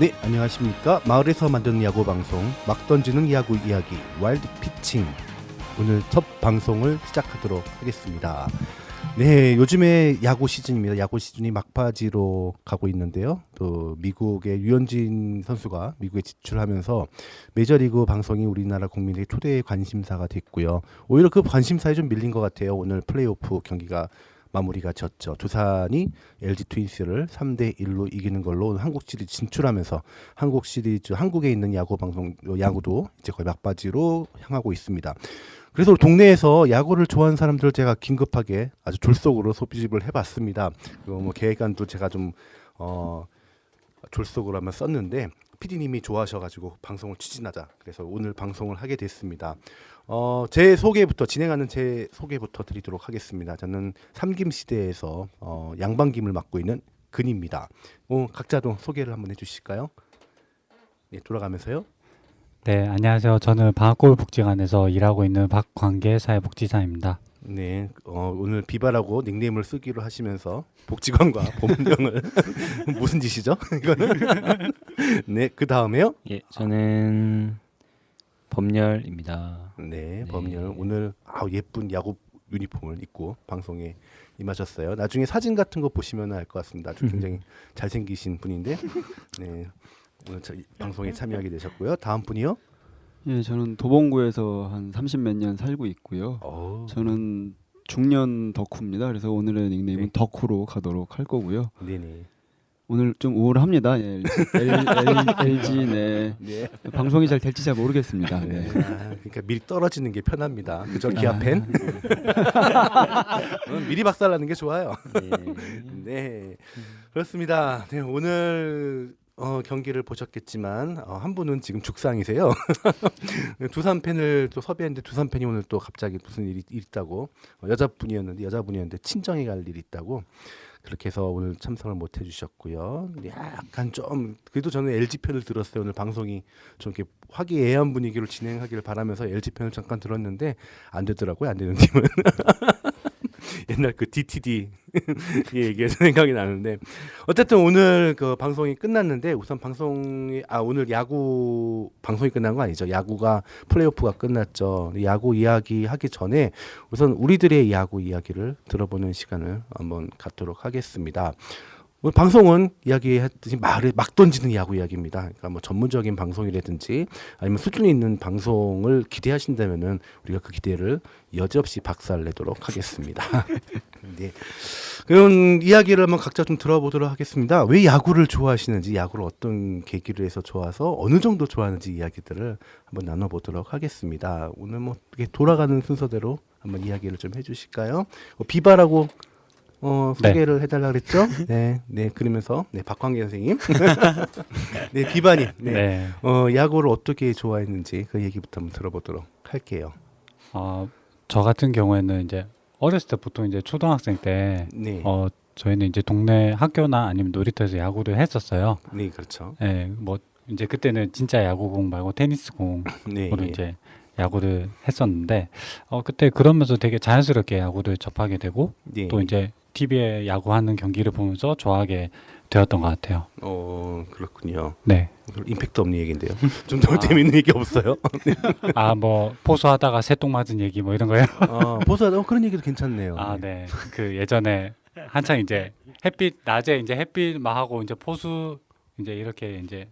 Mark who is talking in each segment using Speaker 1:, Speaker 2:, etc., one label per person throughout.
Speaker 1: 네, 안녕하십니까. 마을에서 만드는 야구 방송 막 던지는 야구 이야기 와일드 피칭, 오늘 첫 방송을 시작하도록 하겠습니다. 네, 요즘에 야구 시즌입니다. 야구 시즌이 막바지로 가고 있는데요. 또 미국의 류현진 선수가 미국에 진출하면서 메이저리그 방송이 우리나라 국민의 초대 관심사가 됐고요. 오히려 그 관심사에 좀 밀린 것 같아요. 오늘 플레이오프 경기가 마무리가 졌죠. 두산이 LG 트윈스를 3대1로 이기는 걸로 한국 시리즈 진출하면서 한국 시리즈, 한국에 있는 야구 방송, 야구도 이제 거의 막바지로 향하고 있습니다. 그래서 동네에서 야구를 좋아하는 사람들 제가 긴급하게 아주 졸속으로 소집을 해봤습니다. 뭐 계획안도 제가 좀 졸속으로 한번 썼는데 PD님이 좋아하셔가지고 방송을 추진하자. 그래서 오늘 방송을 하게 됐습니다. 제 소개부터, 진행하는 제 소개부터 드리도록 하겠습니다. 저는 삼김시대에서 양반김을 맡고 있는 근입니다. 각자도 소개를 한번 해주실까요? 네, 돌아가면서요.
Speaker 2: 네, 안녕하세요. 저는 방학골 복지관에서 일하고 있는 박광계 사회복지사입니다.
Speaker 1: 네, 오늘 비바라고 닉네임을 쓰기로 하시면서 복지관과 본명을 무슨 짓이죠? 이거는 네, 그 다음에요.
Speaker 3: 예, 저는 범열입니다.
Speaker 1: 네, 범열. 오늘 예쁜 야구 유니폼을 입고 방송에 임하셨어요. 나중에 사진 같은 거 보시면 알 것 같습니다. 아주 굉장히 잘생기신 분인데, 네, 오늘 방송에 참여하게 되셨고요. 다음 분이요.
Speaker 4: 예, 저는 도봉구에서 한 30몇 년 살고 있고요. 저는 중년 덕후입니다. 그래서 오늘의 닉네임은
Speaker 1: 네.
Speaker 4: 덕후로 가도록 할 거고요.
Speaker 1: 네네.
Speaker 4: 오늘 좀 우울합니다. 예, LG 네.
Speaker 1: 네.
Speaker 4: 방송이 잘 될지 잘 모르겠습니다. 네.
Speaker 1: 그러니까 미리 떨어지는 게 편합니다. 그죠, 기아 팬? 미리 박살나는 게 좋아요. 네, 그렇습니다. 네, 오늘 경기를 보셨겠지만 한 분은 지금 죽상이세요. 두산 팬을 또 섭외했는데 두산 팬이 오늘 또 갑자기 무슨 일이 있다고, 여자분이었는데 친정에 갈 일이 있다고 그렇게 해서 오늘 참석을 못 해주셨고요. 약간 좀 그래도 저는 LG 편을 들었어요. 오늘 방송이 좀 이렇게 화기애애한 분위기로 진행하기를 바라면서 LG 편을 잠깐 들었는데 안 되더라고요. 안 되는 팀은. 옛날 그 DTD 얘기해서 생각이 나는데, 어쨌든 오늘 그 방송이 끝났는데, 우선 오늘 야구 방송이 끝난 거 아니죠. 야구가 플레이오프가 끝났죠. 야구 이야기 하기 전에 우선 우리들의 야구 이야기를 들어보는 시간을 한번 갖도록 하겠습니다. 오늘 방송은 이야기했듯이 말을 막 던지는 야구 이야기입니다. 그러니까 뭐 전문적인 방송이라든지 아니면 수준이 있는 방송을 기대하신다면은 우리가 그 기대를 여지없이 박살내도록 하겠습니다. 네. 그럼 이야기를 한번 각자 좀 들어보도록 하겠습니다. 왜 야구를 좋아하시는지, 야구를 어떤 계기로 해서 좋아서 어느 정도 좋아하는지 이야기들을 한번 나눠보도록 하겠습니다. 오늘 뭐 이렇게 돌아가는 순서대로 한번 이야기를 좀 해주실까요? 비바라고 소개를 해달라 그랬죠? 네, 네, 그러면서 박광계 선생님, 네, 비바님, 네, 야구를 어떻게 좋아했는지 그 얘기부터 한번 들어보도록 할게요.
Speaker 2: 저 같은 경우에는 이제 어렸을 때 보통 이제 초등학생 때,
Speaker 1: 네,
Speaker 2: 저희는 이제 동네 학교나 아니면 놀이터에서 야구를 했었어요.
Speaker 1: 네, 그렇죠.
Speaker 2: 네, 뭐 이제 그때는 진짜 야구공 말고 테니스공으로
Speaker 1: 네,
Speaker 2: 이제 야구를 했었는데, 그때 그러면서 되게 자연스럽게 야구를 접하게 되고,
Speaker 1: 네.
Speaker 2: 또 이제 TV에 야구하는 경기를 보면서 좋아하게 되었던 것 같아요.
Speaker 1: 그렇군요.
Speaker 2: 네.
Speaker 1: 임팩트 없는 얘기인데요. 좀 더 재밌는 얘기 없어요?
Speaker 2: 뭐 포수하다가 새똥 맞은 얘기 뭐 이런 거요?
Speaker 1: 보수하다 그런 얘기도 괜찮네요.
Speaker 2: 네. 그 예전에 한창 이제 낮에 이제 햇빛만 하고 이제 포수 이제 이렇게 이제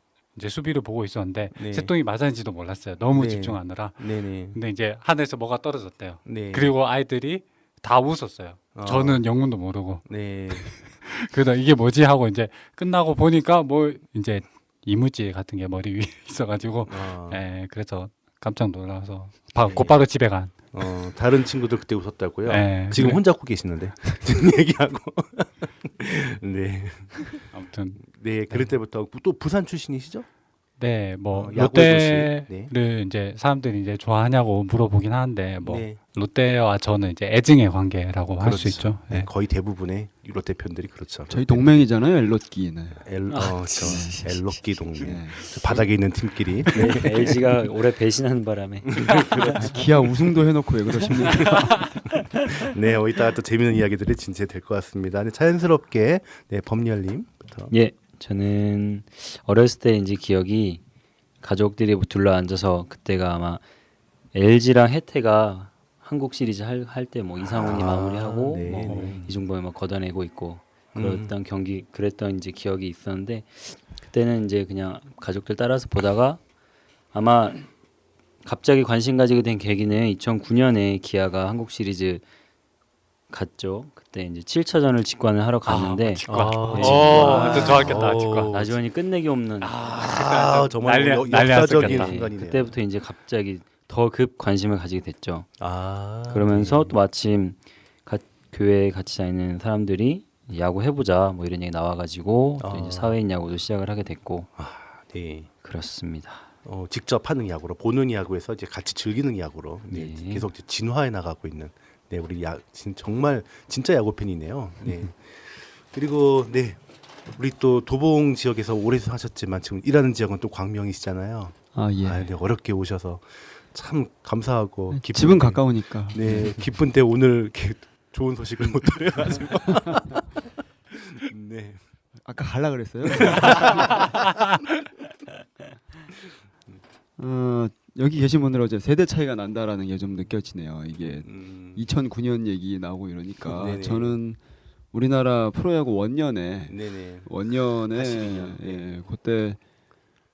Speaker 2: 수비를 보고 있었는데,
Speaker 1: 네.
Speaker 2: 새똥이 맞았는지도 몰랐어요. 너무
Speaker 1: 네.
Speaker 2: 집중하느라.
Speaker 1: 네네.
Speaker 2: 근데 이제 하늘에서 뭐가 떨어졌대요.
Speaker 1: 네.
Speaker 2: 그리고 아이들이 다 웃었어요. 저는 영문도 모르고.
Speaker 1: 네.
Speaker 2: 그래서 이게 뭐지 하고 이제 끝나고 보니까 뭐 이제 이물질 같은 게 머리 위에 있어가지고, 그래서 깜짝 놀라서
Speaker 1: 네.
Speaker 2: 곧바로 집에 간.
Speaker 1: 다른 친구들 그때 웃었다고요?
Speaker 2: 네.
Speaker 1: 지금
Speaker 2: 그래.
Speaker 1: 혼자 웃고 계시는데 지금 얘기하고. 네.
Speaker 2: 아무튼
Speaker 1: 네, 그럴 때부터 또 부산 출신이시죠?
Speaker 2: 네, 뭐
Speaker 1: 야구의
Speaker 2: 롯데를
Speaker 1: 도시.
Speaker 2: 이제 사람들이 이제 좋아하냐고 물어보긴 하는데, 뭐
Speaker 1: 네.
Speaker 2: 롯데와 저는 이제 애증의 관계라고 할 수
Speaker 1: 그렇죠.
Speaker 2: 있죠.
Speaker 1: 네,
Speaker 2: 네.
Speaker 1: 거의 대부분의 롯데 팬들이 그렇죠.
Speaker 4: 저희 동맹이잖아요, 엘롯기. 네.
Speaker 1: 엘로끼 동맹.
Speaker 4: 네.
Speaker 1: 저 바닥에 있는 팀끼리.
Speaker 3: 네, LG가 올해 배신하는 바람에
Speaker 4: 기아 우승도 해놓고 왜 그러십니까?
Speaker 1: 네, 이따가 또 재미있는 이야기들이 진짜 될 것 같습니다. 네, 자연스럽게 범열님부터.
Speaker 3: 예, 저는 어렸을 때 이제 기억이 가족들이 둘러 앉아서 그때가 아마 LG랑 혜태가 한국 시리즈 할 때 뭐 이상훈이 마무리하고
Speaker 1: 네,
Speaker 3: 뭐
Speaker 1: 네.
Speaker 3: 이중범이 막 걷어내고 있고 그랬던 경기 그랬던 이제 기억이 있었는데 그때는 이제 그냥 가족들 따라서 보다가 아마 갑자기 관심 가지게 된 계기는 2009년에 기아가 한국 시리즈 갔죠. 그때 이제 7차전을 직관을 하러 갔는데
Speaker 2: 직관.
Speaker 1: 아,
Speaker 2: 또 좋았겠다.
Speaker 1: 오.
Speaker 2: 직관.
Speaker 3: 나지원이 끝내기 없는
Speaker 1: 정말
Speaker 2: 난리
Speaker 1: 역사적인
Speaker 2: 났었겠다.
Speaker 1: 순간이네요.
Speaker 3: 그때부터 이제 갑자기 더 급 관심을 가지게 됐죠.
Speaker 1: 네.
Speaker 3: 그러면서 또 마침 교회에 같이 다니는 사람들이 야구 해보자 뭐 이런 얘기 나와가지고 또 이제 사회인 야구도 시작을 하게 됐고
Speaker 1: 네.
Speaker 3: 그렇습니다.
Speaker 1: 직접 하는 야구로 보는 야구에서 이제 같이 즐기는 야구로
Speaker 3: 네.
Speaker 1: 계속 이제 진화해 나가고 있는 네 우리 정말 진짜 야구 팬이네요. 네. 그리고 네 우리 또 도봉 지역에서 오래 사셨지만 지금 일하는 지역은 또 광명이시잖아요.
Speaker 4: 아 예.
Speaker 1: 네, 어렵게 오셔서 참 감사하고 기쁜
Speaker 4: 집은
Speaker 1: 때,
Speaker 4: 가까우니까.
Speaker 1: 네 기쁜 때 오늘 이렇게 좋은 소식을 못 드려가지고 네.
Speaker 4: 아까 갈라 그랬어요. 여기 계신 분들 어제 세대 차이가 난다라는 게 좀 느껴지네요. 이게 2009년 얘기 나오고 이러니까
Speaker 1: 네네.
Speaker 4: 저는 우리나라 프로야구 원년에
Speaker 1: 네네.
Speaker 4: 82년
Speaker 1: 네.
Speaker 4: 예, 그때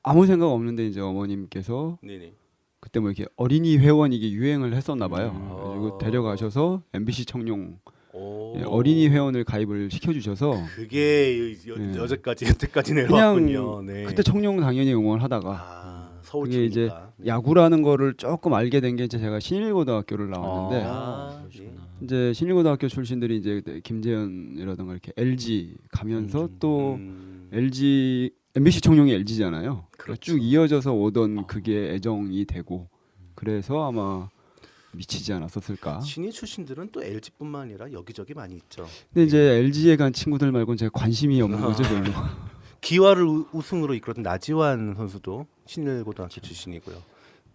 Speaker 4: 아무 생각 없는데 이제 어머님께서
Speaker 1: 네네.
Speaker 4: 그때 뭐 이렇게 어린이 회원 이게 유행을 했었나 봐요.
Speaker 1: 아.
Speaker 4: 그리고 데려가셔서 MBC 청룡
Speaker 1: 오.
Speaker 4: 예, 어린이 회원을 가입을 시켜주셔서
Speaker 1: 그게
Speaker 4: 네.
Speaker 1: 여태까지 내려왔군요. 네.
Speaker 4: 그때 청룡 당연히 응원하다가
Speaker 1: 서울
Speaker 4: 그게 이제
Speaker 1: 친구가. 네.
Speaker 4: 야구라는 거를 조금 알게 된 게 이제 제가 신일고등학교를 나왔는데
Speaker 1: 네.
Speaker 4: 이제 신일고등학교 출신들이 이제 김재현이라든가 이렇게 LG 가면서 또 LG MBC 청룡이 LG잖아요.
Speaker 1: 그렇죠.
Speaker 4: 쭉 이어져서 오던 그게 애정이 되고 그래서 아마 미치지 않았었을까.
Speaker 1: 신인 출신들은 또 LG뿐만 아니라 여기저기 많이 있죠.
Speaker 4: 근데 이제 LG에 간 친구들 말고는 제가 관심이 없는 거죠 별로.
Speaker 1: 기와를 우승으로 이끌었던 나지완 선수도 신일고등학교 출신이고요.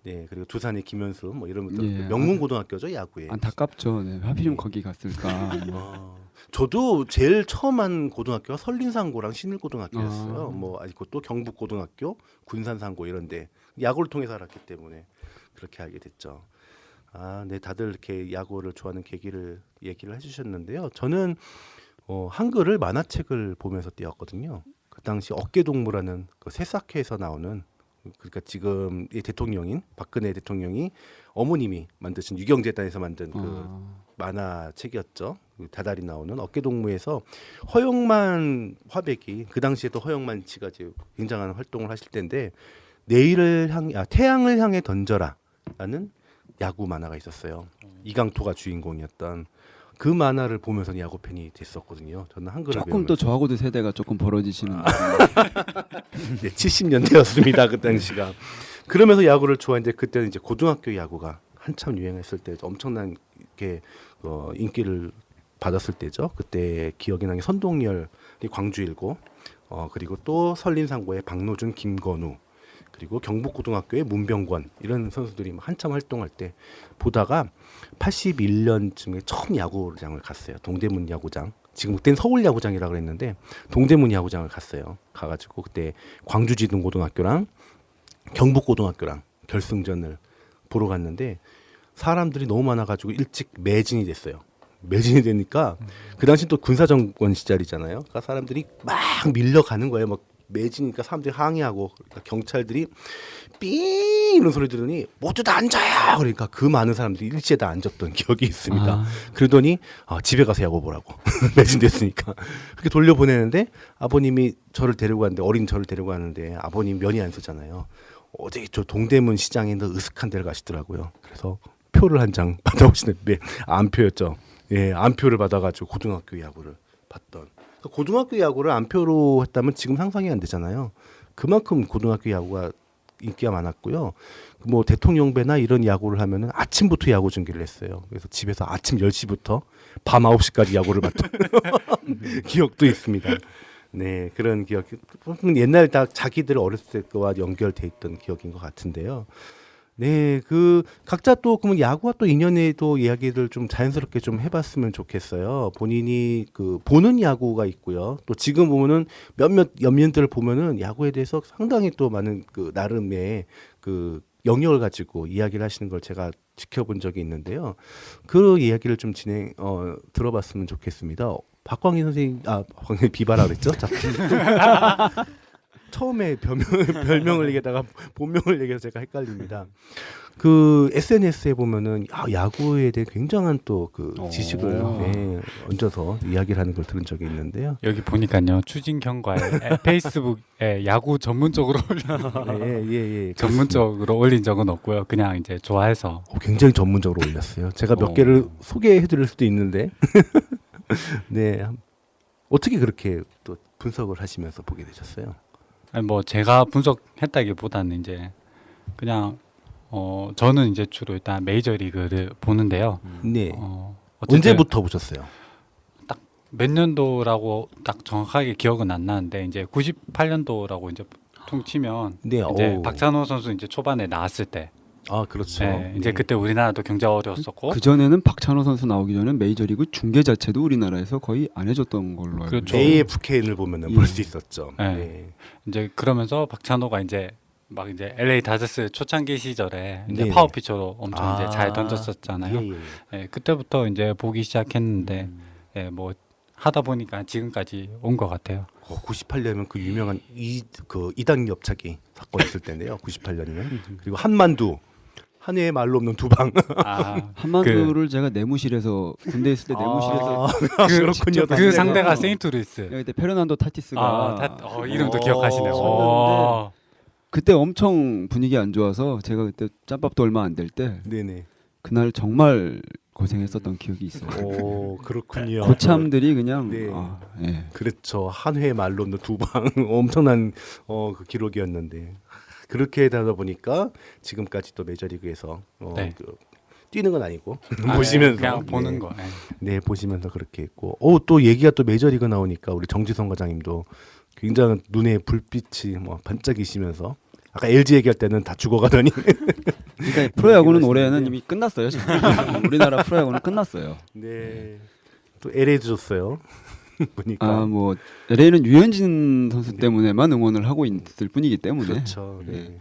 Speaker 1: 네 그리고 두산의 김현수 뭐 이런 분들
Speaker 4: 예.
Speaker 1: 명문 고등학교죠 야구에.
Speaker 4: 안타깝죠. 네. 하필이면 거기 갔을까.
Speaker 1: 저도 제일 처음 한 고등학교가 설린상고랑 신일고등학교였어요.
Speaker 4: 아.
Speaker 1: 뭐 아니고 또 경북고등학교, 군산상고 이런데 야구를 통해서 알았기 때문에 그렇게 알게 됐죠. 네 다들 이렇게 야구를 좋아하는 계기를 얘기를 해주셨는데요. 저는 한글을 만화책을 보면서 띄웠거든요. 그 당시 어깨동무라는 그 새싹회에서 나오는 그러니까 지금 이 대통령인 박근혜 대통령이 어머님이 만드신 유경재단에서 만든 그 만화책이었죠. 그 다달이 나오는 어깨동무에서 허영만 화백이 그 당시에도 허영만 씨가 이제 굉장한 활동을 하실 때인데 태양을 향해 던져라라는 야구 만화가 있었어요. 이강토가 주인공이었던 그 만화를 보면서 야구 팬이 됐었거든요. 저는 한글을
Speaker 4: 조금
Speaker 1: 배우면서.
Speaker 4: 또 저하고도 세대가 조금 벌어지시는.
Speaker 1: 네, 70년대였습니다. 그 당시가. 그러면서 야구를 좋아했는데 그때는 이제 고등학교 야구가 한참 유행했을 때 엄청난 게 인기를 받았을 때죠. 그때 기억이 나는 게 선동열, 광주일고, 그리고 또 설린상고의 박노준, 김건우, 그리고 경북고등학교의 문병권 이런 선수들이 한참 활동할 때 보다가 81년쯤에 처음 야구장을 갔어요. 동대문 야구장. 지금 그때는 서울 야구장이라고 그랬는데 동대문 야구장을 갔어요. 가가지고 그때 광주지등고등학교랑 경북고등학교랑 결승전을 보러 갔는데 사람들이 너무 많아가지고 일찍 매진이 됐어요. 매진이 되니까 그 당시 또 군사정권 시절이잖아요. 그러니까 사람들이 막 밀려가는 거예요. 막 매진이니까 사람들이 항의하고 그러니까 경찰들이 삥 이런 소리 들으니 모두 다 앉아요. 그러니까 그 많은 사람들이 일제에 다 앉았던 기억이 있습니다. 그러더니 집에 가서 야구 보라고 매진됐으니까 그렇게 돌려보내는데 아버님이 저를 데리고 갔는데 어린 저를 데리고 갔는데 아버님 면이 안 쓰잖아요. 어제 저 동대문 시장에 있는 으슥한 데를 가시더라고요. 그래서 표를 한 장 받아오시는데 안표였죠. 예, 안표를 받아가지고 고등학교 야구를 봤던. 고등학교 야구를 안표로 했다면 지금 상상이 안 되잖아요. 그만큼 고등학교 야구가 인기가 많았고요. 뭐 대통령배나 이런 야구를 하면은 아침부터 야구 중계를 했어요. 그래서 집에서 아침 10시부터 밤 9시까지 야구를 봤던 기억도 있습니다. 네, 그런 기억. 옛날 다 자기들 어렸을 때 거와 연결돼 있던 기억인 것 같은데요. 네, 그 각자 또 그러면 야구와 또 인연의 또 이야기를 좀 자연스럽게 좀 해봤으면 좋겠어요. 본인이 그 보는 야구가 있고요. 또 지금 보면은 몇몇 연민들을 보면은 야구에 대해서 상당히 또 많은 그 나름의 그 영역을 가지고 이야기를 하시는 걸 제가 지켜본 적이 있는데요. 그 이야기를 좀 들어봤으면 좋겠습니다. 박광희 선생님, 박광희 비바라 그랬죠? 자, 처음에 별명을 얘기하다가 본명을 얘기해서 제가 헷갈립니다. 그 SNS에 보면은 야구에 대해 굉장한 또 그 지식을 얹어서 이야기를 하는 걸 들은 적이 있는데요.
Speaker 2: 여기 보니까요 추진경과의 페이스북에 야구 전문적으로
Speaker 1: 예.
Speaker 2: 전문적으로 올린 적은 없고요. 그냥 이제 좋아해서
Speaker 1: 굉장히 전문적으로 올렸어요. 제가 몇 개를 소개해드릴 수도 있는데, 네, 어떻게 그렇게 또 분석을 하시면서 보게 되셨어요?
Speaker 2: 아니 뭐 제가 분석했다기보다는 이제 그냥 저는 이제 주로 일단 메이저리그를 보는데요.
Speaker 1: 네.
Speaker 2: 어쨌든
Speaker 1: 언제부터 보셨어요?
Speaker 2: 몇 년도라고 딱 정확하게 기억은 안 나는데 이제 98년도라고 이제 통치면
Speaker 1: 네,
Speaker 2: 이제 박찬호 선수 이제 초반에 나왔을 때,
Speaker 1: 그렇죠.
Speaker 2: 네, 이제 그때 우리나라도 경제가 어려웠었고,
Speaker 4: 그 전에는 박찬호 선수 나오기 전에 메이저리그 중계 자체도 우리나라에서 거의 안 해줬던 걸로 알고
Speaker 2: 그렇죠.
Speaker 4: 있어요.
Speaker 1: AFK를 보면은 볼 수 있었죠.
Speaker 2: 네.
Speaker 1: 네.
Speaker 2: 이제 그러면서 박찬호가 이제 막 이제 LA 다저스 초창기 시절에 이제
Speaker 1: 네네.
Speaker 2: 파워피처로 엄청 이제 잘 던졌었잖아요.
Speaker 1: 예.
Speaker 2: 예, 그때부터 이제 보기 시작했는데, 예, 뭐 하다 보니까 지금까지 온 것 같아요.
Speaker 1: 98년이면 그 유명한 이당 엽차기 사건 있을 때인데요. 98년이면 그리고 한만두 한 해의 말로 없는 두 방.
Speaker 4: 한만두를 제가 내무실에서 군대 있을 때 내무실에서
Speaker 1: 그렇군요.
Speaker 2: 그 상대가 세인트루이스.
Speaker 4: 그때 페르난도 타티스가
Speaker 2: 이름도 기억하시네요.
Speaker 4: 쳤는데 그때 엄청 분위기 안 좋아서 제가 그때 짬밥도 얼마 안 될 때
Speaker 1: 네네.
Speaker 4: 그날 정말 고생했었던 기억이 있어요.
Speaker 1: 오, 그렇군요.
Speaker 4: 고참들이 그냥
Speaker 1: 네.
Speaker 4: 예.
Speaker 1: 그렇죠. 한 회의 말로 없는 두 방. 엄청난 그 기록이었는데 그렇게 되다 보니까 지금까지 또 메이저리그에서
Speaker 2: 네.
Speaker 1: 뛰는 건 아니고 보시면서
Speaker 2: 그냥 보는 거.
Speaker 1: 네, 보시면서 그렇게 했고. 또 얘기가 또 메이저리그 나오니까 우리 정지성 과장님도 굉장히 눈에 불빛이 반짝이시면서 아까 LG 얘기할 때는 다 죽어가더니
Speaker 4: 그러니까 프로야구는 올해는 이미 끝났어요. 지금. 우리나라 프로야구는 끝났어요.
Speaker 1: 네. 또 LA도 줬어요. 보니까.
Speaker 4: 뭐 LA는 유현진 선수 때문에만 응원을 하고 있을 뿐이기 때문에.
Speaker 1: 그렇죠. 네.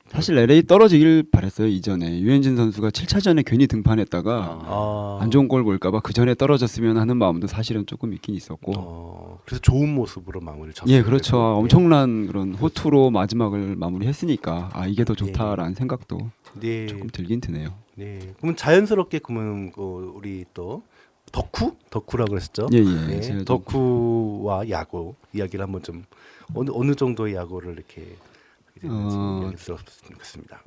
Speaker 4: 사실 LA 떨어지길 바랬어요. 이전에 유현진 선수가 7차전에 괜히 등판했다가 안 좋은 걸 볼까봐 그 전에 떨어졌으면 하는 마음도 사실은 조금 있긴 있었고.
Speaker 1: 그래서 좋은 모습으로 마무리를 쳤어요.
Speaker 4: 예, 그렇죠. 엄청난 그런 호투로 마지막을 마무리했으니까 이게 더 좋다라는 생각도
Speaker 1: 네.
Speaker 4: 조금 들긴 드네요.
Speaker 1: 네. 그러면 자연스럽게 그러면 우리 또 덕후라고 그랬었죠.
Speaker 4: 예.
Speaker 1: 네.
Speaker 4: 제가 좀
Speaker 1: 덕후와 야구 이야기를 한번 좀 어느 정도의 야구를 이렇게 이야기 들었으면 좋겠습니다.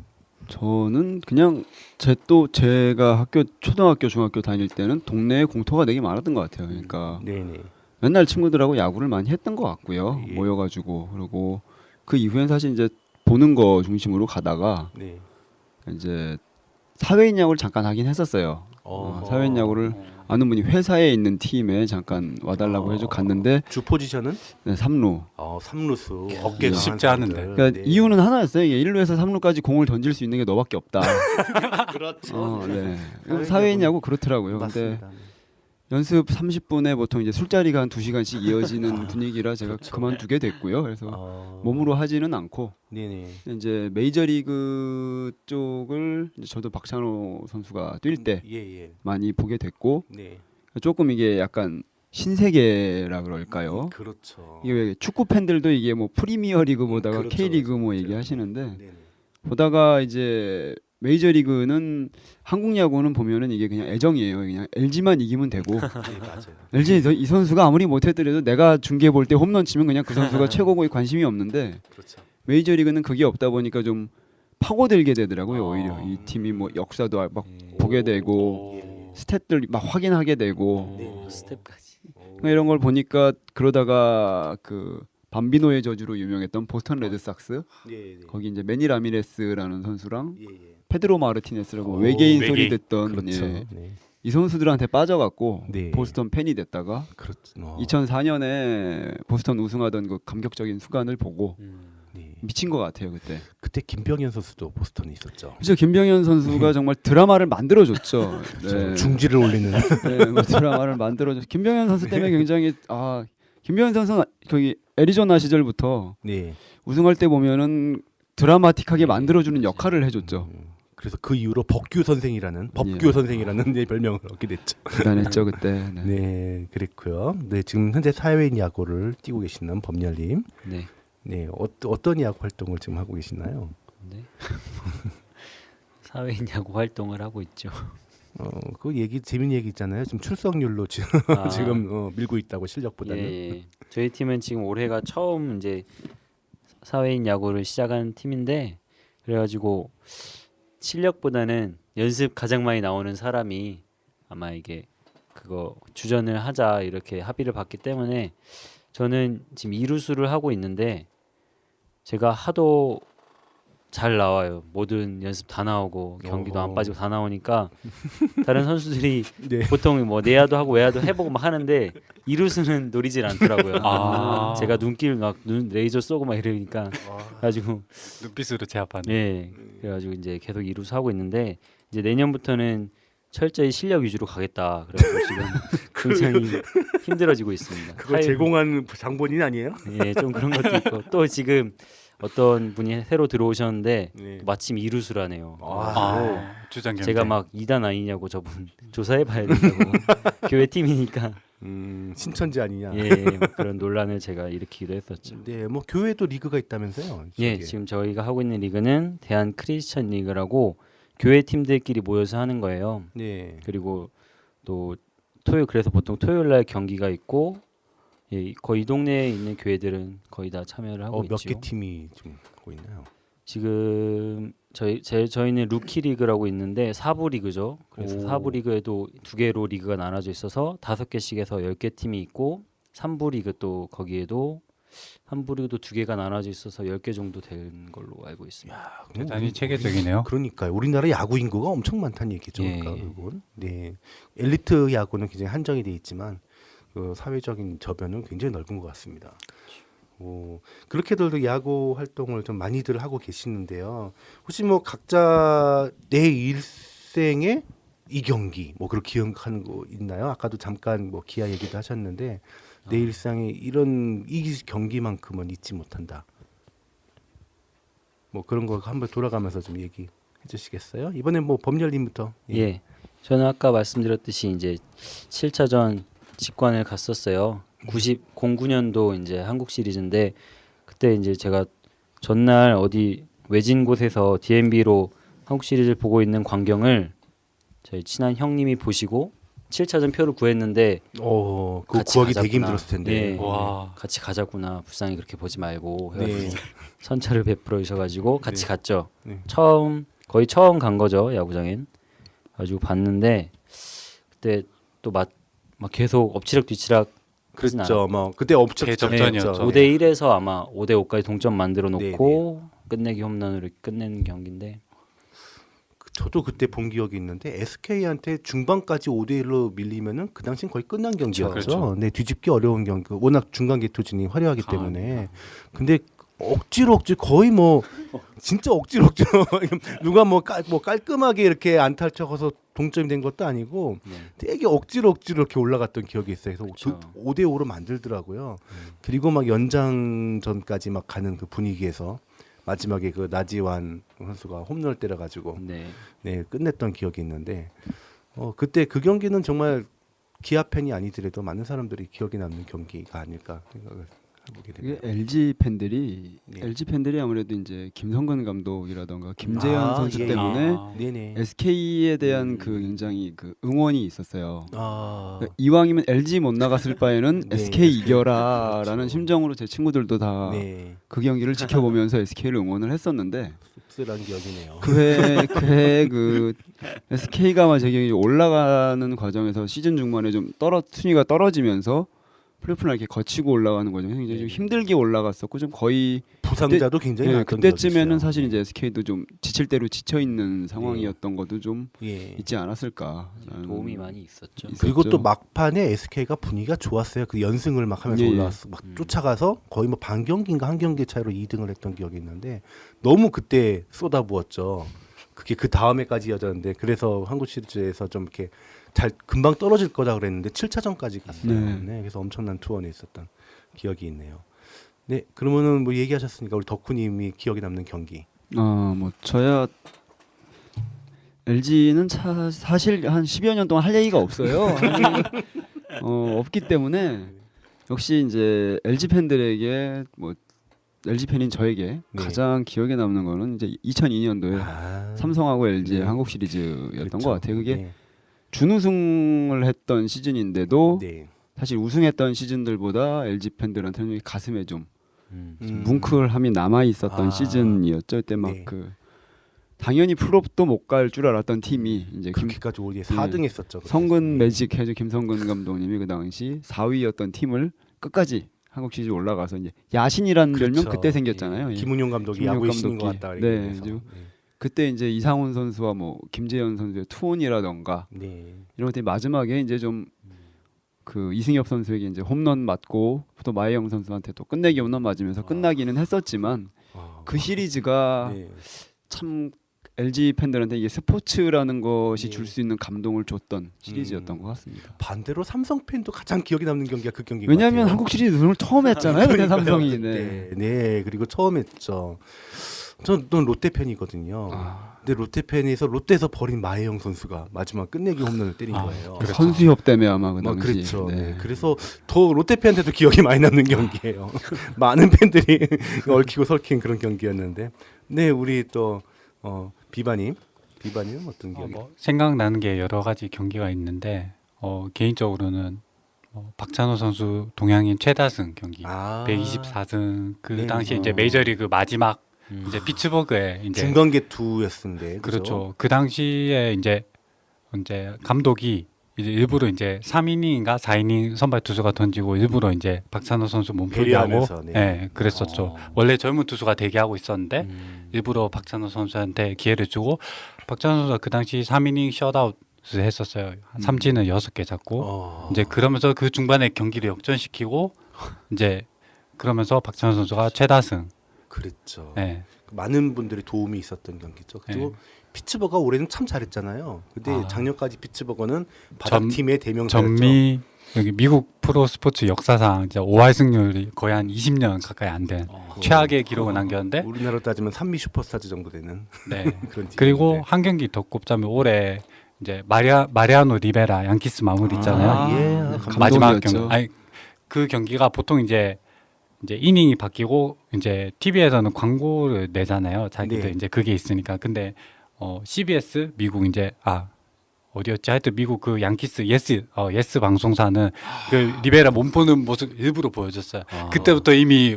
Speaker 4: 저는 그냥 제가 초등학교 중학교 다닐 때는 동네에 공터가 되게 많았던 것 같아요. 그러니까
Speaker 1: 네네.
Speaker 4: 맨날 친구들하고 야구를 많이 했던 것 같고요.
Speaker 1: 예.
Speaker 4: 모여가지고 그리고 그 이후엔 사실 이제 보는 거 중심으로 가다가
Speaker 1: 네.
Speaker 4: 이제 사회인 야구를 잠깐 하긴 했었어요. 사회인 야구를 아는 분이 회사에 있는 팀에 잠깐 와달라고 해서 갔는데
Speaker 1: 주 포지션은?
Speaker 4: 네, 3루.
Speaker 1: 3루수 어깨
Speaker 2: 쉽지 않은데.
Speaker 4: 그러니까 이유는 하나였어요. 이게 1루에서 3루까지 공을 던질 수 있는 게 너밖에 없다.
Speaker 1: 그렇죠.
Speaker 4: 네. 사회인 야구 그렇더라고요. 근데
Speaker 1: 맞습니다.
Speaker 4: 연습 30분에 보통 이제 술자리가 한 2시간씩 이어지는 분위기라 제가
Speaker 1: 그렇죠.
Speaker 4: 그만두게 됐고요. 그래서 몸으로 하지는 않고
Speaker 1: 네네.
Speaker 4: 이제 메이저리그 쪽을 이제 저도 박찬호 선수가 뛸 때
Speaker 1: 예.
Speaker 4: 많이 보게 됐고
Speaker 1: 네.
Speaker 4: 조금 이게 약간 신세계라 그럴까요?
Speaker 1: 그렇죠.
Speaker 4: 이게 왜 축구 팬들도 이게 뭐 프리미어 리그 보다가
Speaker 1: 그렇죠,
Speaker 4: K리그 뭐
Speaker 1: 그렇죠.
Speaker 4: 얘기하시는데
Speaker 1: 네네.
Speaker 4: 보다가 이제 메이저리그는 한국 야구는 보면은 이게 그냥 애정이에요. 그냥 LG만 이기면 되고
Speaker 1: 네, 맞아요.
Speaker 4: LG 이 선수가 아무리 못했더라도 내가 중계 볼 때 홈런 치면 그냥 그 선수가 최고고 관심이 없는데
Speaker 1: 그렇죠.
Speaker 4: 메이저리그는 그게 없다 보니까 좀 파고들게 되더라고요. 오히려 이 팀이 뭐 역사도 막 보게 되고 스탯들 막 확인하게 되고
Speaker 3: 스텝까지.
Speaker 4: 그러니까 이런 걸 보니까 그러다가 그 밤비노의 저주로 유명했던 보스턴 레드삭스
Speaker 1: 네.
Speaker 4: 거기 이제 매니 라미레스라는 선수랑
Speaker 1: 예.
Speaker 4: 페드로 마르티네스라고 외계인 소리
Speaker 2: 외계인.
Speaker 4: 듣던
Speaker 1: 그렇죠.
Speaker 4: 예.
Speaker 1: 네.
Speaker 4: 이 선수들한테 빠져갖고
Speaker 1: 네.
Speaker 4: 보스턴 팬이 됐다가
Speaker 1: 그렇죠.
Speaker 4: 2004년에 보스턴 우승하던 그 감격적인 순간을 보고
Speaker 1: 네.
Speaker 4: 미친 것 같아요 그때.
Speaker 1: 그때 김병현 선수도 보스턴에 있었죠.
Speaker 4: 그죠 김병현 선수가 정말 드라마를 만들어줬죠. 네.
Speaker 1: 중지를 올리는.
Speaker 4: 네, 뭐 드라마를 만들어줬. 김병현 선수 때문에 굉장히 김병현 선수는 거기 애리조나 시절부터
Speaker 1: 네.
Speaker 4: 우승할 때 보면은 드라마틱하게 만들어주는 역할을 해줬죠.
Speaker 1: 그래서 그 이후로 법규 선생이라는 네, 별명을 얻게 됐죠.
Speaker 4: 대단했죠 그때. 네.
Speaker 1: 네, 그랬고요. 네, 지금 현재 사회인 야구를 뛰고 계시는 범렬님.
Speaker 3: 네.
Speaker 1: 네, 어떤 야구 활동을 지금 하고 계시나요?
Speaker 3: 네. 사회인 야구 활동을 하고 있죠.
Speaker 1: 그 얘기 재밌는 얘기 있잖아요. 지금 출석률로 지금 지금 밀고 있다고 실력보다는.
Speaker 3: 예. 저희 팀은 지금 올해가 처음 이제 사회인 야구를 시작한 팀인데 그래가지고 실력보다는 연습 가장 많이 나오는 사람이 아마 이게 그거 주전을 하자 이렇게 합의를 봤기 때문에 저는 지금 이루수를 하고 있는데 제가 하도 잘 나와요. 모든 연습 다 나오고 경기도 안 빠지고 다 나오니까 다른 선수들이
Speaker 1: 네.
Speaker 3: 보통 뭐 내야도 하고 외야도 해보고 막 하는데 이루수는 노리질 않더라고요. 제가 눈길 막 레이저 쏘고 막 이러니까 그래가지고
Speaker 2: 눈빛으로 제압하는.
Speaker 3: 예, 그래가지고 이제 계속 이루수 하고 있는데 이제 내년부터는 철저히 실력 위주로 가겠다. 그래서 지금 굉장히 힘들어지고 있습니다.
Speaker 1: 그걸 제공한 장본인 아니에요?
Speaker 3: 예, 좀 그런 것도 있고 또 지금 어떤 분이 새로 들어오셨는데
Speaker 1: 네.
Speaker 3: 마침 이루수라네요.
Speaker 2: 주장 경쟁.
Speaker 3: 제가 막 2단 아니냐고 저분 조사해봐야 된다고 교회 팀이니까
Speaker 1: 신천지 아니냐?
Speaker 3: 예, 뭐 그런 논란을 제가 일으키기도 했었죠.
Speaker 1: 네, 뭐 교회도 리그가 있다면서요?
Speaker 3: 예,
Speaker 1: 저기에.
Speaker 3: 지금 저희가 하고 있는 리그는 대한 크리스천 리그라고 교회 팀들끼리 모여서 하는 거예요.
Speaker 1: 네.
Speaker 3: 그리고 또 그래서 보통 토요일 날 경기가 있고 예, 거의 이 동네에 있는 교회들은 거의 다 참여를 하고
Speaker 1: 몇
Speaker 3: 있죠.
Speaker 1: 개 팀이 지금 하고 있나요?
Speaker 3: 지금 저희는 루키 리그라고 있는데 4부 리그죠. 그래서 4부 리그에도 2개로 리그가 나눠져 있어서 5개씩에서 10개 팀이 있고 3부 리그 또 거기에도 3부 리그도 2개가 나눠져 있어서 10개 정도 되는 걸로 알고 있습니다.
Speaker 2: 대단히 체계적이네요.
Speaker 1: 그러니까요. 우리나라 야구 인구가 엄청 많다는 얘기죠.
Speaker 3: 예.
Speaker 1: 그러니까 그건. 네. 엘리트 야구는 굉장히 한정이 돼 있지만 그 사회적인 저변은 굉장히 넓은 것 같습니다. 그렇게들도 야구 활동을 좀 많이들 하고 계시는데요. 혹시 뭐 각자 내 일생에 이 경기 뭐 그렇게 기억하는 거 있나요? 아까도 잠깐 뭐 기아 얘기도 하셨는데 내 일상에 이 경기만큼은 잊지 못한다. 뭐 그런 거 한번 돌아가면서 좀 얘기해 주시겠어요? 이번엔 뭐 범렬님부터.
Speaker 3: 예. 저는 아까 말씀드렸듯이 이제 7차전 직관을 갔었어요. 09년도 이제 한국 시리즈인데 그때 이제 제가 전날 어디 외진 곳에서 DMB로 한국 시리즈를 보고 있는 광경을 저희 친한 형님이 보시고 7차전 표를 구했는데
Speaker 1: 그거
Speaker 3: 같이
Speaker 1: 구하기
Speaker 3: 가자꾸나.
Speaker 1: 되게 힘들었을 텐데.
Speaker 3: 예,
Speaker 2: 와.
Speaker 3: 같이 가자꾸나 불쌍히 그렇게 보지 말고
Speaker 1: 네.
Speaker 3: 해가지고 선처를 베풀어 주셔가지고 같이
Speaker 1: 네.
Speaker 3: 갔죠.
Speaker 1: 네.
Speaker 3: 거의 처음 간 거죠 야구장엔. 가지고 봤는데 그때 또 막 계속 엎치락 뒤치락 하진
Speaker 1: 그렇죠. 뭐 그때 엄청
Speaker 2: 대접전이었죠.
Speaker 3: 5대 1에서 아마 5대 5까지 동점 만들어 놓고 끝내기 홈런으로 끝내는 경기인데
Speaker 1: 저도 그때 본 기억이 있는데 SK한테 중반까지 5대 1로 밀리면은 그 당시엔 거의 끝난 경기였죠.
Speaker 2: 그렇죠.
Speaker 1: 네, 뒤집기 어려운 경기. 워낙 중간 개투진이 화려하기 때문에. 근데 억지로 거의 뭐 진짜 억지로 누가 뭐 깔끔하게 이렇게 안타를 쳐서 동점이 된 것도 아니고 되게 억지로 이렇게 올라갔던 기억이 있어요. 그래서
Speaker 3: 그쵸.
Speaker 1: 5대 5로 만들더라고요. 그리고 막 연장전까지 막 가는 그 분위기에서 마지막에 그 나지완 선수가 홈런을 때려가지고 네 끝냈던 기억이 있는데 그때 그 경기는 정말 기아 팬이 아니더라도 많은 사람들이 기억에 남는 경기가 아닐까 생각을 해보게 됩니다.
Speaker 4: LG 팬들이
Speaker 1: 네.
Speaker 4: LG 팬들이 아무래도 이제 김성근 감독이라던가 김재현 선수
Speaker 1: 예, 예.
Speaker 4: 때문에
Speaker 1: 네네.
Speaker 4: SK에 대한 그 굉장히 그 응원이 있었어요.
Speaker 1: 아,
Speaker 4: 이왕이면 LG 못 나갔을 바에는
Speaker 1: 네,
Speaker 4: SK 이겨라라는
Speaker 1: 그렇죠.
Speaker 4: 심정으로 제 친구들도 다 그
Speaker 1: 네.
Speaker 4: 경기를 지켜보면서 SK를 응원을 했었는데
Speaker 1: 씁쓸한 기억이네요.
Speaker 4: 그해 그 SK가 제 기억에 올라가는 과정에서 시즌 중반에 좀 순위가 떨어지면서 플레이오프를 이렇게 거치고 올라가는 과정이 굉장히 좀 힘들게 올라갔었고 좀 거의
Speaker 1: 부상자도 굉장히
Speaker 4: 예,
Speaker 1: 많았던
Speaker 4: 그때쯤에는
Speaker 1: 기억이시죠.
Speaker 4: 사실 이제 SK도 좀 지칠 대로 지쳐 있는 상황이었던 것도 좀
Speaker 1: 예.
Speaker 4: 있지 않았을까.
Speaker 3: 도움이 많이 있었죠.
Speaker 1: 그리고
Speaker 4: 있었죠.
Speaker 1: 또 막판에 SK가 분위기가 좋았어요. 그 연승을 막 하면서
Speaker 4: 예, 예.
Speaker 1: 올라왔어. 막 쫓아가서 거의 뭐 반 경기인가 한 경기 차이로 2등을 했던 기억이 있는데 너무 그때 쏟아부었죠. 그게 그 다음에까지 이어졌는데 그래서 한국 시리즈에서 좀 이렇게 잘 금방 떨어질 거다 그랬는데 7차전까지 갔어요.
Speaker 4: 네.
Speaker 1: 네, 그래서 엄청난 투혼이 있었던 기억이 있네요. 네, 그러면은 뭐 얘기하셨으니까 우리 덕후님이 기억에 남는 경기.
Speaker 4: 뭐 저야 LG는 사실 한 10여 년 동안 할 얘기가 없어요. 없기 때문에 역시 이제 LG 팬들에게 뭐 LG 팬인 저에게
Speaker 1: 네.
Speaker 4: 가장 기억에 남는 거는 이제 2002년도에 삼성하고 LG의
Speaker 1: 네.
Speaker 4: 한국 시리즈였던
Speaker 1: 그렇죠.
Speaker 4: 것 같아요. 그게
Speaker 1: 네.
Speaker 4: 준우승을 했던 시즌인데도
Speaker 1: 네.
Speaker 4: 사실 우승했던 시즌들보다 LG 팬들한테는 가슴에 좀
Speaker 1: 음.
Speaker 4: 뭉클함이 남아 있었던
Speaker 1: 아.
Speaker 4: 시즌이었죠. 그때 막
Speaker 1: 네.
Speaker 4: 그 당연히 플롭도 못 갈 줄 알았던 팀이 이제
Speaker 1: 그렇게까지 올해 4등 했었죠.
Speaker 4: 성근
Speaker 1: 네.
Speaker 4: 매직 해주 김성근 감독님이 그 당시 4위였던 팀을 끝까지 한국 시리즈 올라가서 이제 야신이라는 별명
Speaker 1: 그렇죠.
Speaker 4: 그때 생겼잖아요.
Speaker 1: 예.
Speaker 4: 예.
Speaker 1: 김은용 감독이
Speaker 4: 김은용
Speaker 1: 야구의 신인 것
Speaker 4: 감독이.
Speaker 1: 같다.
Speaker 4: 네,
Speaker 1: 그래서.
Speaker 4: 이제 그때 이제 이상훈 선수와 뭐 김재현 선수의 투혼이라던가
Speaker 1: 네.
Speaker 4: 이런 것들이 마지막에 이제 좀 그 이승엽 선수에게 이제 홈런 맞고 또 마혜영 선수한테 또 끝내기 홈런 맞으면서 끝나기는 했었지만
Speaker 1: 아,
Speaker 4: 그 시리즈가
Speaker 1: 네.
Speaker 4: 참 LG 팬들한테 이게 스포츠라는 것이
Speaker 1: 네.
Speaker 4: 줄 수 있는 감동을 줬던 시리즈였던 것 같습니다.
Speaker 1: 반대로 삼성 팬도 가장 기억에 남는 경기가 그 경기인
Speaker 4: 왜냐하면
Speaker 1: 것 같아요.
Speaker 4: 한국 시리즈 우승을 처음 했잖아요. 그때
Speaker 1: 그러니까요.
Speaker 4: 삼성이.
Speaker 1: 네. 네. 그리고 처음 했죠. 저는 롯데 팬이거든요. 근데 롯데 팬에서 롯데에서 버린 마혜영 선수가 마지막 끝내기 홈런을 때린 거예요.
Speaker 2: 그렇죠.
Speaker 4: 선수협 때문에 아마 그
Speaker 1: 뭐
Speaker 4: 당시.
Speaker 1: 그렇죠.
Speaker 4: 네.
Speaker 1: 네. 그래서 더 롯데 팬한테도 기억이 많이 남는 경기예요. 많은 팬들이 얽히고 설킨 그런 경기였는데, 네 우리 또 비바님은 어떤 기억이?
Speaker 2: 뭐 생각나는 게 여러 가지 경기가 있는데 개인적으로는 박찬호 선수 동양인 최다승 경기 124승 그
Speaker 1: 네.
Speaker 2: 당시에 이제 메이저리그 마지막 이제 피츠버그에 이제
Speaker 1: 중간계 투였는데
Speaker 2: 그렇죠. 그 당시에 이제 감독이 이제 일부러 이제 3이닝인가 4이닝 선발 투수가 던지고 일부러 이제 박찬호 선수 몸풀기하고
Speaker 1: 배려하면서, 네.
Speaker 2: 네, 그랬었죠. 원래 젊은 투수가 대기하고 있었는데 일부러 박찬호 선수한테 기회를 주고 박찬호 선수가 그 당시 3이닝 셧아웃을 했었어요. 삼진은 6개 잡고 이제 그러면서 그 중반에 경기를 역전시키고 이제 그러면서 박찬호 선수가 최다승.
Speaker 1: 그랬죠.
Speaker 2: 네.
Speaker 1: 많은 분들이 도움이 있었던 경기죠. 그리고 피츠버가 올해는 참 잘했잖아요. 근데 작년까지 피츠버거는 바닥 팀의 대명사였죠.
Speaker 2: 전미 여기 미국 프로 스포츠 역사상 이제 5할 승률이 거의 한 20년 가까이 안 된 최악의 기록을 남겼는데
Speaker 1: 우리나라로 따지면 산미 슈퍼스타즈 정도 되는
Speaker 2: 네.
Speaker 1: 그런 팀.
Speaker 2: 그리고 한 경기 더 꼽자면 올해 이제 마리아노 리베라 양키스 마무리 있잖아요.
Speaker 1: 예.
Speaker 2: 마지막
Speaker 4: 감동이었죠.
Speaker 2: 경기. 아니 그 경기가 보통 이제 이닝이 바뀌고 이제 TV에서는 광고를 내잖아요. 자기들
Speaker 1: 네.
Speaker 2: 이제 그게 있으니까. 근데 CBS 미국 이제 어디였지? 하여튼 미국 그 양키스 예스 방송사는 그 리베라 몸 푸는 모습 일부러 보여줬어요. 그때부터 이미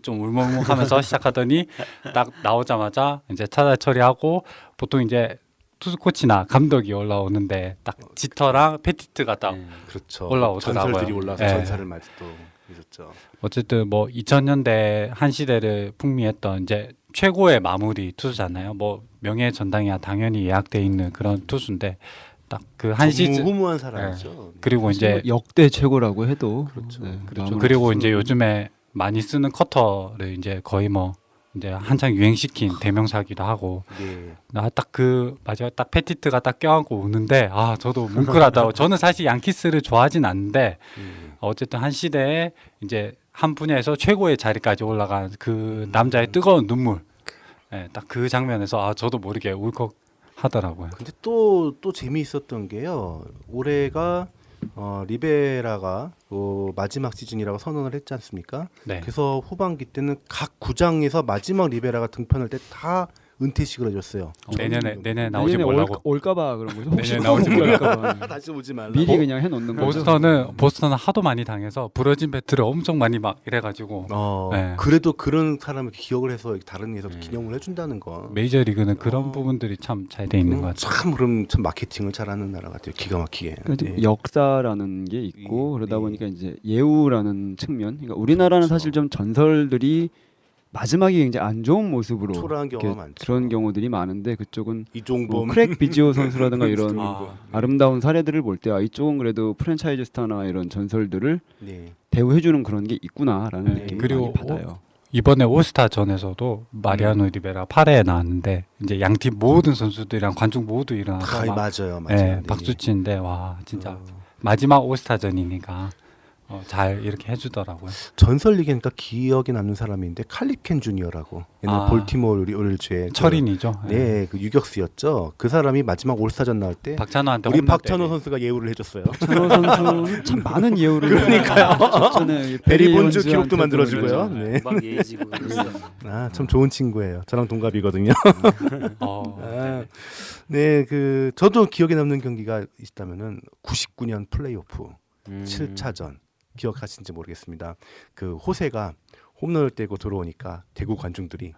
Speaker 2: 좀 울먹먹하면서 시작하더니 딱 나오자마자 이제 타자 처리하고 보통 이제 투수 코치나 감독이 올라오는데 딱 지터랑 페티트가 딱
Speaker 1: 그렇죠.
Speaker 2: 올라오더라고요.
Speaker 1: 전설들이 올라서
Speaker 2: 네.
Speaker 1: 전사를 맞이 또 있었죠.
Speaker 2: 어쨌든 뭐 2000년대 한 시대를 풍미했던 이제 최고의 마무리 투수잖아요. 뭐 명예 전당이야 당연히 예약돼 있는 그런 투수인데 딱 그 한 시즌
Speaker 1: 후무한 사람이죠.
Speaker 2: 그리고 이제
Speaker 4: 역대 최고라고 해도
Speaker 1: 그렇죠.
Speaker 2: 그렇죠.
Speaker 4: 마무리
Speaker 2: 그리고
Speaker 4: 투수.
Speaker 2: 이제 요즘에 많이 쓰는 커터를 이제 거의 뭐 이제 한창 유행시킨 대명사기도 하고
Speaker 1: 네.
Speaker 2: 나 딱 맞아요. 딱 페티트가 딱 껴안고 우는데 저도 뭉클하다고. 저는 사실 양키스를 좋아하진 않는데 어쨌든 한 시대에 이제 한 분야에서 최고의 자리까지 올라간 그 남자의 뜨거운 눈물. 네, 딱 그 장면에서 저도 모르게 울컥하더라고요.
Speaker 1: 근데 또 재미있었던 게요. 올해가 리베라가 마지막 시즌이라고 선언을 했지 않습니까?
Speaker 2: 네.
Speaker 1: 그래서 후반기 때는 각 구장에서 마지막 리베라가 등판할 때 다 은퇴식을 해줬어요.
Speaker 2: 내년에 나오지
Speaker 4: 내년에
Speaker 2: 말라고.
Speaker 4: 올까봐 그런 거죠. 혹시
Speaker 2: 내년에 나오지
Speaker 4: 올까봐
Speaker 1: 다시 오지 말라.
Speaker 4: 미리 그냥 해놓는 거죠.
Speaker 2: 보스턴은 하도 많이 당해서 부러진 배트를 엄청 많이 막 이래가지고 네.
Speaker 1: 그래도 그런 사람을 기억을 해서 다른 데서 기념을 해준다는 거.
Speaker 2: 메이저리그는 그런 부분들이 참 잘 돼 있는 것 같아요.
Speaker 1: 참 그럼 참 마케팅을 잘하는 나라 같아요. 기가 막히게.
Speaker 4: 그러니까
Speaker 1: 네.
Speaker 4: 역사라는 게 있고 그러다
Speaker 1: 네.
Speaker 4: 보니까 이제 예우라는 측면. 그러니까 우리나라는
Speaker 1: 그렇죠.
Speaker 4: 사실 좀 전설들이 마지막에 굉장히 안 좋은 모습으로
Speaker 1: 초라한 경우가
Speaker 4: 이렇게
Speaker 1: 많죠.
Speaker 4: 그런 경우들이 많은데 그쪽은 뭐
Speaker 1: 이종범,
Speaker 4: 크랙 비지오 선수라든가 이런
Speaker 2: 아,
Speaker 4: 아름다운 사례들을 볼 때 이쪽은 그래도 프랜차이즈 스타나 이런 전설들을
Speaker 1: 네.
Speaker 4: 대우해주는 그런 게 있구나라는
Speaker 2: 네,
Speaker 4: 느낌이
Speaker 2: 그리고
Speaker 4: 많이 받아요.
Speaker 2: 이번에 올스타 전에서도 마리아노 리베라 8회에 나왔는데 이제 양팀 모든 선수들이랑 관중 모두 일어나서 막
Speaker 1: 맞아요.
Speaker 2: 네,
Speaker 1: 네.
Speaker 2: 박수 치는데 와 진짜
Speaker 1: 어.
Speaker 2: 마지막 올스타전이니까 잘 이렇게 해주더라고요.
Speaker 1: 전설 리그니까 기억에 남는 사람인데 칼립 켄 주니어라고 옛날 볼티모어 오리올즈의
Speaker 2: 철인이죠.
Speaker 1: 네, 그 유격수였죠. 그 사람이 마지막 올스타전 나올 때
Speaker 2: 박찬호한테
Speaker 1: 우리
Speaker 2: 홈런
Speaker 1: 박찬호
Speaker 2: 때리-
Speaker 1: 선수가 예우를 해줬어요.
Speaker 4: 박찬호 선수는 참 많은 예우를 그러니까요.
Speaker 1: 베리 본즈 기록도 만들어주고요. 네.
Speaker 3: 음악 예의지고 그랬어요.
Speaker 1: 아, 참 좋은 친구예요. 저랑 동갑이거든요. 아, 네, 그 저도 기억에 남는 경기가 있다면은 99년 플레이오프 7차전 기억하신지 모르겠습니다. 그 호세가 홈런을 떼고 들어오니까 대구 관중들이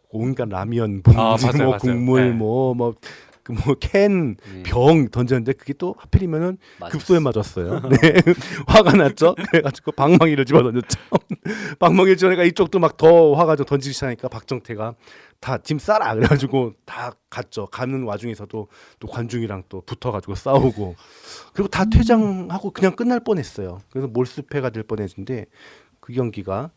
Speaker 1: 온갖 라면, 봉지,
Speaker 2: 맞아요,
Speaker 1: 뭐
Speaker 2: 맞아요.
Speaker 1: 국물,
Speaker 2: 네.
Speaker 1: 캔,
Speaker 3: 네.
Speaker 1: 병 던졌는데 그게 또 하필이면은
Speaker 3: 맞았어.
Speaker 1: 급소에 맞았어요. 네. 화가 났죠. 그래가지고 방망이를 집어 던졌죠. 방망이를 집어내니까 이쪽도 막 더 화가 좀 던지기 시작하니까 박정태가 다 짐 싸라 그래가지고 다 갔죠. 가는 와중에서도 또 관중이랑 또 붙어가지고 싸우고 그리고 다 퇴장하고 그냥 끝날 뻔했어요. 그래서 몰수패가 될 뻔했는데 그 경기가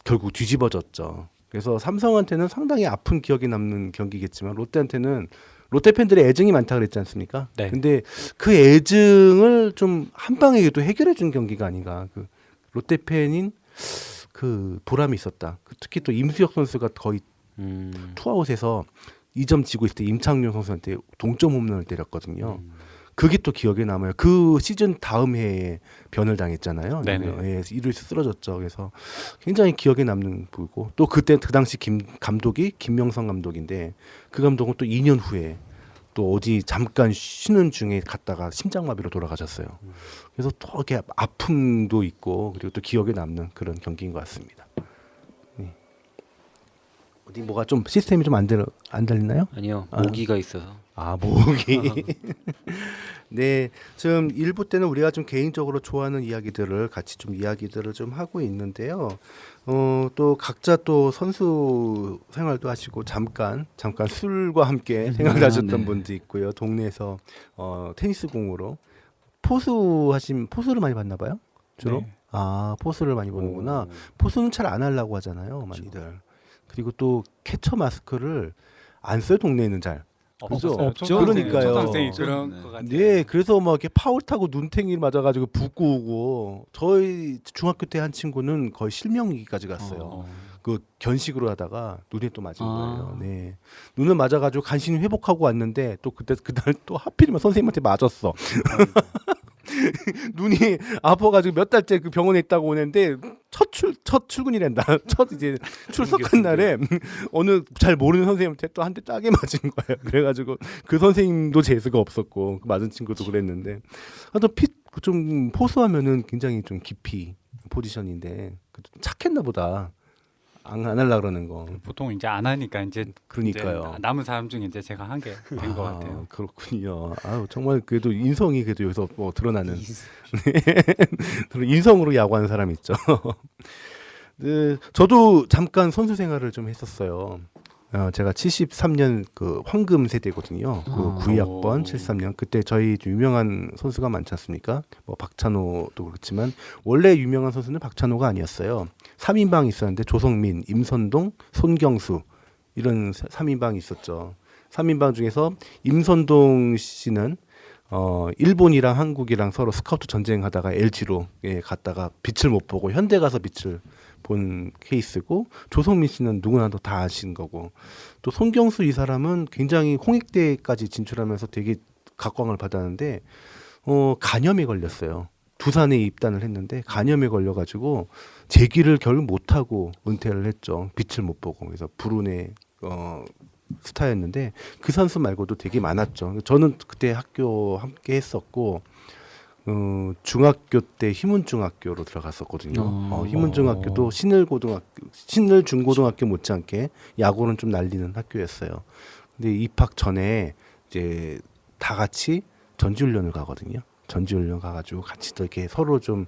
Speaker 1: 결국 뒤집어졌죠. 그래서 삼성한테는 상당히 아픈 기억이 남는 경기겠지만 롯데한테는 롯데 팬들의 애증이 많다 그랬지 않습니까?
Speaker 2: 네.
Speaker 1: 근데 그 애증을 좀 한 방에 또 해결해 준 경기가 아닌가. 그 롯데 팬인 그 보람이 있었다. 특히 또 임수혁 선수가 거의 투아웃에서 2점 지고 있을 때 임창용 선수한테 동점 홈런을 때렸거든요. 그게 또 기억에 남아요. 그 시즌 다음 해에 변을 당했잖아요.
Speaker 2: 네네.
Speaker 1: 예, 1루에서 쓰러졌죠. 그래서 굉장히 기억에 남는 부고 또 그때 그 당시 감독이 김명성 감독인데 그 감독은 또 2년 후에 또 어디 잠깐 쉬는 중에 갔다가 심장마비로 돌아가셨어요. 그래서 또 이렇게 아픔도 있고 그리고 또 기억에 남는 그런 경기인 것 같습니다. 네. 어디 뭐가 좀 시스템이 좀 안 달리나요?
Speaker 3: 아니요, 모기가 있어서.
Speaker 1: 아, 모기. 네, 지금 1부 때는 우리가 좀 개인적으로 좋아하는 이야기들을 같이 좀 이야기들을 좀 하고 있는데요. 또 각자 또 선수 생활도 하시고 잠깐 술과 함께 생활을 하셨던
Speaker 4: 네.
Speaker 1: 분도 있고요. 동네에서 테니스 공으로 포수를 많이 봤나 봐요. 주로.
Speaker 2: 네.
Speaker 1: 아, 포수를 많이 보는구나. 포수는 잘 안 하려고 하잖아요, 많이들. 그리고 또 캐처 마스크를 안 써요, 동네에는 잘. 그죠?
Speaker 4: 없죠.
Speaker 1: 그러니까요.
Speaker 2: 초등생이
Speaker 4: 없죠.
Speaker 2: 그런
Speaker 4: 네.
Speaker 2: 것 같아요.
Speaker 1: 네, 그래서 막 이렇게 파울 타고 눈탱이를 맞아가지고 붓고 오고 저희 중학교 때 한 친구는 거의 실명위기까지 갔어요. 그 견식으로 하다가 눈에 또 맞은 거예요. 네, 눈을 맞아가지고 간신히 회복하고 왔는데 또 그날 또 하필이면 선생님한테 맞았어. 눈이 아파가지고 몇 달째 그 병원에 있다고 오는데 첫 출근이란다. 첫 이제 출석한 날에 어느 잘 모르는 선생님한테 또 한 대 짜게 맞은 거예요. 그래가지고 그 선생님도 재수가 없었고 그 맞은 친구도 그랬는데 하여튼 좀 포수하면은 굉장히 좀 깊이 포지션인데 착했나 보다. 안 하려고 그러는 거.
Speaker 2: 보통 이제 안 하니까 이제
Speaker 1: 그러니까요.
Speaker 2: 이제 남은 사람 중에 이제 제가 한 게 된 것 같아요.
Speaker 1: 그렇군요. 아유, 정말 그래도 인성이 그래도 여기서 뭐 드러나는 인성으로 야구하는 사람이 있죠. 네, 저도 잠깐 선수 생활을 좀 했었어요. 제가 73년 그 황금 세대거든요. 그 92학번 73년 그때 저희 좀 유명한 선수가 많지 않습니까? 뭐 박찬호도 그렇지만 원래 유명한 선수는 박찬호가 아니었어요. 3인방이 있었는데 조성민, 임선동, 손경수 이런 3인방이 있었죠. 3인방 중에서 임선동 씨는 일본이랑 한국이랑 서로 스카우트 전쟁하다가 LG로 갔다가 빛을 못 보고 현대 가서 빛을 본 케이스고 조성민 씨는 누구나 다 아시는 거고 또 손경수 이 사람은 굉장히 홍익대까지 진출하면서 되게 각광을 받았는데 간염에 걸렸어요. 두산에 입단을 했는데 간염에 걸려가지고 재기를 결국 못하고 은퇴를 했죠. 빛을 못 보고 그래서 불운에 스타였는데 그 선수 말고도 되게 많았죠. 저는 그때 학교 함께 했었고 중학교 때 희문중학교로 들어갔었거든요. 희문중학교도 신을중고등학교 못지않게 야구는 좀 날리는 학교였어요. 근데 입학 전에 이제 다 같이 전지훈련을 가거든요. 전지훈련 가가지고 같이 또 이렇게 서로 좀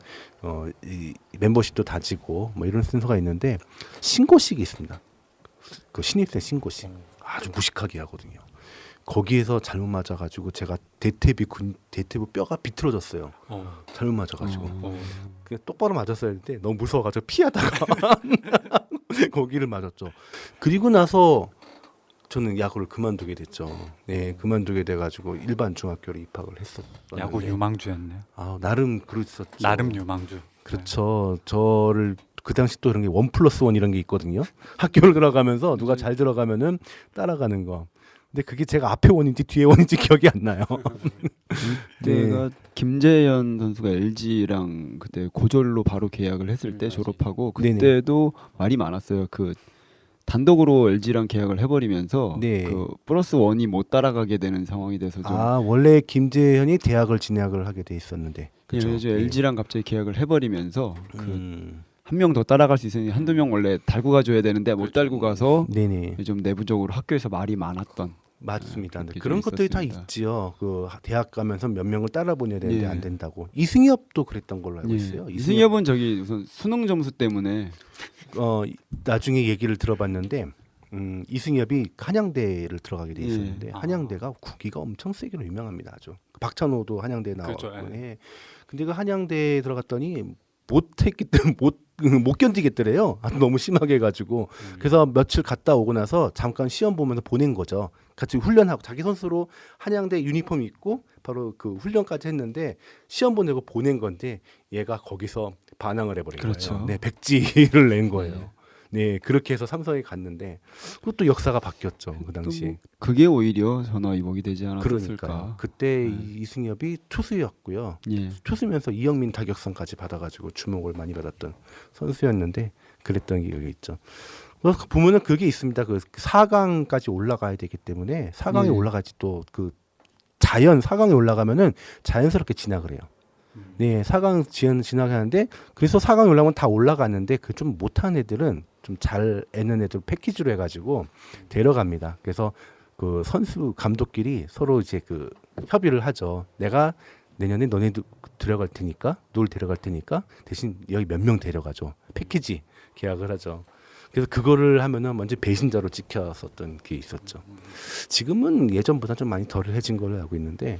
Speaker 1: 이 멤버십도 다지고 뭐 이런 순서가 있는데 신고식이 있습니다. 그 신입생 신고식 아주 무식하게 하거든요. 거기에서 잘못 맞아가지고 제가 대퇴부 뼈가 비틀어졌어요. 잘못 맞아가지고 그냥 똑바로 맞았어야 했는데 너무 무서워가지고 피하다가 거기를 맞았죠. 그리고 나서 저는 야구를 그만두게 됐죠. 네, 그만두게 돼가지고 일반 중학교로 입학을 했었는데
Speaker 2: 야구 유망주였네요.
Speaker 1: 아, 나름 그랬었죠.
Speaker 2: 나름 유망주.
Speaker 1: 그렇죠. 저를 그 당시 또 이런 게 1+1 이런 게 있거든요. 학교를 들어가면서 누가 잘 들어가면은 따라가는 거. 근데 그게 제가 앞에 원인지 뒤에 원인지 기억이 안 나요.
Speaker 4: 그때가 김재현 선수가 LG랑 그때 고졸로 바로 계약을 했을 때 졸업하고 그때도 말이 많았어요. 그 단독으로 LG랑 계약을 해버리면서
Speaker 1: 네.
Speaker 4: 그 +1이 못 따라가게 되는 상황이 돼서 좀
Speaker 1: 원래 김재현이 대학을 진학을 하게 돼 있었는데 그죠?
Speaker 4: 그래서 LG랑 갑자기 계약을 해버리면서
Speaker 1: 음.
Speaker 4: 한 명 더 따라갈 수 있으니 한두 명 원래 달고 가줘야 되는데 못 달고 가서
Speaker 1: 네네.
Speaker 4: 좀 내부적으로 학교에서 말이 많았던
Speaker 1: 맞습니다.
Speaker 4: 그렇게
Speaker 1: 그런
Speaker 4: 좀
Speaker 1: 것들이 다
Speaker 4: 있었습니다.
Speaker 1: 있지요. 그 대학 가면서 몇 명을 따라 보내야 되는데
Speaker 4: 예.
Speaker 1: 안 된다고. 이승엽도 그랬던 걸로 알고 있어요.
Speaker 4: 이승엽은 저기 우선 수능 점수 때문에
Speaker 1: 나중에 얘기를 들어봤는데 이승엽이 한양대를 들어가게 돼 있었는데
Speaker 4: 예.
Speaker 1: 한양대가 국기가 엄청 세기로 유명합니다. 아주 박찬호도 한양대 나왔고.
Speaker 2: 그렇죠,
Speaker 1: 예. 근데 그 한양대에 들어갔더니 못했기 때문에 못 견디겠더래요. 너무 심하게 해가지고 그래서 며칠 갔다 오고 나서 잠깐 시험 보면서 보낸 거죠. 같이 훈련하고 자기 선수로 한양대 유니폼 입고 바로 그 훈련까지 했는데 시험 보내고 보낸 건데 얘가 거기서 반항을 해버린
Speaker 4: 그렇죠.
Speaker 1: 거예요. 네, 백지를 낸 거예요. 네, 그렇게 해서 삼성에 갔는데 그것도 역사가 바뀌었죠. 그 당시에.
Speaker 4: 그게 오히려 전화위복이 되지 않았을까.
Speaker 1: 그러니까 그때 이승엽이 투수였고요.
Speaker 4: 예.
Speaker 1: 투수면서 이영민 타격상까지 받아가지고 주목을 많이 받았던 선수였는데 그랬던 기억이 있죠. 그래서 보면은 그게 있습니다. 그 4강까지 올라가야 되기 때문에 4강에
Speaker 4: 예.
Speaker 1: 올라가지 또 그 4강에 올라가면은 자연스럽게 진학을 해요. 네, 4강 진학하는데 그래서 4강에 올라가면 다 올라가는데 그 좀 못하는 애들은 좀 잘 애는 애들 패키지로 해가지고 데려갑니다. 그래서 그 선수 감독끼리 서로 이제 그 협의를 하죠. 내가 내년에 너네 데려갈 테니까, 널 데려갈 테니까 대신 여기 몇 명 데려가죠. 패키지 계약을 하죠. 그래서 그거를 하면은 먼저 배신자로 찍혔었던 게 있었죠. 지금은 예전보다 좀 많이 덜해진 걸로 알고 있는데.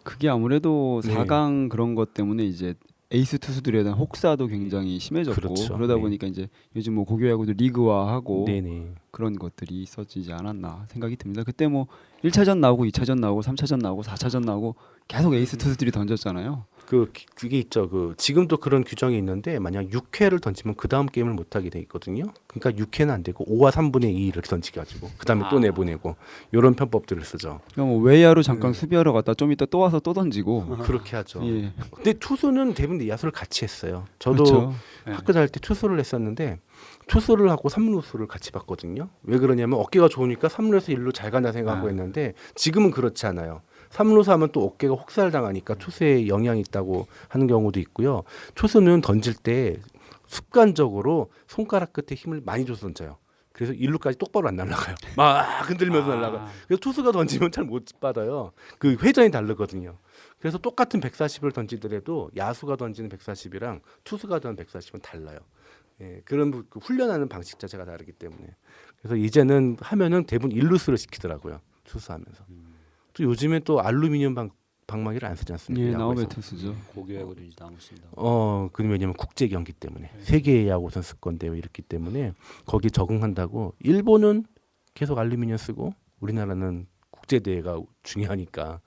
Speaker 4: 그게 아무래도
Speaker 1: 네.
Speaker 4: 4강 그런 것 때문에 이제 에이스 투수들에 대한 혹사도 굉장히 심해졌고
Speaker 1: 그렇죠.
Speaker 4: 그러다
Speaker 1: 네.
Speaker 4: 보니까 이제 요즘 뭐 고교야구도 리그화하고
Speaker 1: 네네.
Speaker 4: 그런 것들이 있어지지 않았나 생각이 듭니다. 그때 뭐 1차전 나오고 2차전 나오고 3차전 나오고 4차전 나오고 계속 에이스 투수들이 던졌잖아요.
Speaker 1: 그게 있죠. 그 지금도 그런 규정이 있는데 만약 6회를 던지면 그 다음 게임을 못 하게 돼 있거든요. 그러니까 6회는 안 되고 5와 3분의 2 이렇게 던지게 가지고 그 다음에 또 내보내고 이런 편법들을 쓰죠.
Speaker 4: 그러니까 뭐 외야로 잠깐 수비하러 갔다 좀 이따 또 와서 또 던지고.
Speaker 1: 그렇게 하죠.
Speaker 4: 예.
Speaker 1: 근데 투수는 대부분 야수를 같이 했어요. 저도
Speaker 4: 그렇죠.
Speaker 1: 학교 다닐 때 투수를 했었는데 투수를 하고 3루수를 같이 봤거든요. 왜 그러냐면 어깨가 좋으니까 3루에서 1루 잘 간다 생각하고 했는데 지금은 그렇지 않아요. 3루수 하면 또 어깨가 혹살 당하니까 투수에 영향이 있다고 하는 경우도 있고요. 투수는 던질 때 습관적으로 손가락 끝에 힘을 많이 줘서 던져요. 그래서 1루까지 똑바로 안 날아가요. 막 흔들면서 날아가. 그래서 투수가 던지면 잘 못 받아요. 그 회전이 다르거든요. 그래서 똑같은 140을 던지더라도 야수가 던지는 140이랑 투수가 던지는 140은 달라요. 예, 그런 그 훈련하는 방식 자체가 다르기 때문에. 그래서 이제는 하면은 대부분 일루수를 시키더라고요. 투수하면서. 또 요즘에 또 알루미늄 방망이를 안 쓰지 않습니까?
Speaker 4: 예,
Speaker 1: 야구에서.
Speaker 4: 나우베트 쓰죠.
Speaker 3: 고교야구도 이제 나오신다.
Speaker 1: 그 왜냐면 국제 경기 때문에 세계 야구 선수권 대회 이렇기 때문에 거기 적응한다고 일본은 계속 알루미늄 쓰고 우리나라는 국제 대회가 중요하니까.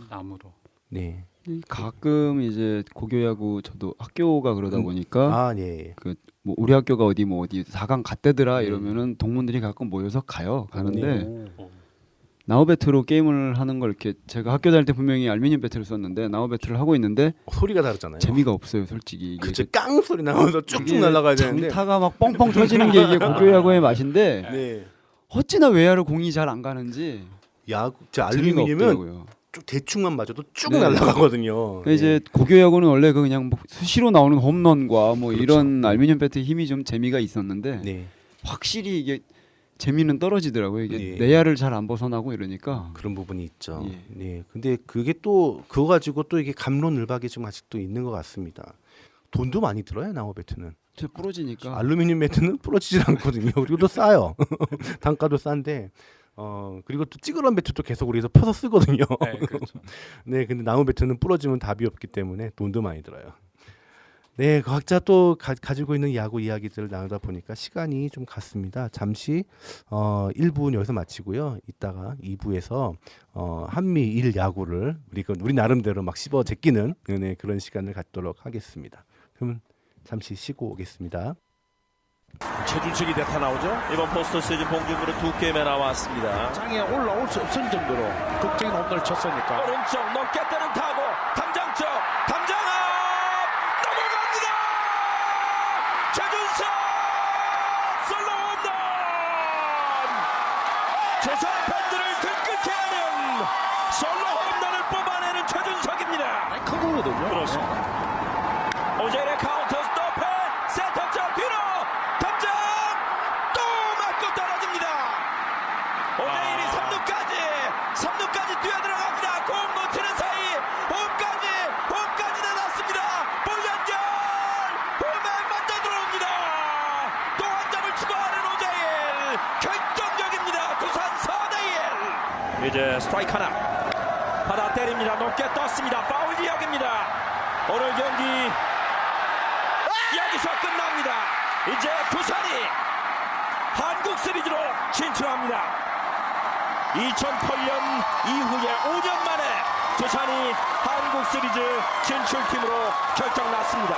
Speaker 2: 나무로.
Speaker 1: 네.
Speaker 4: 가끔 이제 고교야구 저도 학교가 그러다 보니까
Speaker 1: 아, 네.
Speaker 4: 뭐 우리 학교가 어디 4강 갔대더라 이러면은 동문들이 가끔 모여서 가는데 나우배트로 게임을 하는 걸 이렇게 제가 학교 다닐 때 분명히 알루미늄 배트를 썼는데 나우배트를 하고 있는데
Speaker 1: 소리가 다르잖아요.
Speaker 4: 재미가 없어요, 솔직히. 이게
Speaker 1: 그쵸, 깡 소리 나면서 쭉쭉
Speaker 4: 이게
Speaker 1: 날아가야 되는데.
Speaker 4: 장타가 막 뻥뻥 터지는 게 이게 고교야구의 맛인데
Speaker 1: 네.
Speaker 4: 어찌나 외야로 공이 잘 안 가는지
Speaker 1: 야구, 저
Speaker 4: 재미가
Speaker 1: 알루미늄은
Speaker 4: 없더라고요.
Speaker 1: 쭉 대충만 맞아도 쭉
Speaker 4: 네.
Speaker 1: 날아가거든요.
Speaker 4: 그러니까 이제 고교 야구는 원래 그 그냥 뭐 수시로 나오는 홈런과 뭐
Speaker 1: 그렇죠.
Speaker 4: 이런 알루미늄 배트의 힘이 좀 재미가 있었는데
Speaker 1: 네.
Speaker 4: 확실히 이게 재미는 떨어지더라고요. 이게
Speaker 1: 네.
Speaker 4: 내야를 잘 안 벗어나고 이러니까.
Speaker 1: 그런 부분이 있죠.
Speaker 4: 예.
Speaker 1: 네. 근데 그게 또 그거 가지고 또 이게 갑론을박이 좀 아직도 있는 것 같습니다. 돈도 많이 들어요, 나무 배트는.
Speaker 4: 저 부러지니까.
Speaker 1: 알루미늄 배트는 부러지질 않거든요. 그리고 또 싸요. 단가도 싼데. 그리고 또 찌그러운 배트도 계속 우리에서 펴서 쓰거든요.
Speaker 2: 네, 그렇죠.
Speaker 1: 네, 근데 나무 배트는 부러지면 답이 없기 때문에 돈도 많이 들어요. 네, 각자 또 가지고 있는 야구 이야기들을 나누다 보니까 시간이 좀 갔습니다. 잠시 1부는 여기서 마치고요. 이따가 2부에서 한미일 야구를 우리 나름대로 막 씹어 제끼는 네, 그런 시간을 갖도록 하겠습니다. 그럼 잠시 쉬고 오겠습니다.
Speaker 5: 최준식이 대타 나오죠. 이번 포스트 시즌 봉준으로 2게임에 나왔습니다.
Speaker 6: 장에 올라올 수 없을 정도로 극적인 홈런을 쳤으니까
Speaker 5: 오른쪽 높게 때는 타고 담장 쪽 담장 앞 넘어갑니다. 최준석 솔로 홈런. 두산 팬들을 들끓게 하는 솔로 홈런을 뽑아내는 최준석입니다.
Speaker 6: 큰 거거든요.
Speaker 5: 그렇습니다. 오재일의 카운터 스톱해 센터 쪽 뒤로 담장 또 맞고 떨어집니다. 오재일이 3루까지 뛰어들어갑니다. 공 놓치는 사이 홈까지 내놨습니다. 볼 연결 홈에 먼저 들어옵니다. 또 한 점을 추가하는 오재일 결정적입니다. 두산 4대1. 이제 스트라이크 하나 받아 때립니다. 높게 떴습니다. 파울 지역입니다. 오늘 경기 여기서 끝납니다. 이제 두산이 한국 시리즈로 진출합니다. 2008년 이후에 5년 만에 두산이 한국 시리즈 진출팀으로 결정났습니다.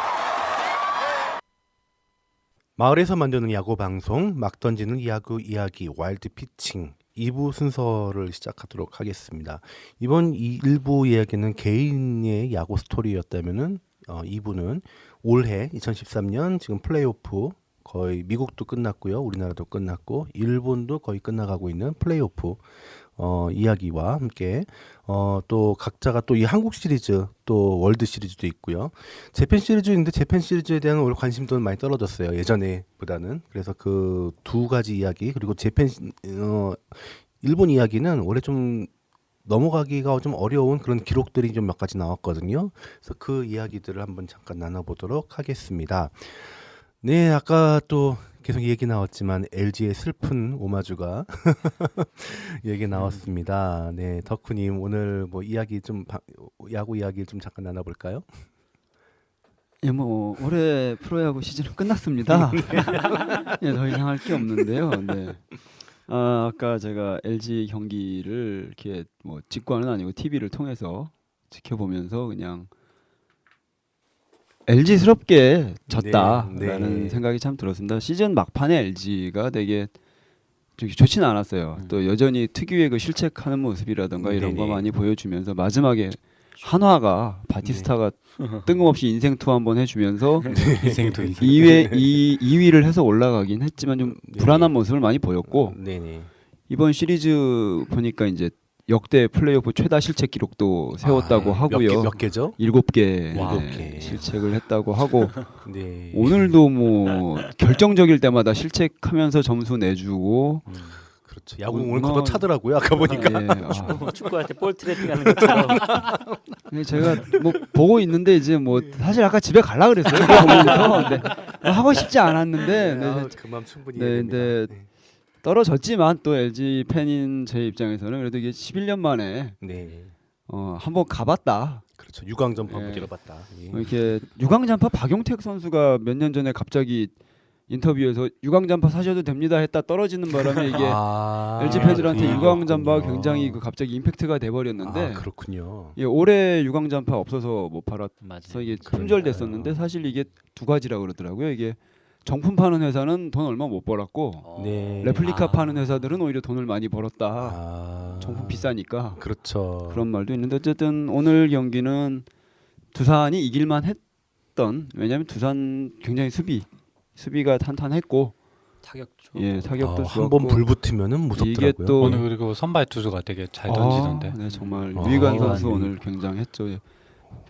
Speaker 1: 마을에서 만드는 야구 방송 막 던지는 야구 이야기 와일드 피칭 2부 순서를 시작하도록 하겠습니다. 이번 1부 이야기는 개인의 야구 스토리였다면은 2부는 올해 2013년 지금 플레이오프 거의 미국도 끝났고요. 우리나라도 끝났고 일본도 거의 끝나가고 있는 플레이오프 이야기와 함께 또 각자가 또 이 한국 시리즈 또 월드 시리즈도 있고요. 재팬 시리즈인데 재팬 시리즈에 대한 오늘 관심도는 많이 떨어졌어요. 예전에보다는. 그래서 그 두 가지 이야기 그리고 재팬 일본 이야기는 올해 좀 넘어가기가 좀 어려운 그런 기록들이 좀 몇 가지 나왔거든요. 그래서 그 이야기들을 한번 잠깐 나눠보도록 하겠습니다. 네, 아까 또 계속 얘기 나왔지만 LG의 슬픈 오마주가 얘기 나왔습니다. 네, 덕후님 오늘 뭐 이야기 좀 야구 이야기 좀 잠깐 나눠볼까요?
Speaker 4: 예, 뭐 올해 프로야구 시즌은 끝났습니다. 예, 더 이상 할 게 없는데요. 네. 아까 제가 LG 경기를 이렇게 뭐 직관은 아니고 TV를 통해서 지켜보면서 그냥 LG스럽게 졌다라는
Speaker 1: 네.
Speaker 4: 생각이 참 들었습니다. 시즌 막판에 LG가 되게 좋지는 않았어요. 또 여전히 특유의 그 실책하는 모습이라든가 이런 거
Speaker 1: 네네.
Speaker 4: 많이 보여주면서 마지막에 한화가 바티스타가 뜬금없이 인생 투 한번 해주면서
Speaker 2: 인생도
Speaker 4: 2위를 해서 올라가긴 했지만 좀 불안한 모습을 많이 보였고
Speaker 1: 네네.
Speaker 4: 이번 시리즈 보니까 이제 역대 플레이오프 최다 실책 기록도 세웠다고 하고요.
Speaker 1: 몇 개죠?
Speaker 4: 7개
Speaker 1: 와.
Speaker 4: 네, 실책을 했다고 하고
Speaker 1: 네.
Speaker 4: 오늘도 뭐 결정적일 때마다 실책하면서 점수 내주고
Speaker 1: 그렇죠. 야구 오늘 걷어 차더라고요. 아까 보니까.
Speaker 4: 예,
Speaker 3: 축구할 때 볼 트래핑하는 것처럼.
Speaker 4: 제가 뭐 보고 있는데 이제 뭐 사실 아까 집에 갈라 그랬어요. 그거 보면서. 근데 하고 싶지 않았는데 네,
Speaker 1: 그만 충분히.
Speaker 4: 네,
Speaker 1: 이해됩니다.
Speaker 4: 근데 떨어졌지만 또 LG 팬인 제 입장에서는 그래도 이게 11년 만에
Speaker 1: 네.
Speaker 4: 한번 가봤다.
Speaker 1: 그렇죠. 유광전파
Speaker 4: 예.
Speaker 1: 무지러봤다. 예.
Speaker 4: 이렇게 유광잔파 박용택 선수가 몇 년 전에 갑자기 인터뷰에서 유광잔파 사셔도 됩니다 했다 떨어지는 바람에 이게 LG 팬들한테
Speaker 1: 그
Speaker 4: 유광잠바가
Speaker 1: 얘기였군요.
Speaker 4: 굉장히 그 갑자기 임팩트가 돼버렸는데
Speaker 1: 그렇군요.
Speaker 4: 예, 올해 유광잠파 없어서 못 팔아서
Speaker 3: 맞아요.
Speaker 4: 이게 품절됐었는데 사실 이게 두 가지라 그러더라고요. 이게 정품 파는 회사는 돈 얼마 못 벌었고
Speaker 1: 네.
Speaker 4: 레플리카 파는 회사들은 오히려 돈을 많이 벌었다.
Speaker 1: 아,
Speaker 4: 정품 비싸니까
Speaker 1: 그렇죠.
Speaker 4: 그런 말도 있는데 어쨌든 오늘 경기는 두산이 이길만 했던 왜냐하면 두산 굉장히 수비가 탄탄했고
Speaker 3: 타격죠.
Speaker 4: 예, 타격도 좋았고
Speaker 1: 한번 불 붙으면은 무섭더라고요.
Speaker 4: 이게 또
Speaker 2: 오늘 그리고 선발 투수가 되게 잘 던지던데.
Speaker 4: 네, 정말
Speaker 1: 아,
Speaker 4: 유희관
Speaker 3: 아,
Speaker 4: 선수
Speaker 3: 네.
Speaker 4: 오늘 굉장했죠. 예.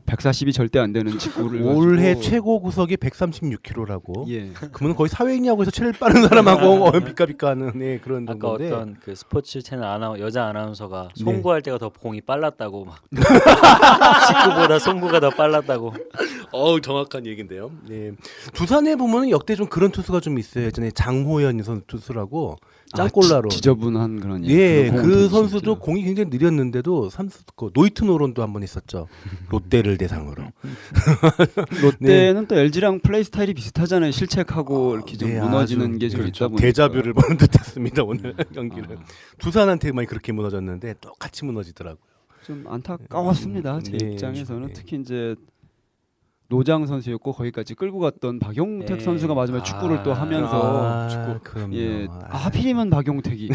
Speaker 4: 140이 절대 안 되는 직구를
Speaker 1: 올해
Speaker 4: 가지고
Speaker 1: 최고 구속이 136km라고.
Speaker 4: 예.
Speaker 1: 그러면 거의 사회인야구에서 제일 빠른 사람하고 비까비까하는 네, 그런
Speaker 3: 아까
Speaker 1: 정도인데.
Speaker 3: 어떤 그 스포츠 채널 여자 아나운서가 송구할 때가 더 공이 빨랐다고 막 직구보다 송구가 더 빨랐다고.
Speaker 1: 정확한 얘긴데요. 네. 두산에 보면은 역대 좀 그런 투수가 좀 있어요. 예전에 장호연 투수라고 짱골라로.
Speaker 4: 지저분한 그런
Speaker 1: 예,
Speaker 4: 그런
Speaker 1: 그
Speaker 4: 공을
Speaker 1: 선수도
Speaker 4: 던지죠.
Speaker 1: 공이 굉장히 느렸는데도 노이트 노론도 한번 있었죠. 롯데를 대상으로.
Speaker 4: 롯데는 또 LG랑 플레이 스타일이 비슷하잖아요. 실책하고 이렇게 좀
Speaker 1: 네,
Speaker 4: 무너지는
Speaker 1: 아주,
Speaker 4: 게 좀
Speaker 1: 그렇죠.
Speaker 4: 있다 보니까
Speaker 1: 데자뷰를 보는 듯했습니다 오늘 경기는. 두산한테만 그렇게 무너졌는데 똑같이 무너지더라고요.
Speaker 4: 좀 안타까웠습니다. 제
Speaker 1: 네,
Speaker 4: 입장에서는
Speaker 1: 네.
Speaker 4: 특히 이제 노장 선수였고 거기까지 끌고 갔던 박용택
Speaker 3: 네.
Speaker 4: 선수가 마지막에 축구를 또 하면서
Speaker 1: 그럼요.
Speaker 4: 예, 하필이면 박용택이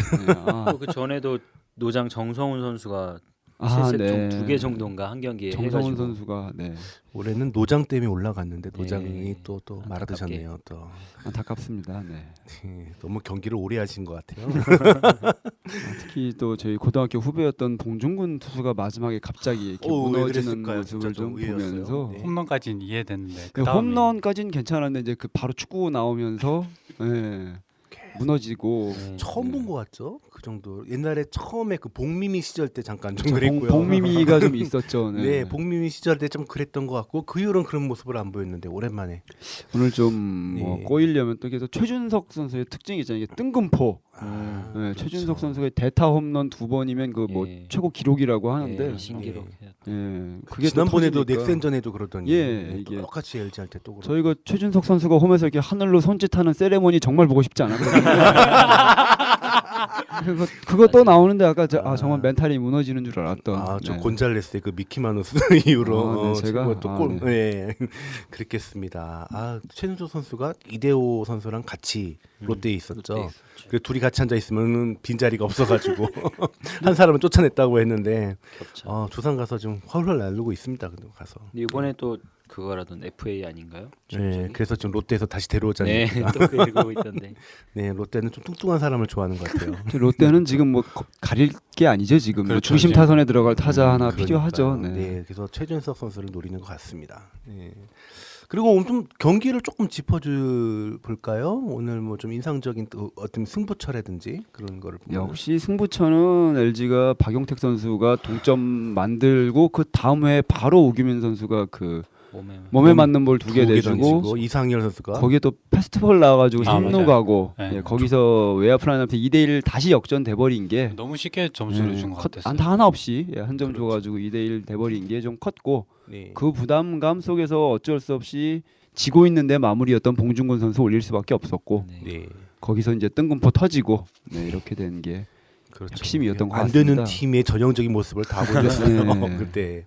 Speaker 3: 또 그 전에도 노장 정성훈 선수가
Speaker 4: 아,
Speaker 3: 실책
Speaker 4: 네.
Speaker 3: 좀 2개 정도인가 한 경기에
Speaker 4: 정성훈
Speaker 3: 해가지고
Speaker 4: 선수가 네,
Speaker 1: 올해는 노장 때문에 올라갔는데 노장이
Speaker 3: 네.
Speaker 1: 또
Speaker 3: 안타깝게.
Speaker 1: 말아드셨네요. 또
Speaker 4: 안타깝습니다. 네.
Speaker 1: 너무 경기를 오래 하신 것 같아요.
Speaker 4: 특히 또 저희 고등학교 후배였던 봉중근 투수가 마지막에 갑자기 이렇게
Speaker 1: 왜
Speaker 4: 무너지는
Speaker 1: 그랬을까요?
Speaker 4: 모습을
Speaker 1: 진짜 좀
Speaker 4: 좀
Speaker 1: 의외였어요.
Speaker 4: 보면서
Speaker 1: 네.
Speaker 2: 홈런까지는 이해됐는데.
Speaker 4: 그
Speaker 2: 그다음에
Speaker 4: 홈런까지는 괜찮았는데 이제 그 바로 축구 나오면서 예, 무너지고
Speaker 3: 네.
Speaker 1: 처음 본 것 같죠? 그 정도. 옛날에 처음에 그 복미미 시절 때 잠깐 좀
Speaker 4: 저
Speaker 1: 그랬고요.
Speaker 4: 복미미가 좀 있었죠. 네.
Speaker 1: 네, 복미미 시절 때 좀 그랬던 것 같고 그 이후로는 그런 모습을 안 보였는데 오랜만에.
Speaker 4: 오늘 좀 뭐
Speaker 1: 네.
Speaker 4: 꼬이려면 또 계속 최준석 선수의 특징이 있잖아요. 이게 뜬금포.
Speaker 1: 아,
Speaker 4: 네,
Speaker 1: 그렇죠.
Speaker 4: 최준석 선수의 대타 홈런 2번이면 그 뭐
Speaker 3: 예.
Speaker 4: 최고 기록이라고 하는데
Speaker 3: 예, 신기록.
Speaker 4: 예, 그게 또
Speaker 1: 지난번에도
Speaker 4: 터지니까.
Speaker 1: 넥센전에도 그러더니
Speaker 4: 예,
Speaker 1: 또
Speaker 4: 이게
Speaker 1: 똑같이 LG 할 때 또 그러고.
Speaker 4: 저 이거 최준석 선수가 홈에서 이렇게 하늘로 손짓하는 세레모니 정말 보고 싶지 않았거든요. 그거 또 나오는데 아까 정말 멘탈이 무너지는 줄 알았던.
Speaker 1: 저
Speaker 4: 네.
Speaker 1: 곤잘레스의 그 미키마누스 이후로
Speaker 4: 네, 제가?
Speaker 1: 또
Speaker 4: 아,
Speaker 1: 골,
Speaker 4: 네.
Speaker 1: 네. 그랬겠습니다. 최준수 선수가 이대호 선수랑 같이 롯데에 있었죠.
Speaker 3: 롯데에 있었죠.
Speaker 1: 그래서 둘이 같이 앉아 있으면은 빈 자리가 없어가지고 한 사람은 쫓아냈다고 했는데
Speaker 3: 겹쳐.
Speaker 1: 두산 가서 좀 헐헐 날르고 있습니다. 근데 가서.
Speaker 3: 근데 이번에 또 그거라던 FA 아닌가요?
Speaker 1: 네, 그래서 좀 롯데에서 다시 데려오자니.
Speaker 3: 네, 또 그러고 있던데.
Speaker 1: 네, 롯데는 좀 뚱뚱한 사람을 좋아하는 것 같아요.
Speaker 4: 롯데는 지금 뭐 가릴 게 아니죠 지금. 뭐
Speaker 2: 그렇죠,
Speaker 4: 중심
Speaker 2: 지금.
Speaker 4: 타선에 들어갈 타자 하나
Speaker 1: 그러니까요.
Speaker 4: 필요하죠. 네.
Speaker 1: 네, 그래서 최준석 선수를 노리는 것 같습니다. 네. 그리고 오늘 좀 경기를 조금 볼까요? 오늘 뭐 좀 인상적인 또 어떤 승부처라든지 그런 거를 보면.
Speaker 4: 역시 승부처는 LG가 박용택 선수가 동점 만들고 그 다음 회에 바로 오규민 선수가 그 몸에 맞는 볼 2개 내주고
Speaker 1: 던지고 이상열 선수가
Speaker 4: 거기에 또 페스티벌 나와가지고
Speaker 2: 아,
Speaker 4: 3루
Speaker 2: 맞아요.
Speaker 4: 가고
Speaker 2: 네.
Speaker 4: 예, 거기서 외야프라한테 2대1 다시 역전 돼버린 게
Speaker 2: 너무 쉽게 점수를 준 것 같았어요.
Speaker 4: 안타 하나 없이 한 점
Speaker 1: 그렇죠.
Speaker 4: 줘가지고 2대1 돼버린 게 좀 컸고
Speaker 1: 네.
Speaker 4: 그 부담감 속에서 어쩔 수 없이 지고 있는데 마무리였던 봉준근 선수 올릴 수밖에 없었고
Speaker 1: 네.
Speaker 4: 거기서 이제 뜬금포 터지고 네, 이렇게 된 게
Speaker 1: 그렇죠.
Speaker 4: 핵심이었던 것
Speaker 1: 안 되는
Speaker 4: 같습니다.
Speaker 1: 팀의 전형적인 모습을 다 보여줬어요.
Speaker 4: 네.
Speaker 1: 그때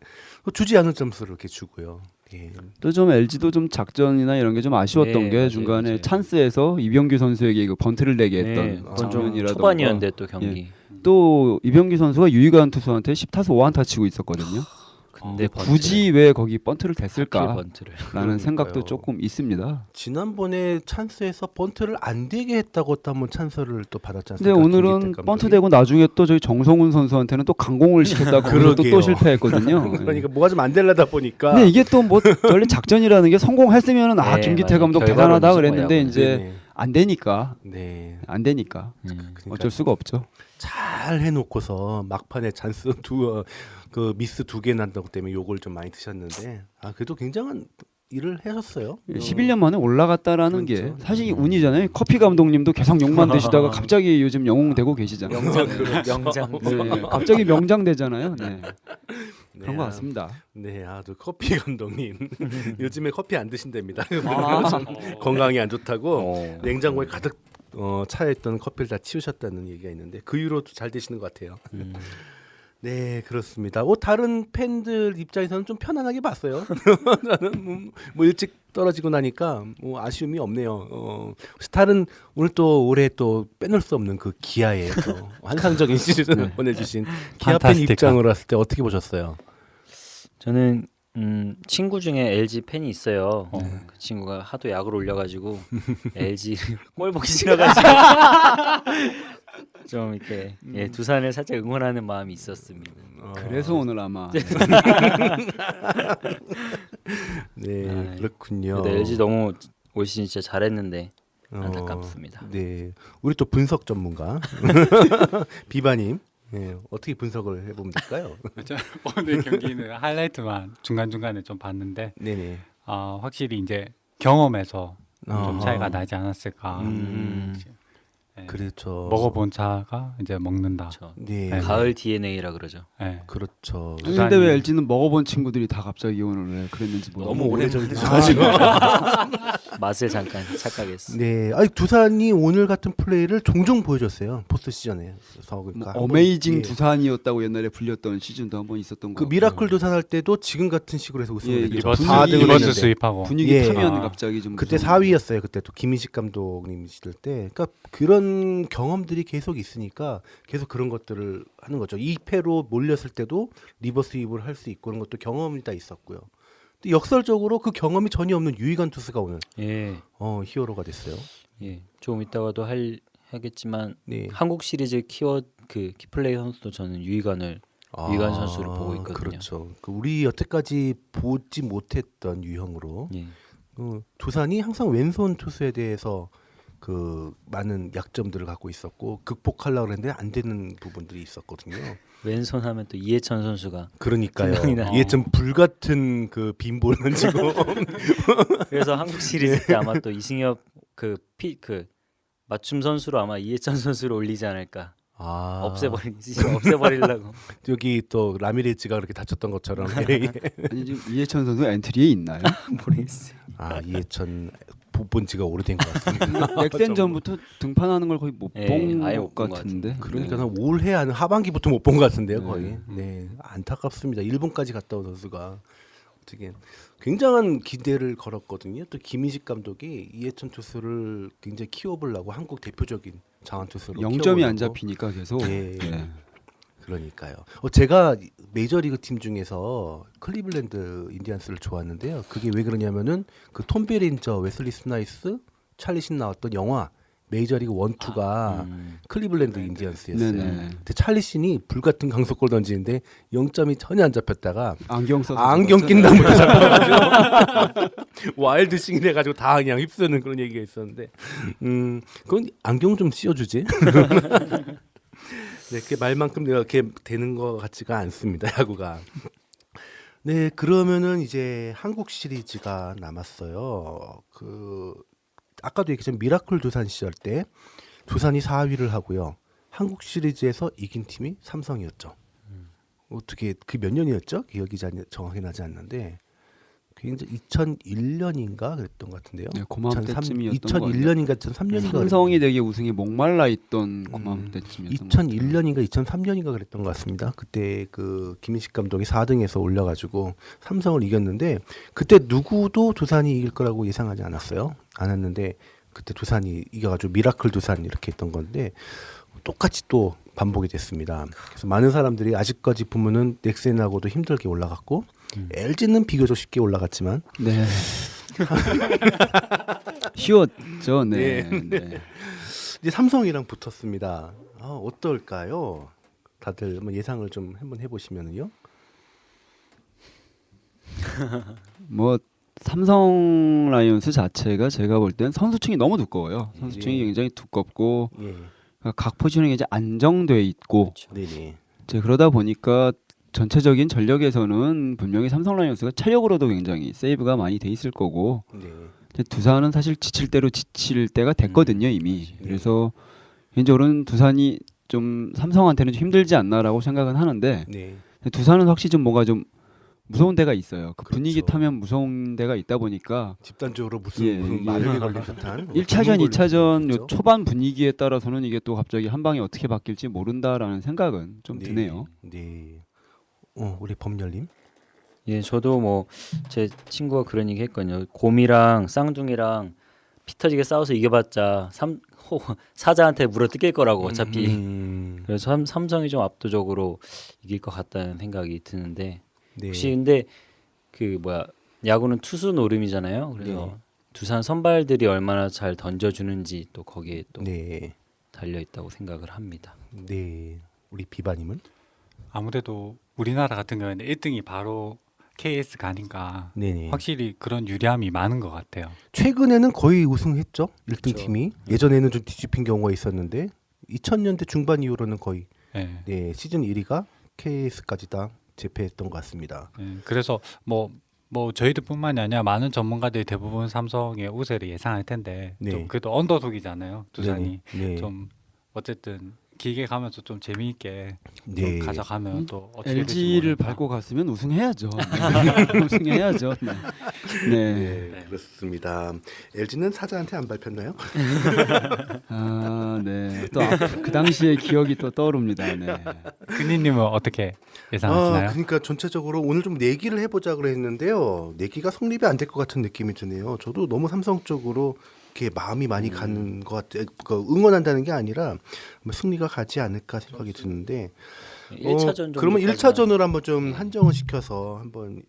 Speaker 1: 주지 않은 점수를 이렇게 주고요. 예.
Speaker 4: 또 좀 LG도 좀 작전이나 이런 게 좀 아쉬웠던
Speaker 3: 네,
Speaker 4: 게
Speaker 3: 맞아요,
Speaker 4: 중간에
Speaker 3: 맞아요.
Speaker 4: 찬스에서 이병규 선수에게 그 번트를 내게 했던
Speaker 3: 네, 그건 좀
Speaker 4: 장면이라던가
Speaker 3: 초반이었는데 또 경기.
Speaker 4: 또 이병규 선수가 유희관 투수한테 10타수 5안타 치고 있었거든요.
Speaker 3: 근데
Speaker 4: 굳이 왜 거기 번트를 댔을까라는
Speaker 3: 번트를.
Speaker 4: 생각도
Speaker 1: 그러니까요.
Speaker 4: 조금 있습니다.
Speaker 1: 지난번에 찬스에서 번트를 안 되게 했다고 또 한번 찬스를 또 받았지
Speaker 4: 근데
Speaker 1: 않습니까?
Speaker 4: 오늘은
Speaker 1: 김기태 감독이?
Speaker 4: 번트 대고 나중에 또 저희 정성훈 선수한테는 또 강공을 시켰다고 거기서 또
Speaker 1: 그러게요.
Speaker 4: 실패했거든요.
Speaker 1: 그러니까 뭐가 좀 안 되려다 보니까
Speaker 4: 근데 이게 또 뭐 원래 작전이라는 게 성공했으면은
Speaker 3: 네,
Speaker 4: 김기태
Speaker 3: 맞아요.
Speaker 4: 감독
Speaker 3: 결과론이죠,
Speaker 4: 대단하다 그랬는데
Speaker 3: 야구는.
Speaker 4: 이제
Speaker 1: 네.
Speaker 4: 안 되니까
Speaker 1: 네.
Speaker 4: 그러니까 어쩔 수가 없죠.
Speaker 1: 잘 해놓고서 막판에 찬스 그 미스 2개 난다고 때문에 욕을 좀 많이 드셨는데 그래도 굉장한 일을 하셨어요.
Speaker 4: 11년 만에 올라갔다라는
Speaker 1: 그렇죠.
Speaker 4: 게 사실 운이잖아요. 커피 감독님도 계속 욕만 드시다가 갑자기 요즘 영웅 되고 계시잖아요.
Speaker 3: 명장.
Speaker 4: 네, 갑자기 명장 되잖아요. 네.
Speaker 1: 네,
Speaker 4: 그런 것 같습니다.
Speaker 1: 네, 또 커피 감독님 요즘에 커피 안 드신답니다.
Speaker 4: 아.
Speaker 1: 좀 건강이 안 좋다고
Speaker 3: 어.
Speaker 1: 냉장고에 가득 차있던 커피를 다 치우셨다는 얘기가 있는데 그 이후로 잘 되시는 것 같아요. 네, 그렇습니다. 다른 팬들 입장에서는 좀 편안하게 봤어요. 나는 뭐 일찍 떨어지고 나니까 뭐 아쉬움이 없네요. 혹시 다른 오늘 또 올해 또 빼놓을 수 없는 그 기아의 또 환상적인 시즌을 보내주신 기아 팬
Speaker 2: 판타스티카.
Speaker 1: 입장으로 봤을 때 어떻게 보셨어요?
Speaker 3: 저는 친구 중에 LG 팬이 있어요. 그 친구가 하도 약을 올려가지고 LG 꼴 보기 싫어가지고 좀 이렇게 두산을 살짝 응원하는 마음이 있었습니다.
Speaker 4: 그래서 오늘 아마
Speaker 1: 네, 그렇군요.
Speaker 3: 근데 LG 너무 올 시즌 진짜 잘했는데 안타깝습니다.
Speaker 1: 네, 우리 또 분석 전문가 비바님, 네, 어떻게 분석을 해보면 될까요?
Speaker 2: 오늘 경기는 하이라이트만 중간 중간에 좀 봤는데
Speaker 1: 네네.
Speaker 2: 확실히 이제 경험에서 좀 차이가 나지 않았을까. 네.
Speaker 1: 그렇죠.
Speaker 2: 먹어본 차가 이제 먹는다.
Speaker 3: 그렇죠.
Speaker 1: 네,
Speaker 2: 네.
Speaker 3: 가을 DNA라 그러죠.
Speaker 2: 네.
Speaker 1: 그렇죠.
Speaker 4: 아니, 근데 왜 LG는 먹어본 친구들이 다 갑자기 오늘 왜 그랬는지
Speaker 1: 너무
Speaker 4: 모르겠어요.
Speaker 1: 오래전에 드셔가지고.
Speaker 3: 맛을 잠깐 착각했어.
Speaker 1: 네, 아니 두산이 오늘 같은 플레이를 종종 보여줬어요 포스트 시즌에. 그래서
Speaker 4: 뭐
Speaker 1: 그러니까
Speaker 4: 어메이징
Speaker 1: 한번,
Speaker 4: 두산이었다고 옛날에 불렸던 시즌도 한번 있었던
Speaker 1: 그
Speaker 4: 거.
Speaker 1: 미라클 두산 할 때도 지금 같은 식으로 해서 우승을
Speaker 4: 예,
Speaker 1: 했죠.
Speaker 2: 리버스,
Speaker 4: 분위기-
Speaker 1: 4등을
Speaker 2: 리버스
Speaker 1: 했는데.
Speaker 2: 수입하고.
Speaker 4: 분위기
Speaker 1: 예.
Speaker 4: 타면
Speaker 2: 아.
Speaker 4: 갑자기 좀
Speaker 1: 그때
Speaker 4: 무서운
Speaker 1: 4위였어요. 그때 또 김인식 감독님 있을 때. 그러니까 그런 경험들이 계속 있으니까 계속 그런 것들을 하는 거죠. 2패로 몰렸을 때도 리버스 스윕을 할 수 있고 그런 것도 경험이 다 있었고요. 또 역설적으로 그 경험이 전혀 없는 유이간 투수가 오늘
Speaker 3: 예,
Speaker 1: 히어로가 됐어요.
Speaker 3: 예. 좀 이따가도 하겠지만
Speaker 1: 네.
Speaker 3: 한국 시리즈 그 키플레이 선수도 저는 유이관 선수를 보고 있거든요.
Speaker 1: 그렇죠. 우리 여태까지 보지 못했던 유형으로
Speaker 3: 예.
Speaker 1: 두산이 항상 왼손 투수에 대해서 그 많은 약점들을 갖고 있었고 극복하려고 했는데 안 되는 부분들이 있었거든요.
Speaker 3: 왼손 하면 또 이해찬 선수가
Speaker 1: 그러니까요.
Speaker 3: 생각이 나요.
Speaker 1: 이게 좀 불같은 그 빈볼 던지고
Speaker 3: 그래서 한국 시리즈 때 아마 또 이승엽 그 맞춤 선수로 아마 이해찬 선수를 올리지 않을까. 없애버리려고.
Speaker 1: 여기 또 라미레즈가 그렇게 다쳤던 것처럼 예.
Speaker 4: 아니 지금 이해찬 선수 엔트리에 있나요?
Speaker 3: 모르겠어요.
Speaker 1: 이해찬 본 지가 오래된 것 같습니다.
Speaker 4: 넥센전부터 등판하는 걸 거의 못
Speaker 3: 예,
Speaker 4: 본
Speaker 3: 아예
Speaker 4: 것
Speaker 3: 못본것
Speaker 4: 같은데.
Speaker 1: 그러니까
Speaker 4: 네.
Speaker 1: 올해 한 하반기부터 못 본 것 같은데요, 거의. 네, 안타깝습니다. 일본까지 갔다 온 선수가 어떻게 굉장한 기대를 걸었거든요. 또 김인식 감독이 이해찬 투수를 굉장히 키워보려고 한국 대표적인 장안 투수로
Speaker 4: 0점이 안
Speaker 1: 키워보려고.
Speaker 4: 잡히니까 계속.
Speaker 1: 예.
Speaker 4: 네.
Speaker 1: 그러니까요. 제가 메이저리그 팀 중에서 클리블랜드 인디언스를 좋아하는데요. 그게 왜 그러냐면은 그 톰 베린저, 웨슬리 스나이스, 찰리 신 나왔던 영화 메이저리그 1, 2가 클리블랜드 인디언스였어요.
Speaker 4: 네네.
Speaker 1: 근데 찰리 신이 불같은 강속골 던지는데 0점이 전혀 안 잡혔다가
Speaker 4: 안경 써서
Speaker 1: 안경
Speaker 4: 잡았잖아요.
Speaker 1: 낀 다음부터 잡혀가지고 와일드 싱이 돼가지고 다 그냥 휩쓰는 그런 얘기가 있었는데 그건 안경 좀 씌워주지. 네, 그 말만큼 이렇게 되는 것 같지가 않습니다. 야구가. 네, 그러면은 이제 한국 시리즈가 남았어요. 아까도 얘기했지만 미라클 두산 시절 때 두산이 4위를 하고요. 한국 시리즈에서 이긴 팀이 삼성이었죠. 어떻게 그 몇 년이었죠? 기억이 정확히 나지 않는데 굉장히 2001년인가 그랬던 것 같은데요.
Speaker 4: 네, 고맘때쯤이었던 거
Speaker 1: 2001년인가 2003년인가
Speaker 4: 삼성이 되게 우승에 목말라 있던 고맘때쯤이었던 것 같아요.
Speaker 1: 2001년인가 2003년인가 그랬던 것 같습니다. 그때 그 김인식 감독이 4등에서 올려가지고 삼성을 이겼는데 그때 누구도 두산이 이길 거라고 예상하지 않았는데 그때 두산이 이겨가지고 미라클 두산 이렇게 했던 건데 똑같이 또 반복이 됐습니다. 그래서 많은 사람들이 아직까지 보면은 넥센하고도 힘들게 올라갔고 LG는 비교적 쉽게 올라갔지만
Speaker 4: 네. 쉬웠죠. 네.
Speaker 1: 네.
Speaker 4: 네.
Speaker 1: 이제 삼성이랑 붙었습니다. 어떨까요? 다들 한번 예상을 좀 한번 해보시면은요.
Speaker 4: 뭐 삼성 라이온스 자체가 제가 볼 땐 선수층이 너무 두꺼워요. 선수층이
Speaker 1: 예.
Speaker 4: 굉장히 두껍고
Speaker 1: 예,
Speaker 4: 각 포지션이 이제 안정돼 있고
Speaker 1: 네네.
Speaker 4: 이제 그러다 보니까 전체적인 전력에서는 분명히 삼성 라이온스가 체력으로도 굉장히 세이브가 많이 돼 있을 거고
Speaker 1: 네.
Speaker 4: 근데 두산은 사실 지칠 대로 지칠 때가 됐거든요 이미.
Speaker 1: 네.
Speaker 4: 그래서 개인적으로는 두산이 좀 삼성한테는 좀 힘들지 않나라고 생각은 하는데
Speaker 1: 네.
Speaker 4: 근데 두산은 확실히 좀 뭔가 좀 무서운 데가 있어요. 그 분위기
Speaker 1: 그렇죠.
Speaker 4: 타면 무서운 데가 있다 보니까
Speaker 1: 집단적으로 무슨
Speaker 4: 예,
Speaker 1: 마력에 걸린 듯한
Speaker 4: 1차전, 2차전 요
Speaker 1: 초
Speaker 4: 초반 분위기에 따라서는 이게 또 갑자기 한 방에 어떻게 바뀔지 모른다라는 생각은 좀 드네요.
Speaker 1: 네. 우리 범열님.
Speaker 3: 예, 저도 뭐 제 친구가 그런 얘기 했거든요. 곰이랑 쌍둥이랑 피 터지게 싸워서 이겨봤자 사자한테 물어 뜯길 거라고 어차피. 그래서 삼성이 좀 압도적으로 이길 것 같다는 생각이 드는데
Speaker 1: 네.
Speaker 3: 혹시 근데 그 뭐야 야구는 투수 노름이잖아요. 그래서
Speaker 1: 네.
Speaker 3: 두산 선발들이 얼마나 잘 던져주는지 또 거기에 또
Speaker 1: 네.
Speaker 3: 달려 있다고 생각을 합니다.
Speaker 1: 네. 우리 비바님은?
Speaker 2: 아무래도 우리나라 같은 경우에는 1등이 바로 KS 가니까
Speaker 1: 네네.
Speaker 2: 확실히 그런 유리함이 많은 것 같아요.
Speaker 1: 최근에는 거의 우승했죠. 1등
Speaker 3: 그렇죠.
Speaker 1: 팀이. 예전에는 좀 뒤집힌 경우가 있었는데 2000년대 중반 이후로는 거의
Speaker 2: 네.
Speaker 1: 네, 시즌 1위가 KS까지 다 제패했던 것 같습니다.
Speaker 2: 그래서 뭐 저희들뿐만이 아니라 많은 전문가들이 대부분 삼성의 우세를 예상할 텐데
Speaker 1: 네.
Speaker 2: 좀 그래도 언더독이잖아요. 두산이
Speaker 1: 네.
Speaker 2: 좀 어쨌든 길게 가면서 좀 재미있게
Speaker 1: 네.
Speaker 2: 좀 가져가면 또 어떻게 될지
Speaker 4: LG를
Speaker 2: 모르니까.
Speaker 4: 밟고 갔으면 우승해야죠. 네. 우승해야죠. 네. 네.
Speaker 1: 네, 그렇습니다. LG는 사자한테 안 밟혔나요?
Speaker 4: 아, 네. 또 그 당시의 기억이 또 떠오릅니다. 네.
Speaker 2: 근희님은 어떻게 예상하시나요?
Speaker 1: 그러니까 전체적으로 오늘 좀 내기를 해보자 그랬는데요. 내기가 성립이 안 될 것 같은 느낌이 드네요. 저도 너무 삼성 쪽으로 이렇게 마음이 많이 가는 것 같아요. 응원한다는 게 아니라 뭐 승리가 가지 않을까 생각이 드는데
Speaker 3: 1차전 정도
Speaker 1: 그러면 1차전으로 한번 좀 한정을 시켜서 한번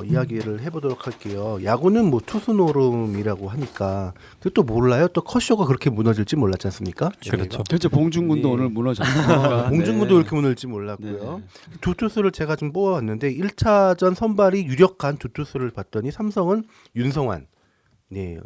Speaker 1: 이야기를 해보도록 할게요. 야구는 뭐 투수 노름이라고 하니까 근데 또 몰라요. 또 컷쇼가 그렇게 무너질지 몰랐지 않습니까?
Speaker 2: 그렇죠.
Speaker 4: 그렇죠. 봉준군도
Speaker 3: 네.
Speaker 4: 오늘 무너졌어요.
Speaker 1: 봉준구도
Speaker 4: 네.
Speaker 1: 이렇게 무너질지 몰랐고요.
Speaker 4: 네.
Speaker 1: 두 투수를 제가 좀 뽑아왔는데 1차전 선발이 유력한 두 투수를 봤더니 삼성은 윤성환. 네,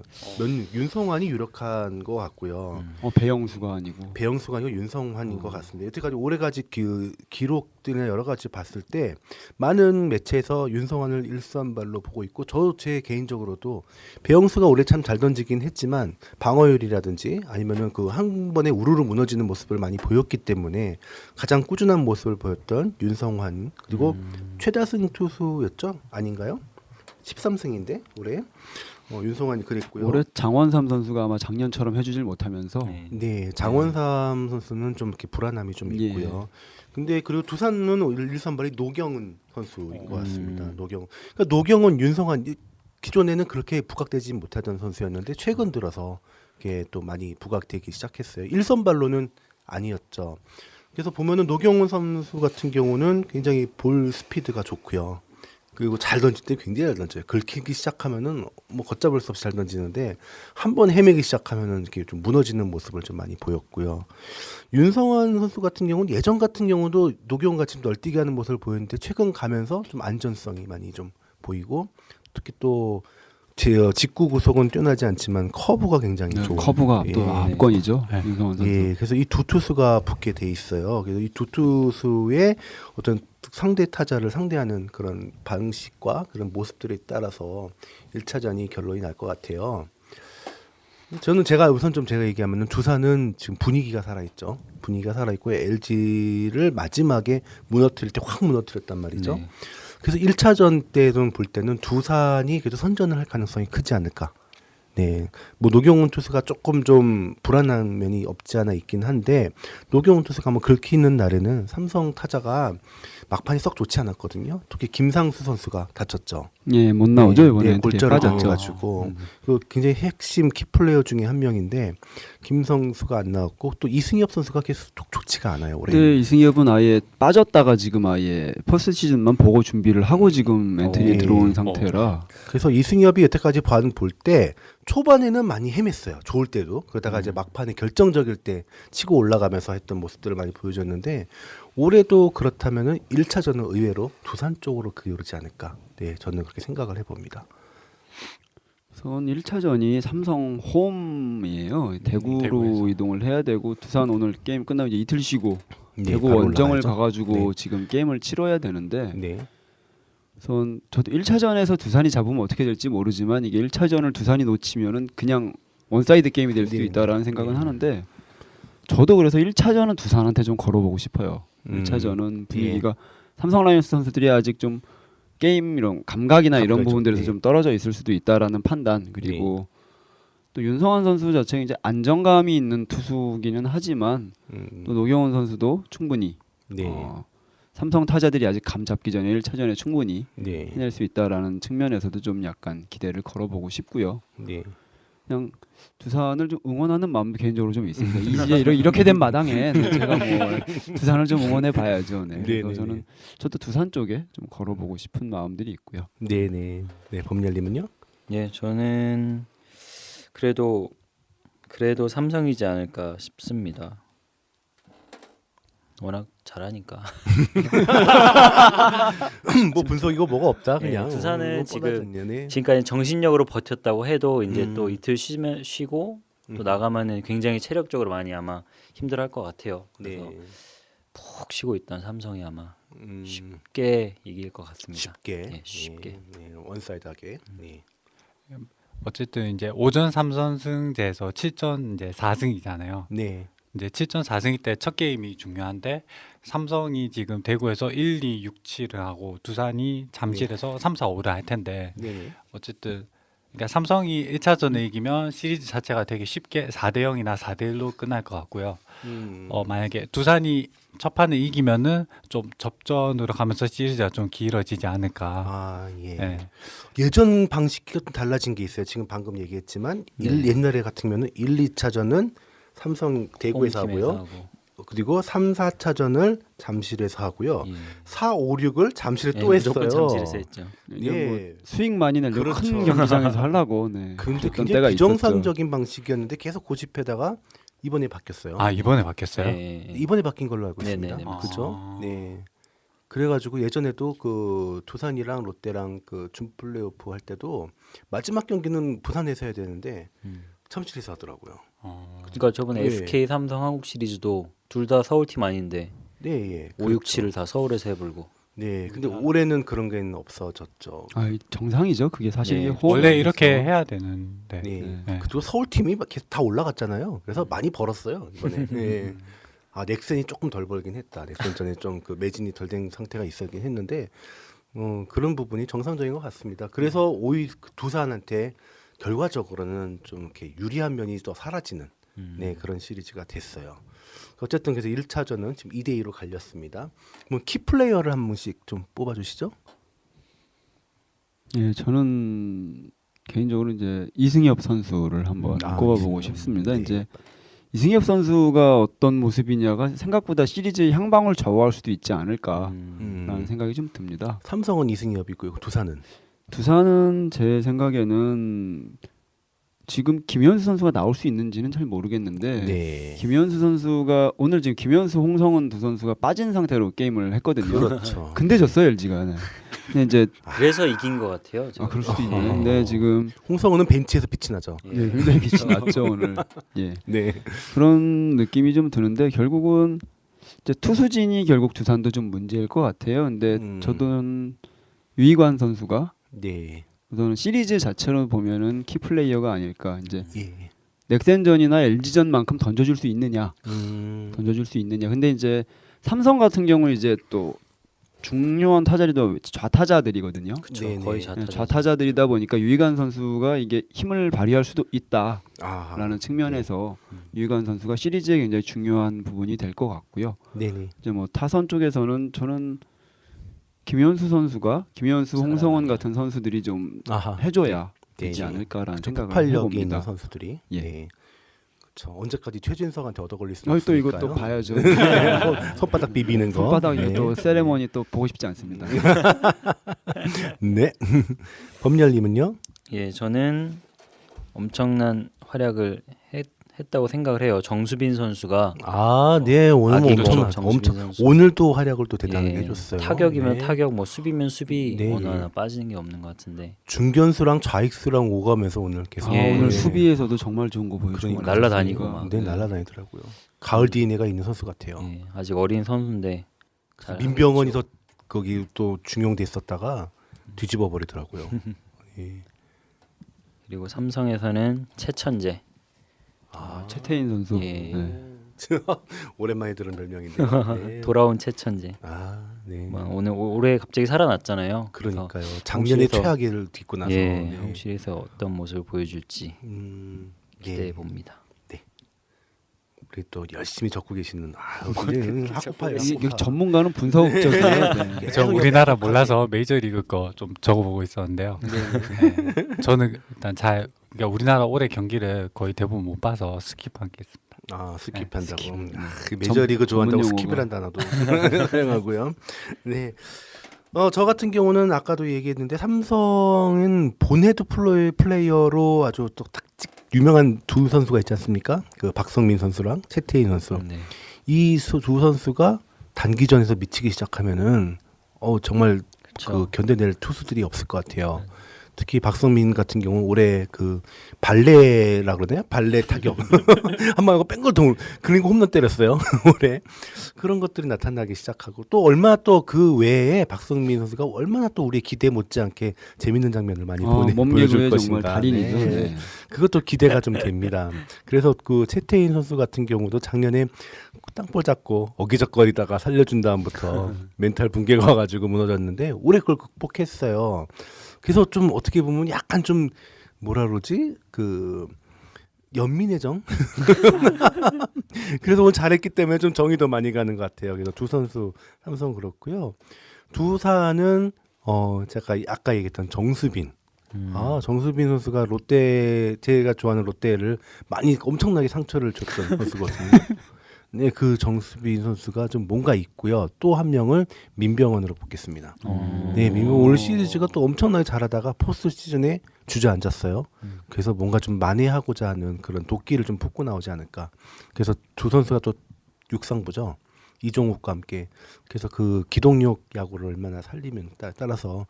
Speaker 1: 윤성환이 유력한 것 같고요.
Speaker 4: 배영수가 아니고.
Speaker 1: 배영수가 아니고 윤성환인 것 같습니다. 여태까지 올해까지 그 기록들이나 여러 가지 봤을 때 많은 매체에서 윤성환을 1선발로 보고 있고 제 개인적으로도 배영수가 올해 참 잘 던지긴 했지만 방어율이라든지 아니면은 그 한 번에 우르르 무너지는 모습을 많이 보였기 때문에 가장 꾸준한 모습을 보였던 윤성환 그리고 최다승 투수였죠? 아닌가요? 13승인데 올해 윤성환이 그랬고요.
Speaker 4: 올해 장원삼 선수가 아마 작년처럼 해주질 못하면서
Speaker 3: 네.
Speaker 1: 네, 장원삼 선수는 좀 이렇게 불안함이 좀
Speaker 4: 예.
Speaker 1: 있고요. 근데 그리고 두산은 1선발이 노경은 선수인 것 같습니다. 노경. 그러니까 노경은 윤성환 기존에는 그렇게 부각되지 못하던 선수였는데 최근 들어서 이게 또 많이 부각되기 시작했어요. 1선발로는 아니었죠. 그래서 보면은 노경은 선수 같은 경우는 굉장히 볼 스피드가 좋고요. 그리고 잘 던질 때 굉장히 잘 던져요. 긁히기 시작하면은 뭐 걷잡을 수 없이 잘 던지는데 한 번 헤매기 시작하면은 이렇게 좀 무너지는 모습을 좀 많이 보였고요. 윤성환 선수 같은 경우는 예전 같은 경우도 노경 같이 널뛰게 하는 모습을 보였는데 최근 가면서 좀 안전성이 많이 좀 보이고 특히 또 직구 구속은 뛰어나지 않지만 커브가 굉장히 좋은
Speaker 4: 커브가
Speaker 1: 예.
Speaker 4: 또 압권이죠.
Speaker 2: 네.
Speaker 4: 윤성환 선수.
Speaker 1: 예, 그래서 이 두 투수가 붙게 돼 있어요. 그래서 이 두 투수의 어떤 상대 타자를 상대하는 그런 방식과 그런 모습들에 따라서 1차전이 결론이 날 것 같아요. 저는 제가 얘기하면은 두산은 지금 분위기가 살아있죠. 분위기가 살아있고 LG를 마지막에 무너뜨릴 때 확 무너뜨렸단 말이죠.
Speaker 3: 네.
Speaker 1: 그래서 1차전 때좀 볼 때는 두산이 그래도 선전을 할 가능성이 크지 않을까. 네, 뭐 노경훈 투수가 조금 좀 불안한 면이 없지 않아 있긴 한데 노경훈 투수가 한번 긁히는 날에는 삼성 타자가 막판이 썩 좋지 않았거든요. 특히 김상수 선수가 다쳤죠.
Speaker 4: 예, 못 나오죠 이번에.
Speaker 1: 네, 골절을
Speaker 4: 빠졌죠.
Speaker 1: 당해가지고 그 굉장히 핵심 키플레이어 중에 한 명인데 김성수가 안 나왔고 또 이승엽 선수가 계속 좋지가 않아요 올해.
Speaker 4: 근데 이승엽은 아예 빠졌다가 지금 아예 퍼스트 시즌만 보고 준비를 하고 지금 엔트리에
Speaker 1: 예.
Speaker 4: 들어온 상태라.
Speaker 1: 그래서 이승엽이 여태까지 볼 때 초반에는 많이 헤맸어요. 좋을 때도. 그러다가 이제 막판에 결정적일 때 치고 올라가면서 했던 모습들을 많이 보여줬는데 올해도 그렇다면은 1차전은 의외로 두산 쪽으로 기울지 않을까. 네, 저는 그렇게 생각을 해봅니다.
Speaker 4: 우선 1차전이 삼성 홈이에요. 대구로
Speaker 2: 대구에서.
Speaker 4: 이동을 해야 되고 두산 오늘 게임 끝나면 이제 이틀 쉬고
Speaker 1: 네,
Speaker 4: 대구
Speaker 1: 바로
Speaker 4: 원정을
Speaker 1: 올라가야죠.
Speaker 4: 가가지고
Speaker 1: 네.
Speaker 4: 지금 게임을 치러야 되는데
Speaker 1: 네.
Speaker 4: 우선 저도 1차전에서 두산이 잡으면 어떻게 될지 모르지만 이게 1차전을 두산이 놓치면은 그냥 원사이드 게임이 될 수도
Speaker 1: 네.
Speaker 4: 있다라는 생각은 하는데 저도 그래서 1차전은 두산한테 좀 걸어보고 싶어요. 1차전은 분위기가 삼성 라이온스 선수들이 아직 좀 게임 이런 감각이나 이런
Speaker 1: 감각이죠.
Speaker 4: 부분들에서
Speaker 1: 네.
Speaker 4: 좀 떨어져 있을 수도 있다라는 판단 그리고 또 윤성환 선수 자체가 이제 안정감이 있는 투수기는 하지만 또 노경훈 선수도 충분히
Speaker 1: 네.
Speaker 4: 삼성 타자들이 아직 감 잡기 전에 1차전에 충분히
Speaker 1: 네.
Speaker 4: 해낼 수 있다라는 측면에서도 좀 약간 기대를 걸어보고 싶고요.
Speaker 1: 네.
Speaker 4: 그냥 두산을 좀 응원하는 마음도 개인적으로 좀 있습니다. 이제 이렇게 된 마당에 제가 뭐 두산을 좀 응원해 봐야죠. 네. 그래서
Speaker 1: 네네.
Speaker 4: 저는 저도 두산 쪽에 좀 걸어보고 싶은 마음들이 있고요.
Speaker 1: 네네. 네, 범렬님은요?
Speaker 3: 예, 저는 그래도 삼성이지 않을까 싶습니다. 워낙 잘하니까.
Speaker 1: 뭐 분석이고 뭐가 없다
Speaker 3: 네,
Speaker 1: 그냥.
Speaker 3: 두산은
Speaker 1: 뭐
Speaker 3: 지금
Speaker 1: 뻔하잖냐,
Speaker 3: 지금까지 정신력으로 버텼다고 해도 이제 또
Speaker 1: 음.
Speaker 3: 이틀 쉬고 또 나가면은 굉장히 체력적으로 많이 아마 힘들어할 것 같아요. 그래서
Speaker 1: 네.
Speaker 3: 푹 쉬고 있던 삼성이 아마
Speaker 1: 음,
Speaker 3: 쉽게 이길 것 같습니다.
Speaker 1: 쉽게.
Speaker 3: 네, 쉽게.
Speaker 1: 네, 원사이드하게. 네.
Speaker 2: 어쨌든 이제 오전 3선승제에서 7전 이제 4승이잖아요.
Speaker 1: 네.
Speaker 2: 이제 7전 4승일 때 첫 게임이 중요한데 삼성이 지금 대구에서 1, 2, 6, 7을 하고 두산이 잠실에서 3, 4, 5를 할 텐데
Speaker 1: 네.
Speaker 2: 어쨌든 그러니까 삼성이 1차전에 이기면 시리즈 자체가 되게 쉽게 4대 0이나 4대 1로 끝날 것 같고요. 만약에 두산이 첫 판을 이기면은 좀 접전으로 가면서 시리즈가 좀 길어지지 않을까.
Speaker 1: 아, 예.
Speaker 2: 네.
Speaker 1: 예전 방식이 좀 달라진 게 있어요. 지금 방금 얘기했지만 옛날에 같으면은 1, 2차전은 삼성 대구에서
Speaker 3: 홈팀에서
Speaker 1: 하고요.
Speaker 3: 하고.
Speaker 1: 그리고 3, 4차전을 잠실에서 하고요.
Speaker 3: 예.
Speaker 1: 4, 5, 6을 잠실에
Speaker 3: 예,
Speaker 1: 또 했어요.
Speaker 3: 무조건 잠실에서 했죠.
Speaker 4: 이게 뭐
Speaker 1: 예.
Speaker 4: 수익 많이 내려고
Speaker 1: 그렇죠.
Speaker 4: 큰 경기장에서 하려고 네.
Speaker 1: 근데
Speaker 4: 그랬던
Speaker 1: 굉장히
Speaker 4: 때가
Speaker 1: 비정상적인 방식이었는데 계속 고집하다가 이번에 바뀌었어요.
Speaker 2: 아 이번에 바뀌었어요?
Speaker 3: 예, 예.
Speaker 1: 이번에 바뀐 걸로 알고
Speaker 3: 네네네,
Speaker 1: 있습니다.
Speaker 3: 맞습니다.
Speaker 1: 그죠?
Speaker 2: 아.
Speaker 1: 네. 그래가지고 예전에도 그 두산이랑 롯데랑 그 준 플레이오프 할 때도 마지막 경기는 부산에서 해야 되는데 잠실에서 하더라고요.
Speaker 3: 그러니까 저번에
Speaker 1: 예.
Speaker 3: SK 삼성 한국 시리즈도 둘 다 서울팀 아닌데
Speaker 1: 네, 예.
Speaker 3: 5, 6, 7을 다 서울에서 해불고.
Speaker 1: 네, 근데 올해는 그런 게 없어졌죠.
Speaker 4: 정상이죠. 그게 사실
Speaker 3: 네.
Speaker 4: 이게 호흡이
Speaker 2: 원래
Speaker 4: 돼서.
Speaker 2: 이렇게 해야 되는데.
Speaker 1: 네.
Speaker 2: 네.
Speaker 1: 그리고 서울 팀이 계속 다 올라갔잖아요. 그래서 많이 벌었어요 이번에. 네. 아 넥센이 조금 덜 벌긴 했다. 넥센 전에 좀 그 매진이 덜 된 상태가 있었긴 했는데 그런 부분이 정상적인 것 같습니다. 그래서 오히려 그 두산한테 결과적으로는 좀 이렇게 유리한 면이 또 사라지는 네, 그런 시리즈가 됐어요. 어쨌든 그래서 1차전은 지금 2대 2로 갈렸습니다. 뭐 키플레이어를 한 분씩 좀 뽑아주시죠.
Speaker 4: 예, 저는 개인적으로 이제 이승엽 선수를 한번 꼽아보고
Speaker 1: 이승엽.
Speaker 4: 싶습니다.
Speaker 1: 네.
Speaker 4: 이제 이승엽 선수가 어떤 모습이냐가 생각보다 시리즈의 향방을 좌우할 수도 있지 않을까라는 생각이 좀 듭니다.
Speaker 1: 삼성은 이승엽이고요. 두산은
Speaker 4: 두산은 제 생각에는 지금 김현수 선수가 나올 수 있는지는 잘 모르겠는데
Speaker 1: 네.
Speaker 4: 김현수 선수가 오늘 지금 김현수, 홍성은 두 선수가 빠진 상태로 게임을 했거든요.
Speaker 1: 그렇죠.
Speaker 4: 근데 졌어요 LG가. 네. 근데 이제
Speaker 3: 그래서 이긴 것 같아요. 저는.
Speaker 4: 그럴 수도 있네요. 근데 지금
Speaker 1: 홍성우는 벤치에서 빛이 나죠.
Speaker 3: 예.
Speaker 4: 네, 굉장히 빛이 났죠 오늘. 예.
Speaker 1: 네.
Speaker 4: 그런 느낌이 좀 드는데 결국은 이제 투수진이 결국 두산도 좀 문제일 것 같아요. 근데 저는 유이관 선수가
Speaker 1: 네.
Speaker 4: 저는 시리즈 자체로 보면은 키 플레이어가 아닐까. 이제
Speaker 1: 예.
Speaker 4: 넥센전이나 LG전만큼 던져줄 수 있느냐, 던져줄 수 있느냐. 근데 이제 삼성 같은 경우 이제 또 중요한 타자리도 좌타자들이거든요.
Speaker 3: 그쵸,
Speaker 1: 네네.
Speaker 3: 거의
Speaker 4: 네,
Speaker 3: 좌타자.
Speaker 4: 좌타자들이다 보니까 유이관 선수가 이게 힘을 발휘할 수도 있다라는
Speaker 1: 아.
Speaker 4: 측면에서 유이관 선수가 시리즈에 굉장히 중요한 부분이 될 것 같고요.
Speaker 1: 네네.
Speaker 4: 이제 뭐 타선 쪽에서는 저는 김현수 선수가 김현수, 홍성원 같은 선수들이 좀
Speaker 1: 아하.
Speaker 4: 해줘야
Speaker 1: 네.
Speaker 4: 되지 않을까라는 생각을
Speaker 1: 폭발력이 있는
Speaker 4: 해봅니다.
Speaker 1: 선수들이.
Speaker 4: 예.
Speaker 1: 네. 그렇죠. 언제까지 최진석한테 얻어 걸릴 수는
Speaker 4: 또
Speaker 1: 없으니까요.
Speaker 4: 이것도 봐야죠.
Speaker 1: 손바닥 비비는 거.
Speaker 4: 손바닥
Speaker 1: 네.
Speaker 4: 또 세레머니 또 보고 싶지 않습니다.
Speaker 1: 네. 범렬님은요?
Speaker 3: 예, 저는 엄청난 활약을 했다고 생각을 해요. 정수빈 선수가
Speaker 1: 아, 네. 오늘 뭐
Speaker 3: 아기로
Speaker 1: 엄청
Speaker 3: 정수빈 선수.
Speaker 1: 오늘도 활약을 또 대단하게
Speaker 3: 예,
Speaker 1: 해줬어요.
Speaker 3: 타격이면
Speaker 1: 네.
Speaker 3: 타격, 뭐 수비면 수비
Speaker 1: 네,
Speaker 3: 어느
Speaker 1: 예.
Speaker 3: 하나 빠지는 게 없는 것 같은데
Speaker 1: 중견수랑 좌익수랑 오가면서 오늘 계속
Speaker 3: 예.
Speaker 4: 오늘
Speaker 3: 네.
Speaker 4: 수비에서도 정말 좋은 거 보여주고
Speaker 1: 그러니까
Speaker 3: 날라다니고 막.
Speaker 1: 네, 날라다니더라고요. 가을 DNA가 있는 선수 같아요.
Speaker 3: 예, 아직 어린 선수인데 잘
Speaker 1: 민병헌이 더 거기 또 중용됐었다가 뒤집어 버리더라고요. 예.
Speaker 3: 그리고 삼성에서는 최천재.
Speaker 4: 최태인 선수.
Speaker 3: 예.
Speaker 4: 네.
Speaker 1: 오랜만에 들은 별명인데. 네.
Speaker 3: 돌아온 최천재.
Speaker 1: 아, 네.
Speaker 3: 뭐 오늘 올해 갑자기 살아났잖아요. 그래서
Speaker 1: 그러니까요. 작년에
Speaker 3: 홍실에서-
Speaker 1: 최악을 딛고 나서.
Speaker 3: 예,
Speaker 1: 네.
Speaker 3: 홍실에서 어떤 모습을 보여줄지 기대해
Speaker 1: 예.
Speaker 3: 봅니다.
Speaker 1: 우리 또 열심히 적고 계시는 학파예요.
Speaker 4: 이게 전문가는 분석적이에요. 네.
Speaker 2: 저 우리나라 몰라서 메이저리그 거 좀 적어보고 있었는데요. 네. 저는 일단 잘 그러니까 우리나라 올해 경기를 거의 대부분 못 봐서 스킵하겠습니다.
Speaker 1: 아 스킵한다고.
Speaker 2: 스킵.
Speaker 1: 그 메이저리그 좋아한다고
Speaker 4: 전문
Speaker 1: 스킵을
Speaker 4: 용어가.
Speaker 1: 한다 나도 사용하고요. 네. 저 같은 경우는 아까도 얘기했는데 삼성은 본헤드 플레이어로 아주 또 taktik 유명한 두 선수가 있지 않습니까? 그 박성민 선수랑 최태인 선수.
Speaker 3: 네.
Speaker 1: 이 두 선수가 단기전에서 미치기 시작하면은 정말 그
Speaker 3: 그쵸.
Speaker 1: 견뎌낼 투수들이 없을 것 같아요. 특히 박성민 같은 경우 올해 그 발레라 그러나요? 발레 타격 한 번 하고 뺑글통 그리고 홈런 때렸어요. 올해 그런 것들이 나타나기 시작하고 또 얼마나 또 그 외에 박성민 선수가 얼마나 또 우리 기대 못지않게 재밌는 장면을 많이 보여줄
Speaker 4: 몸개구의
Speaker 1: 것인가.
Speaker 4: 정말 달인이죠.
Speaker 1: 네.
Speaker 4: 네.
Speaker 1: 그것도 기대가 좀 됩니다. 그래서 그 최태인 선수 같은 경우도 작년에 땅볼 잡고 어기적거리다가 살려준 다음부터 멘탈 붕괴가 와가지고 무너졌는데 올해 그걸 극복했어요. 그래서 좀 어떻게 보면 약간 좀 뭐라 그러지 그 연민의 정 그래서 오늘 잘했기 때문에 좀 정이 더 많이 가는 것 같아요. 그래서 두 선수 삼성 그렇고요. 두산은 제가 아까 얘기했던 정수빈 정수빈 선수가 롯데 제가 좋아하는 롯데를 많이 엄청나게 상처를 줬던 선수거든요. 네, 그 정수빈 선수가 좀 뭔가 있고요. 또 한 명을 민병헌으로 뽑겠습니다. 네, 민병헌 올 시리즈가 또 엄청나게 잘하다가 포스트 시즌에 주저앉았어요. 그래서 뭔가 좀 만회하고자 하는 그런 도끼를 좀 품고 나오지 않을까. 그래서 두 선수가 또 육상부죠. 이종욱과 함께. 그래서 그 기동력 야구를 얼마나 살리면 따라서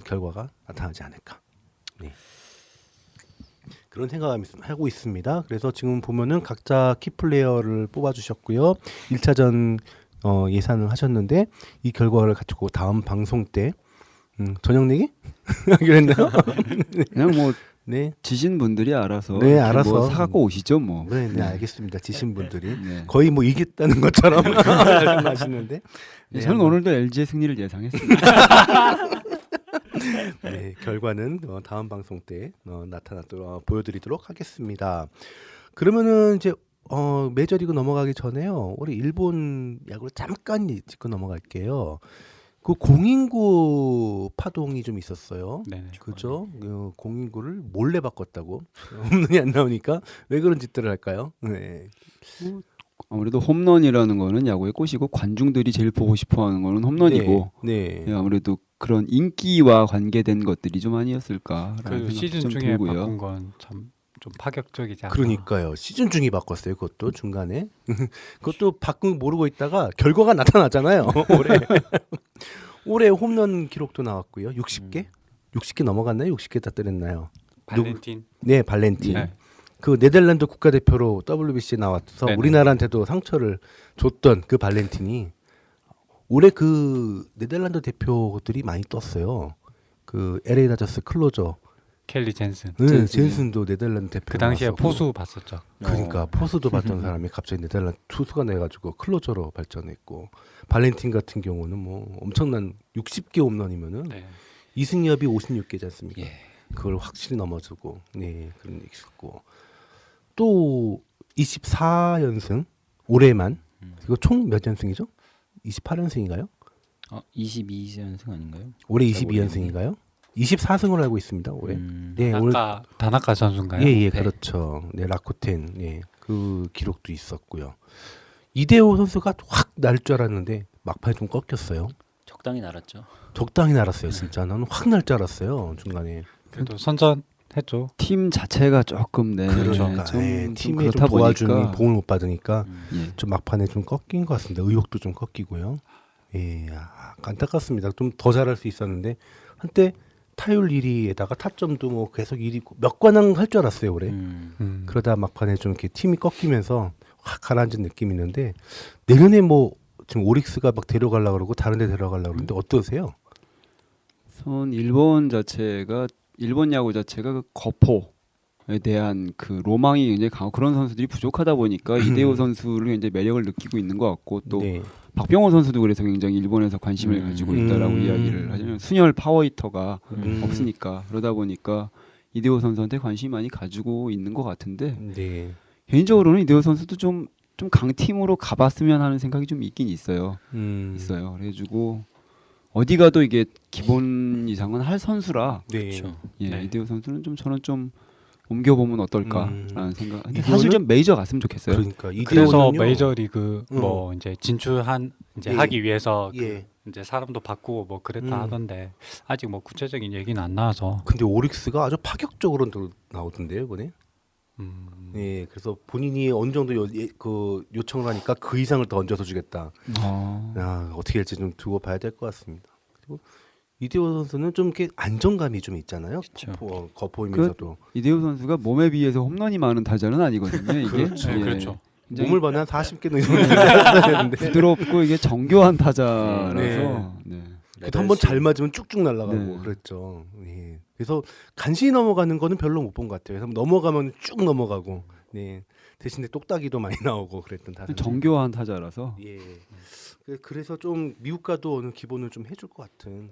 Speaker 1: 결과가 나타나지 않을까. 네. 그런 생각을 하고 있습니다. 그래서 지금 보면은 각자 키플레이어를 뽑아주셨고요. 1차전 예산을 하셨는데 이 결과를 가지고 다음 방송 때 저녁 내기 하기로 했나요?
Speaker 4: 그냥 뭐
Speaker 1: 네,
Speaker 4: 지신 분들이 알아서
Speaker 1: 네,
Speaker 4: 이렇게
Speaker 1: 알아서.
Speaker 4: 뭐 사갖고 오시죠 뭐.
Speaker 1: 네, 네, 알겠습니다. 지신 분들이
Speaker 4: 네.
Speaker 1: 거의 뭐 이겼다는 것처럼 말씀하시는데
Speaker 4: 저는 오늘도 LG의 승리를 예상했습니다.
Speaker 1: 네, 결과는 다음 방송 때 나타나도록 보여드리도록 하겠습니다. 그러면은 이제 메이저리그 넘어가기 전에요. 우리 일본 야구를 잠깐 짚고 넘어갈게요. 그 공인구 파동이 좀 있었어요.
Speaker 2: 네네.
Speaker 1: 그죠? 공인구를 몰래 바꿨다고 홈런이 안 나오니까 왜 그런 짓들을 할까요? 네.
Speaker 4: 아무래도 홈런이라는 거는 야구의 꽃이고 관중들이 제일 보고 싶어하는 거는 홈런이고
Speaker 1: 네.
Speaker 4: 예, 아무래도 그런 인기와 관계된 것들이 좀 아니었을까라는
Speaker 2: 그
Speaker 4: 생각도
Speaker 2: 시즌
Speaker 4: 좀
Speaker 2: 중에
Speaker 4: 들고요.
Speaker 2: 바꾼 건 참 좀 파격적이지 않나.
Speaker 1: 그러니까요. 시즌 중에 바꿨어요. 그것도 중간에. 그것도 바꾼 모르고 있다가 결과가 나타나잖아요. 올해 홈런 기록도 나왔고요. 60개? 60개 넘어갔나요? 60개 다 때렸나요?
Speaker 2: 발렌틴.
Speaker 1: 네, 발렌틴.
Speaker 2: 네.
Speaker 1: 그 네덜란드 국가대표로 WBC에 나와서
Speaker 2: 네네.
Speaker 1: 우리나라한테도 상처를 줬던 그 발렌틴이 올해 그 네덜란드 대표들이 많이 떴어요. 그 LA 다저스 클로저
Speaker 2: 켈리 젠슨.
Speaker 1: 네, 젠슨도 네덜란드 대표.
Speaker 2: 그 당시에
Speaker 1: 나왔었고.
Speaker 2: 포수 봤었죠.
Speaker 1: 그러니까 포수도 봤던 사람이 갑자기 네덜란드 투수가 내가지고 클로저로 발전했고 발렌틴 같은 경우는 뭐 엄청난 60개 홈런이면은
Speaker 2: 네.
Speaker 1: 이승엽이 56개지 않습니까?
Speaker 3: 예.
Speaker 1: 그걸 확실히 넘어주고 네 그런 얘기 있었고 또 24연승 올해만 이거 총 몇 연승이죠? 28연승인가요?
Speaker 3: 22연승 아닌가요?
Speaker 1: 올해 22연승인가요? 24승으로 알고 있습니다. 올해. 네, 오늘
Speaker 2: 다나카 선수인가요?
Speaker 1: 예,
Speaker 3: 네.
Speaker 1: 그렇죠. 네, 라코텐. 예. 그 기록도 있었고요. 이대호 선수가 확 날 줄 알았는데 막판에 좀 꺾였어요.
Speaker 3: 적당히 날았죠.
Speaker 1: 적당히 날았어요, 진짜. 나는 확 날 줄 알았어요, 중간에.
Speaker 2: 그래도 선전했죠.
Speaker 4: 팀 자체가 조금
Speaker 1: 그러니까
Speaker 4: 좀
Speaker 1: 예, 팀이
Speaker 4: 그렇다
Speaker 1: 좀 도와주니
Speaker 4: 보니까
Speaker 1: 보험을 못 받으니까
Speaker 4: 예.
Speaker 1: 좀 막판에 좀 꺾인 것 같습니다. 의욕도 좀 꺾이고요. 예, 안타깝습니다. 좀 더 잘할 수 있었는데 한때 타율 1위에다가 타점도 뭐 계속 1위 몇 관왕 할 줄 알았어요, 올해. 그러다 막판에 좀 이렇게 팀이 꺾이면서 확 가라앉은 느낌이 있는데 내년에 뭐 지금 오릭스가 막 데려가려고 그러고 다른 데 데려가려고 그러는데 어떠세요?
Speaker 4: 선 일본 야구 자체가 그 거포에 대한 그 로망이 굉장히 강하고 그런 선수들이 부족하다 보니까 이대호 선수를 굉장히 매력을 느끼고 있는 것 같고 또
Speaker 1: 네.
Speaker 4: 박병호 선수도 그래서 굉장히 일본에서 관심을 가지고 있다라고 이야기를 하잖아요. 순혈 파워히터가 없으니까 그러다 보니까 이대호 선수한테 관심이 많이 가지고 있는 것 같은데
Speaker 1: 네.
Speaker 4: 개인적으로는 이대호 선수도 좀 강팀으로 가봤으면 하는 생각이 좀 있긴 있어요. 있어요. 그래가지고 어디 가도 이게 기본 이상은 할 선수라
Speaker 1: 네.
Speaker 3: 그렇죠.
Speaker 4: 예,
Speaker 2: 네.
Speaker 4: 이대호 선수는 좀 저는 좀 옮겨보면 어떨까라는 생각. 근데 사실
Speaker 1: 이거는-
Speaker 4: 좀 메이저 갔으면 좋겠어요.
Speaker 1: 그러니까
Speaker 2: 그래서
Speaker 1: 이대호는요.
Speaker 2: 메이저리그 뭐 이제 진출한 이제
Speaker 1: 예.
Speaker 2: 하기 위해서
Speaker 1: 예.
Speaker 2: 이제 사람도 바꾸고 뭐 그랬다
Speaker 1: 음.
Speaker 2: 하던데 아직 뭐 구체적인 얘기는 안 나와서
Speaker 1: 근데 오릭스가 아주 파격적으로 나오던데요, 이번에. 예, 그래서 본인이 어느 정도 그 요청을 하니까 그 이상을 더 얹어서 주겠다. 야, 어떻게 될지 좀 두고 봐야 될 것 같습니다. 그리고 이대호 선수는 좀 이렇게 안정감이 좀 있잖아요. 거포이면서도
Speaker 4: 이대호 선수가 몸에 비해서 홈런이 많은 타자는 아니거든요. 이게
Speaker 1: 그렇죠.
Speaker 2: 네,
Speaker 4: 예.
Speaker 2: 그렇죠.
Speaker 4: 굉장히
Speaker 1: 몸을 봐는 한 40개는 이상을 되는데
Speaker 4: 부드럽고 이게 정교한 타자라서
Speaker 1: 네.
Speaker 4: 네.
Speaker 1: 그래도 한번 잘 맞으면 쭉쭉 날아가고
Speaker 4: 네.
Speaker 1: 그랬죠. 예. 그래서 간신히 넘어가는 거는 별로 못 본 것 같아요. 그래서 넘어가면 쭉 넘어가고, 네. 대신에 똑딱이도 많이 나오고 그랬던 타자.
Speaker 4: 정교한 타자라서
Speaker 1: 예. 그래서 좀 미국과도 어느 기본을 좀 해줄 것 같은.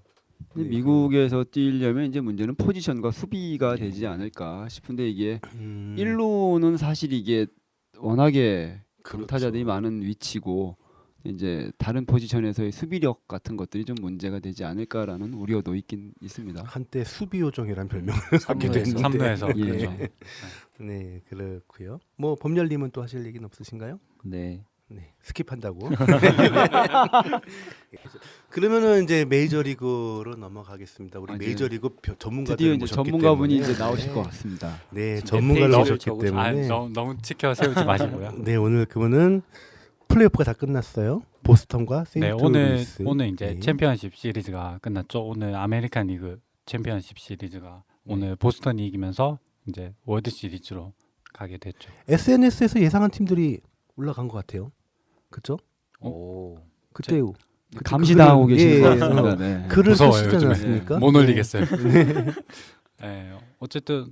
Speaker 4: 근데
Speaker 1: 네,
Speaker 4: 미국에서 뛰려면 이제 문제는 포지션과 수비가 되지 않을까 싶은데 이게 1루는 사실 이게 워낙에
Speaker 1: 그렇죠.
Speaker 4: 타자들이 많은 위치고 이제 다른 포지션에서의 수비력 같은 것들이 좀 문제가 되지 않을까라는 우려도 있긴 있습니다.
Speaker 1: 한때 수비 요정이라는 별명을 갖기도 했는데.
Speaker 2: 3루에서
Speaker 4: 예.
Speaker 2: 그렇죠.
Speaker 1: 네, 그렇고요. 뭐 범렬님은 또 하실 얘기는 없으신가요?
Speaker 3: 네.
Speaker 1: 네, 스킵한다고. 그러면은 이제 메이저리그로 넘어가겠습니다. 우리
Speaker 4: 아, 이제
Speaker 1: 메이저리그 전문가들
Speaker 4: 드디어 이제
Speaker 1: 모셨기
Speaker 4: 전문가분이
Speaker 1: 때문에.
Speaker 4: 이제 나오실
Speaker 1: 네.
Speaker 4: 것 같습니다.
Speaker 1: 네,
Speaker 3: 지금
Speaker 1: 전문가를
Speaker 3: 페이지를
Speaker 1: 모셨기
Speaker 3: 적으시고.
Speaker 2: 아,
Speaker 1: 때문에.
Speaker 2: 너무 치켜 세우지 마시고요.
Speaker 1: 네, 오늘 그분은 플레이오프가 다 끝났어요. 보스턴과
Speaker 2: 네,
Speaker 1: 세인트루이스.
Speaker 2: 오늘 이제
Speaker 1: 네.
Speaker 2: 챔피언십 시리즈가 끝났죠. 오늘 아메리칸 리그 챔피언십 시리즈가 오늘 보스턴이 이기면서 이제 월드 시리즈로 가게 됐죠.
Speaker 1: SNS에서 예상한 팀들이 올라간 것 같아요. 그렇죠?
Speaker 3: 오.
Speaker 1: 그때
Speaker 4: 감시당하고
Speaker 1: 글을-
Speaker 4: 계시는
Speaker 1: 예,
Speaker 4: 것
Speaker 1: 예,
Speaker 4: 같습니다. 네.
Speaker 1: 글을
Speaker 2: 무서워요,
Speaker 1: 쓰시지
Speaker 2: 요즘에.
Speaker 1: 않았습니까?
Speaker 2: 못 올리겠어요. 네, 어쨌든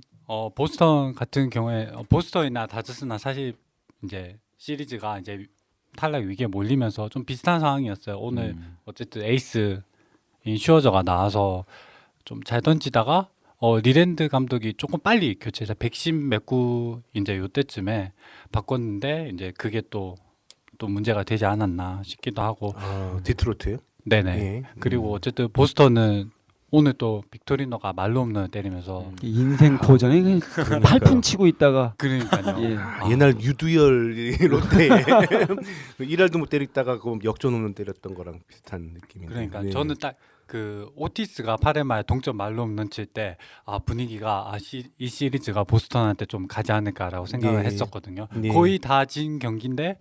Speaker 2: 보스턴 같은 경우에 보스턴이나 다저스나 사실 이제 시리즈가 이제 탈락 위기에 몰리면서 좀 비슷한 상황이었어요. 오늘 어쨌든 에이스인 슈어저가 나와서 좀 잘 던지다가 리랜드 감독이 조금 빨리 교체해서 110 몇 구 이제 요때쯤에 바꿨는데 이제 그게 또 문제가 되지 않았나 싶기도 하고.
Speaker 1: 디트로트요?
Speaker 2: 네네.
Speaker 1: 예.
Speaker 2: 그리고 어쨌든 보스턴은 오늘 또 빅토리노가 말로 홈런을 때리면서
Speaker 4: 인생 고전에 팔푼 치고 있다가
Speaker 2: 그러니까요.
Speaker 4: 예.
Speaker 1: 옛날 유두열 롯데에 일할도 못 때리다가 그 역전 홈런 때렸던 거랑 비슷한 느낌인데.
Speaker 2: 그러니까
Speaker 1: 네.
Speaker 2: 저는 딱 그 오티스가 8회 말 동점 말로 홈런 칠 때 분위기가 이 시리즈가 보스턴한테 좀 가지 않을까라고 생각을
Speaker 1: 네.
Speaker 2: 했었거든요.
Speaker 1: 네.
Speaker 2: 거의 다 진 경기인데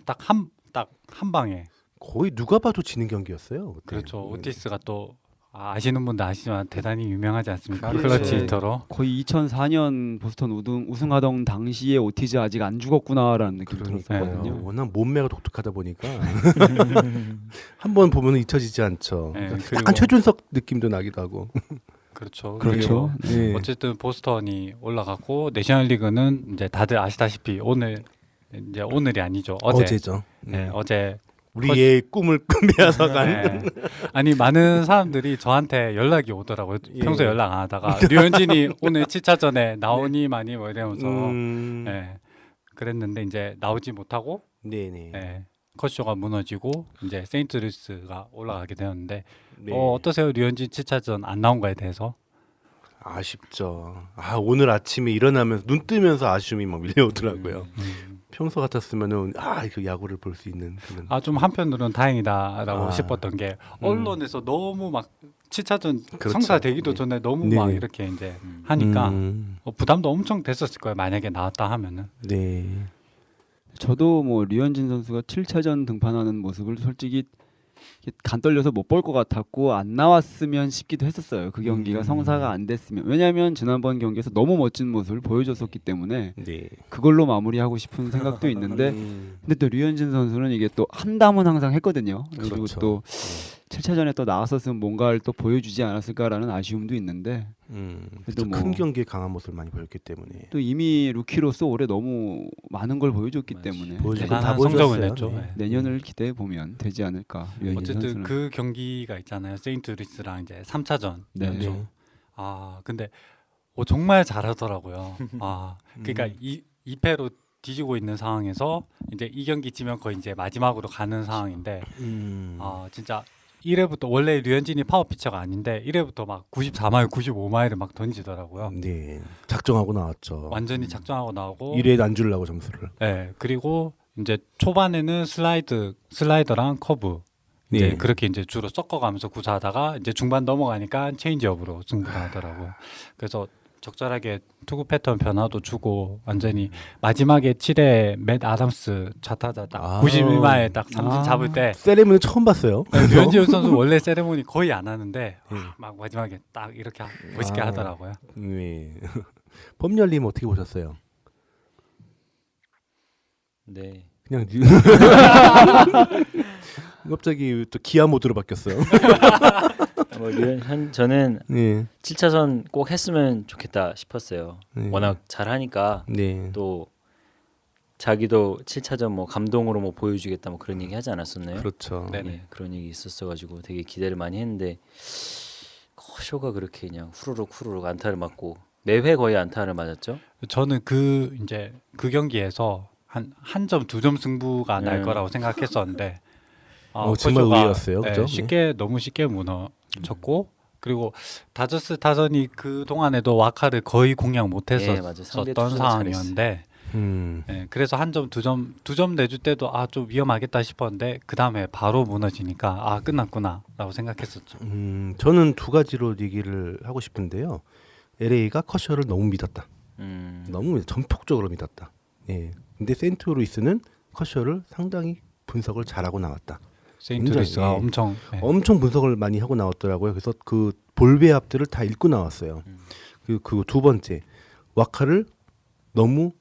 Speaker 2: 딱 한 방에
Speaker 1: 거의 누가 봐도 지는 경기였어요. 그때.
Speaker 2: 그렇죠.
Speaker 1: 네.
Speaker 2: 오티스가 또 아시는 분들 아시지만 대단히 유명하지 않습니까?
Speaker 1: 그렇죠.
Speaker 2: 클러치 히터로.
Speaker 4: 거의 2004년 보스턴 우승하던 당시에 오티즈 아직 안 죽었구나라는 느낌이
Speaker 1: 그러니까요.
Speaker 4: 들었거든요.
Speaker 1: 워낙 몸매가 독특하다 보니까 한번 보면 잊혀지지 않죠.
Speaker 2: 네,
Speaker 1: 그러니까
Speaker 2: 그리고-
Speaker 1: 약간 최준석 느낌도 나기도 하고.
Speaker 2: 그렇죠.
Speaker 4: 그렇죠.
Speaker 1: 네.
Speaker 2: 어쨌든 보스턴이 올라갔고 내셔널리그는 이제 다들 아시다시피 오늘이 아니죠.
Speaker 1: 어제죠.
Speaker 2: 네, 어제
Speaker 1: 우리의 꿈을 빼앗아간.
Speaker 2: 네. 아니 많은 사람들이 저한테 연락이 오더라고요.
Speaker 1: 예.
Speaker 2: 평소에 연락 안 하다가 류현진이 오늘 7차전에 나오니 많이 뭐 이러면서 네. 그랬는데 이제 나오지 못하고
Speaker 1: 네네.
Speaker 2: 네. 컷쇼가 무너지고 이제 세인트루이스가 올라가게 되었는데
Speaker 1: 네.
Speaker 2: 어떠세요? 류현진 7차전 안 나온 거에 대해서?
Speaker 1: 아쉽죠. 오늘 아침에 일어나면서 눈 뜨면서 아쉬움이 막 밀려오더라고요. 평소 같았으면은 그 야구를 볼 수 있는 그런.
Speaker 2: 좀 한편으로는 다행이다라고
Speaker 1: 아.
Speaker 2: 싶었던 게 언론에서 너무 막 7차전
Speaker 1: 그렇죠.
Speaker 2: 성사되기도
Speaker 1: 네.
Speaker 2: 전에 너무
Speaker 1: 네.
Speaker 2: 막 이렇게 이제 하니까
Speaker 1: 음,
Speaker 2: 부담도 엄청 됐었을 거예요. 만약에 나왔다 하면은.
Speaker 1: 네.
Speaker 4: 저도 뭐 류현진 선수가 7차전 등판하는 모습을 솔직히 이렇게 간 떨려서 못 볼 것 같았고 안 나왔으면 싶기도 했었어요. 그 경기가 성사가 안 됐으면. 왜냐하면 지난번 경기에서 너무 멋진 모습을 보여줬었기 때문에
Speaker 1: 네.
Speaker 4: 그걸로 마무리하고 싶은 생각도 있는데
Speaker 1: 음,
Speaker 4: 근데 또 류현진 선수는 이게 또 한담은 항상 했거든요. 그리고
Speaker 1: 그렇죠.
Speaker 4: 또 7차전에 또 나왔었으면 뭔가를 또 보여주지 않았을까라는 아쉬움도 있는데
Speaker 1: 그렇죠.
Speaker 4: 뭐-
Speaker 1: 큰 경기에 강한 모습을 많이 보였기 때문에.
Speaker 4: 또 이미 루키로서 올해 너무 많은 걸 보여줬기
Speaker 3: 맞지.
Speaker 4: 때문에
Speaker 1: 보여준 건 다
Speaker 2: 대단한 성적을
Speaker 1: 보여줬어요.
Speaker 2: 냈죠.
Speaker 1: 네.
Speaker 2: 네.
Speaker 4: 내년을 기대해 보면 되지 않을까. 류현진
Speaker 2: 어쨌든
Speaker 4: 선수는.
Speaker 2: 그 경기가 있잖아요. 세인트루이스랑 이제 3차전.
Speaker 4: 네.
Speaker 1: 네.
Speaker 2: 근데 정말 잘하더라고요. 그러니까 2패로 뒤지고 있는 상황에서 이제 이 경기 지면 거의 이제 마지막으로 가는 상황인데 진짜 1회부터 원래 류현진이 파워 피처가 아닌데 1회부터 막 94마일, 95마일을 막 던지더라고요.
Speaker 1: 네. 작정하고 나왔죠.
Speaker 2: 완전히 작정하고 나오고.
Speaker 1: 1회 안 주려고 점수를.
Speaker 2: 네. 그리고 이제 초반에는 슬라이더랑 커브 이제
Speaker 1: 네.
Speaker 2: 그렇게 이제 주로 섞어가면서 구사하다가 이제 중반 넘어가니까 체인지업으로 승부를 하더라고요. 그래서 적절하게 투구 패턴 변화도 주고 완전히 마지막에 7회 맷 아담스 좌타자 딱 91마에 딱 삼진 잡을 때
Speaker 1: 세레모니 처음 봤어요.
Speaker 2: 류현진 선수 원래 세레모니 거의 안 하는데
Speaker 1: 네.
Speaker 2: 막 마지막에 딱 이렇게 멋있게
Speaker 1: 아.
Speaker 2: 하더라고요.
Speaker 1: 네. 법열님 어떻게 보셨어요?
Speaker 3: 네.
Speaker 1: 그냥 갑자기 또 기아 모드로 바뀌었어요.
Speaker 3: 저는
Speaker 1: 네.
Speaker 3: 7차선 꼭 했으면 좋겠다 싶었어요.
Speaker 1: 네.
Speaker 3: 워낙 잘하니까
Speaker 1: 네.
Speaker 3: 또 자기도 7차전 뭐 감동으로 뭐 보여주겠다 뭐 그런 얘기 하지 않았었나요?
Speaker 1: 그렇죠.
Speaker 2: 네.
Speaker 3: 예, 그런 얘기 있었어가지고 되게 기대를 많이 했는데 커쇼가 그렇게 그냥 후루룩 안타를 맞고 매회 거의 안타를 맞았죠.
Speaker 2: 저는 그 이제 그 경기에서 한 점, 2점 승부가 날 거라고 생각했었는데
Speaker 1: 정말
Speaker 2: 커쇼가,
Speaker 1: 의외였어요. 그죠?
Speaker 2: 너무 쉽게 무너졌고 그리고 다저스 타선이 그 동안에도 와카를 거의 공략
Speaker 3: 예,
Speaker 2: 못했었던
Speaker 3: 맞아요. 상대 투수가
Speaker 2: 상황이었는데 그래서 한 점, 2점 내줄 때도 좀 위험하겠다 싶었는데 그 다음에 바로 무너지니까 끝났구나라고 생각했었죠.
Speaker 1: 저는 두 가지로 얘기를 하고 싶은데요. LA가 커셔를 너무 믿었다. 너무 전폭적으로 믿었다. 예. 근데 세인트루이스는 커셔를 상당히 분석을 잘하고 나왔다.
Speaker 2: 세인트루이스가
Speaker 1: 굉장히,
Speaker 2: 엄청
Speaker 1: 엄청 분석을 많이 하고 나왔더라고요. 그래서 그 볼배합들을 다 읽고 나왔어요. 그 두 번째 와카를 너무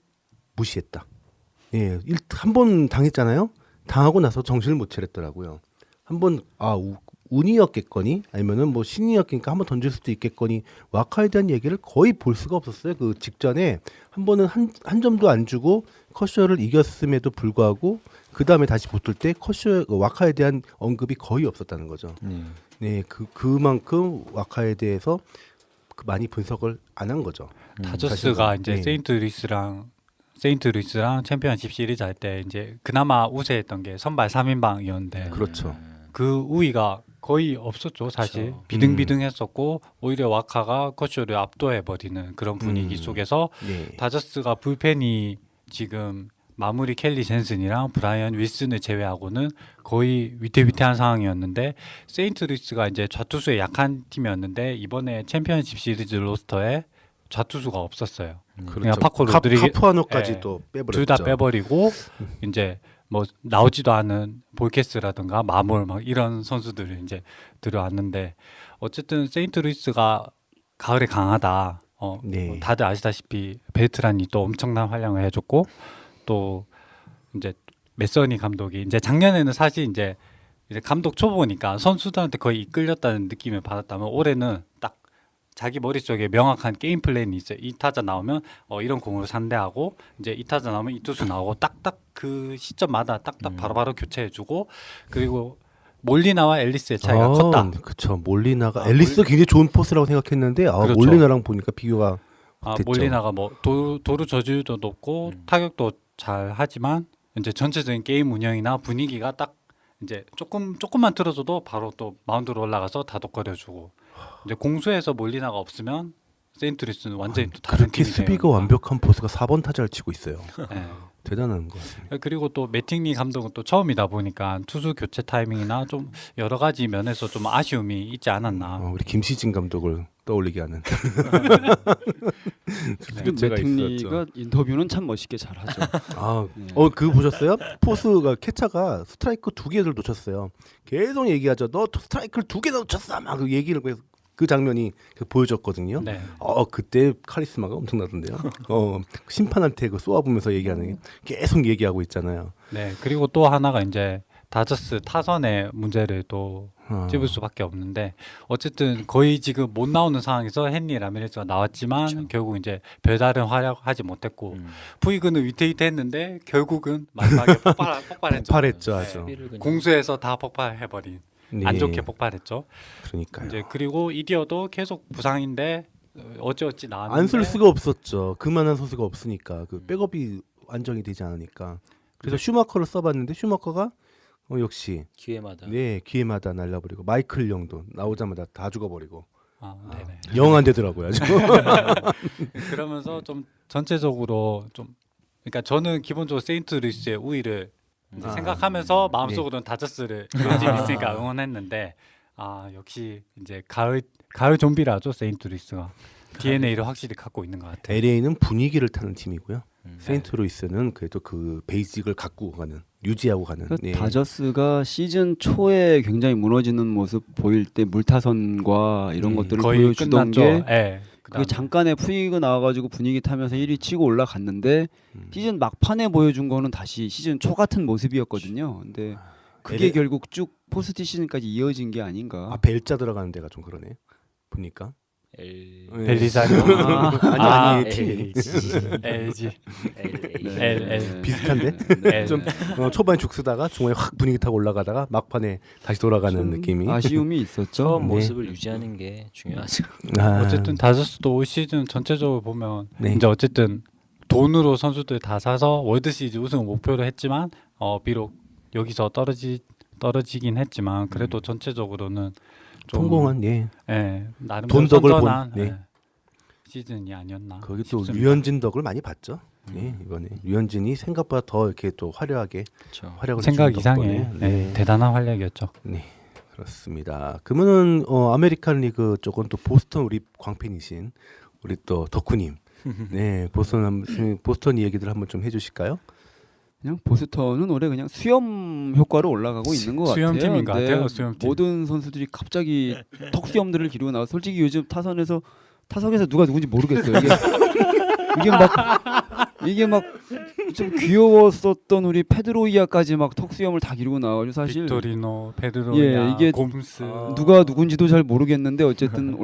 Speaker 1: 무시했다. 예, 한 번 당했잖아요. 당하고 나서 정신을 못 차렸더라고요. 한번 운이었겠거니 아니면은 뭐 신이었으니까 한번 던질 수도 있겠거니 와카에 대한 얘기를 거의 볼 수가 없었어요. 그 직전에 한 번은 한 점도 안 주고 커셔를 이겼음에도 불구하고 그 다음에 다시 붙을 때 와카에 대한 언급이 거의 없었다는 거죠. 네, 그만큼 와카에 대해서 많이 분석을 안 한 거죠.
Speaker 2: 다저스가
Speaker 1: 사실은.
Speaker 2: 이제
Speaker 1: 네.
Speaker 2: 세인트루이스랑 챔피언십 시리즈 할 때 이제 그나마 우세했던 게 선발 3인방이었는데
Speaker 1: 그렇죠.
Speaker 2: 그 우위가 거의 없었죠. 사실
Speaker 3: 그렇죠.
Speaker 2: 비등비등했었고 오히려 와카가 커쇼를 압도해 버리는 그런 분위기 속에서
Speaker 1: 네.
Speaker 2: 다저스가 불펜이 지금 마무리 켈리 젠슨이랑 브라이언 윌슨을 제외하고는 거의 위태위태한 상황이었는데 세인트루이스가 이제 좌투수에 약한 팀이었는데 이번에 챔피언십 시리즈 로스터에 좌투수가 없었어요. 그냥 파코 로드리게
Speaker 1: 카푸아노까지도 빼버렸죠.
Speaker 2: 둘 다 빼버리고 이제 뭐 나오지도 않은 볼케스라든가 마몰 막 이런 선수들을 이제 들어왔는데 어쨌든 세인트루이스가 가을에 강하다.
Speaker 1: 네.
Speaker 2: 뭐 다들 아시다시피 베트란이 또 엄청난 활약을 해줬고 또 이제 메서니 감독이 이제 작년에는 사실 이제 감독 초보니까 선수들한테 거의 이끌렸다는 느낌을 받았다면 올해는 딱 자기 머릿속에 명확한 게임 플랜이 있어요. 이 타자 나오면 이런 공으로 상대하고 이제 이 타자 나오면 이 투수 나오고 딱딱 그 시점마다 딱딱 바로바로 교체해주고 그리고 몰리나와 앨리스의 차이가 컸다.
Speaker 1: 그렇죠. 몰리나가 앨리스도 굉장히 좋은 포스라고 생각했는데
Speaker 2: 그렇죠.
Speaker 1: 몰리나랑 보니까 비교가 됐죠.
Speaker 2: 몰리나가 뭐 도루 저지율도 높고 타격도 잘 하지만 이제 전체적인 게임 운영이나 분위기가 딱 이제 조금만 틀어줘도 바로 또 마운드로 올라가서 다독거려주고 이제 공수에서 몰리나가 없으면 세인트루이스는 완전히 또 다른
Speaker 1: 그렇게
Speaker 2: 팀이
Speaker 1: 수비가
Speaker 2: 되는
Speaker 1: 완벽한 포수가 4번 타자를 치고 있어요.
Speaker 2: 네.
Speaker 1: 대단한 것 같습니다.
Speaker 2: 그리고 또 매팅리 감독은 또 처음이다 보니까 투수 교체 타이밍이나 좀 여러 가지 면에서 좀 아쉬움이 있지 않았나.
Speaker 1: 우리 김시진 감독을 떠올리게 하는 문제가
Speaker 4: 매팅리가
Speaker 1: 있었죠.
Speaker 4: 인터뷰는 참 멋있게 잘하죠.
Speaker 1: 그거 보셨어요? 포수가 캐차가 스트라이크 2개를 놓쳤어요. 계속 얘기하죠. 너 스트라이크를 2개 놓쳤어. 막 그 얘기를 그 장면이 보여줬거든요.
Speaker 2: 네.
Speaker 1: 그때 카리스마가 엄청나던데요. 심판한테 쏘아보면서 얘기하는 게 계속 얘기하고 있잖아요.
Speaker 2: 네. 그리고 또 하나가 이제 다저스 타선의 문제를 또 찝을 수밖에 없는데 어쨌든 거의 지금 못 나오는 상황에서 헨리 라미레스가 나왔지만
Speaker 3: 그렇죠.
Speaker 2: 결국 이제 별다른 활약하지 못했고 푸이그는 위태위태했는데 결국은 마지막에 폭발했죠.
Speaker 1: 폭발했죠, 아주.
Speaker 2: 공수에서 다 폭발해버린
Speaker 1: 네.
Speaker 2: 안 좋게 폭발했죠.
Speaker 1: 그러니까요.
Speaker 2: 이제 그리고 이디어도 계속 부상인데 어찌어찌 나왔는데
Speaker 1: 안 쓸 수가 없었죠. 그만한 선수가 없으니까 그 백업이 안정이 되지 않으니까. 그래서 슈마커를 써봤는데 슈마커가 역시
Speaker 3: 기회마다.
Speaker 1: 네 기회마다 날려버리고 마이클 영도 나오자마자 다 죽어버리고
Speaker 2: 아, 네네.
Speaker 1: 영 안 되더라고요. 아주.
Speaker 2: 그러면서 좀 전체적으로 좀 그러니까 저는 기본적으로 세인트 루이스의 우위를 이제 생각하면서 마음속으로는 다저스를 류현진이 있으니까 응원했는데 역시 이제 가을 좀비라죠 세인트 루이스가 DNA를 확실히 갖고 있는 것 같아요.
Speaker 1: LA는 분위기를 타는 팀이고요. 세인트루이스는 그래도 그 베이직을 갖고 가는 유지하고 가는.
Speaker 4: 그 다저스가 시즌 초에 굉장히 무너지는 모습 보일 때 물타선과 이런 것들을
Speaker 2: 거의
Speaker 4: 보여주던
Speaker 2: 끝났죠.
Speaker 4: 게
Speaker 2: 예.
Speaker 4: 그게 잠깐의 푸이가 나와가지고 분위기 타면서 1위 치고 올라갔는데 시즌 막판에 보여준 거는 다시 시즌 초 같은 모습이었거든요. 근데 그게 결국 쭉 포스트 시즌까지 이어진 게 아닌가.
Speaker 1: 벨자 들어가는 데가 좀 그러네. 보니까.
Speaker 2: 벨리사리오.
Speaker 1: 아니 팀.
Speaker 2: LG.
Speaker 3: LA.
Speaker 1: 비슷한데? 좀 초반에 죽 쓰다가 중간에 확 분위기 타고 올라가다가 막판에 다시 돌아가는 느낌이.
Speaker 4: 아쉬움이 있었죠.
Speaker 3: 처음
Speaker 1: 네.
Speaker 3: 모습을 유지하는 게 중요하죠.
Speaker 2: 어쨌든 다저스도 올 시즌 전체적으로 보면
Speaker 1: 네.
Speaker 2: 이제 어쨌든 돈으로 선수들 다 사서 월드 시리즈 우승을 목표로 했지만 비록 여기서 떨어지긴 했지만 그래도 전체적으로는 좀
Speaker 1: 성공한 예.
Speaker 2: 나름
Speaker 1: 돈 덕을 본,
Speaker 2: 선전한
Speaker 1: 네.
Speaker 2: 시즌이 아니었나.
Speaker 1: 거기 또
Speaker 2: 싶습니다.
Speaker 1: 류현진 덕을 많이 봤죠. 예, 이번에 류현진이 생각보다 더 이렇게 또 화려하게
Speaker 3: 그렇죠.
Speaker 1: 활약을
Speaker 2: 생각
Speaker 1: 해준
Speaker 2: 이상의
Speaker 1: 덕분에, 네.
Speaker 2: 대단한 활약이었죠.
Speaker 1: 네, 그렇습니다. 그러면은 아메리칸 리그 쪽은 또 보스턴 우리 광팬이신 우리 또 덕후님, 네, 보스턴 얘기들 한번 좀 해주실까요?
Speaker 4: 그냥 보스턴은 올해 그냥 수염 효과로 올라가고 있는 것 같아요.
Speaker 2: 수염팀인 것
Speaker 4: 근데
Speaker 2: 같아요. 수염팀.
Speaker 4: 모든 선수들이 갑자기 턱수염들을 기르고 나와. 솔직히 요즘 타석에서 누가 누군지 모르겠어요. 이게 막 좀 귀여웠었던 우리 페드로이아까지 막 턱수염을 다 기르고 나와가지고 사실
Speaker 2: 빅토리노, 페드로야,
Speaker 4: 이게
Speaker 2: 곰스.
Speaker 4: 누가 누군지도 잘 모르겠는데 어쨌든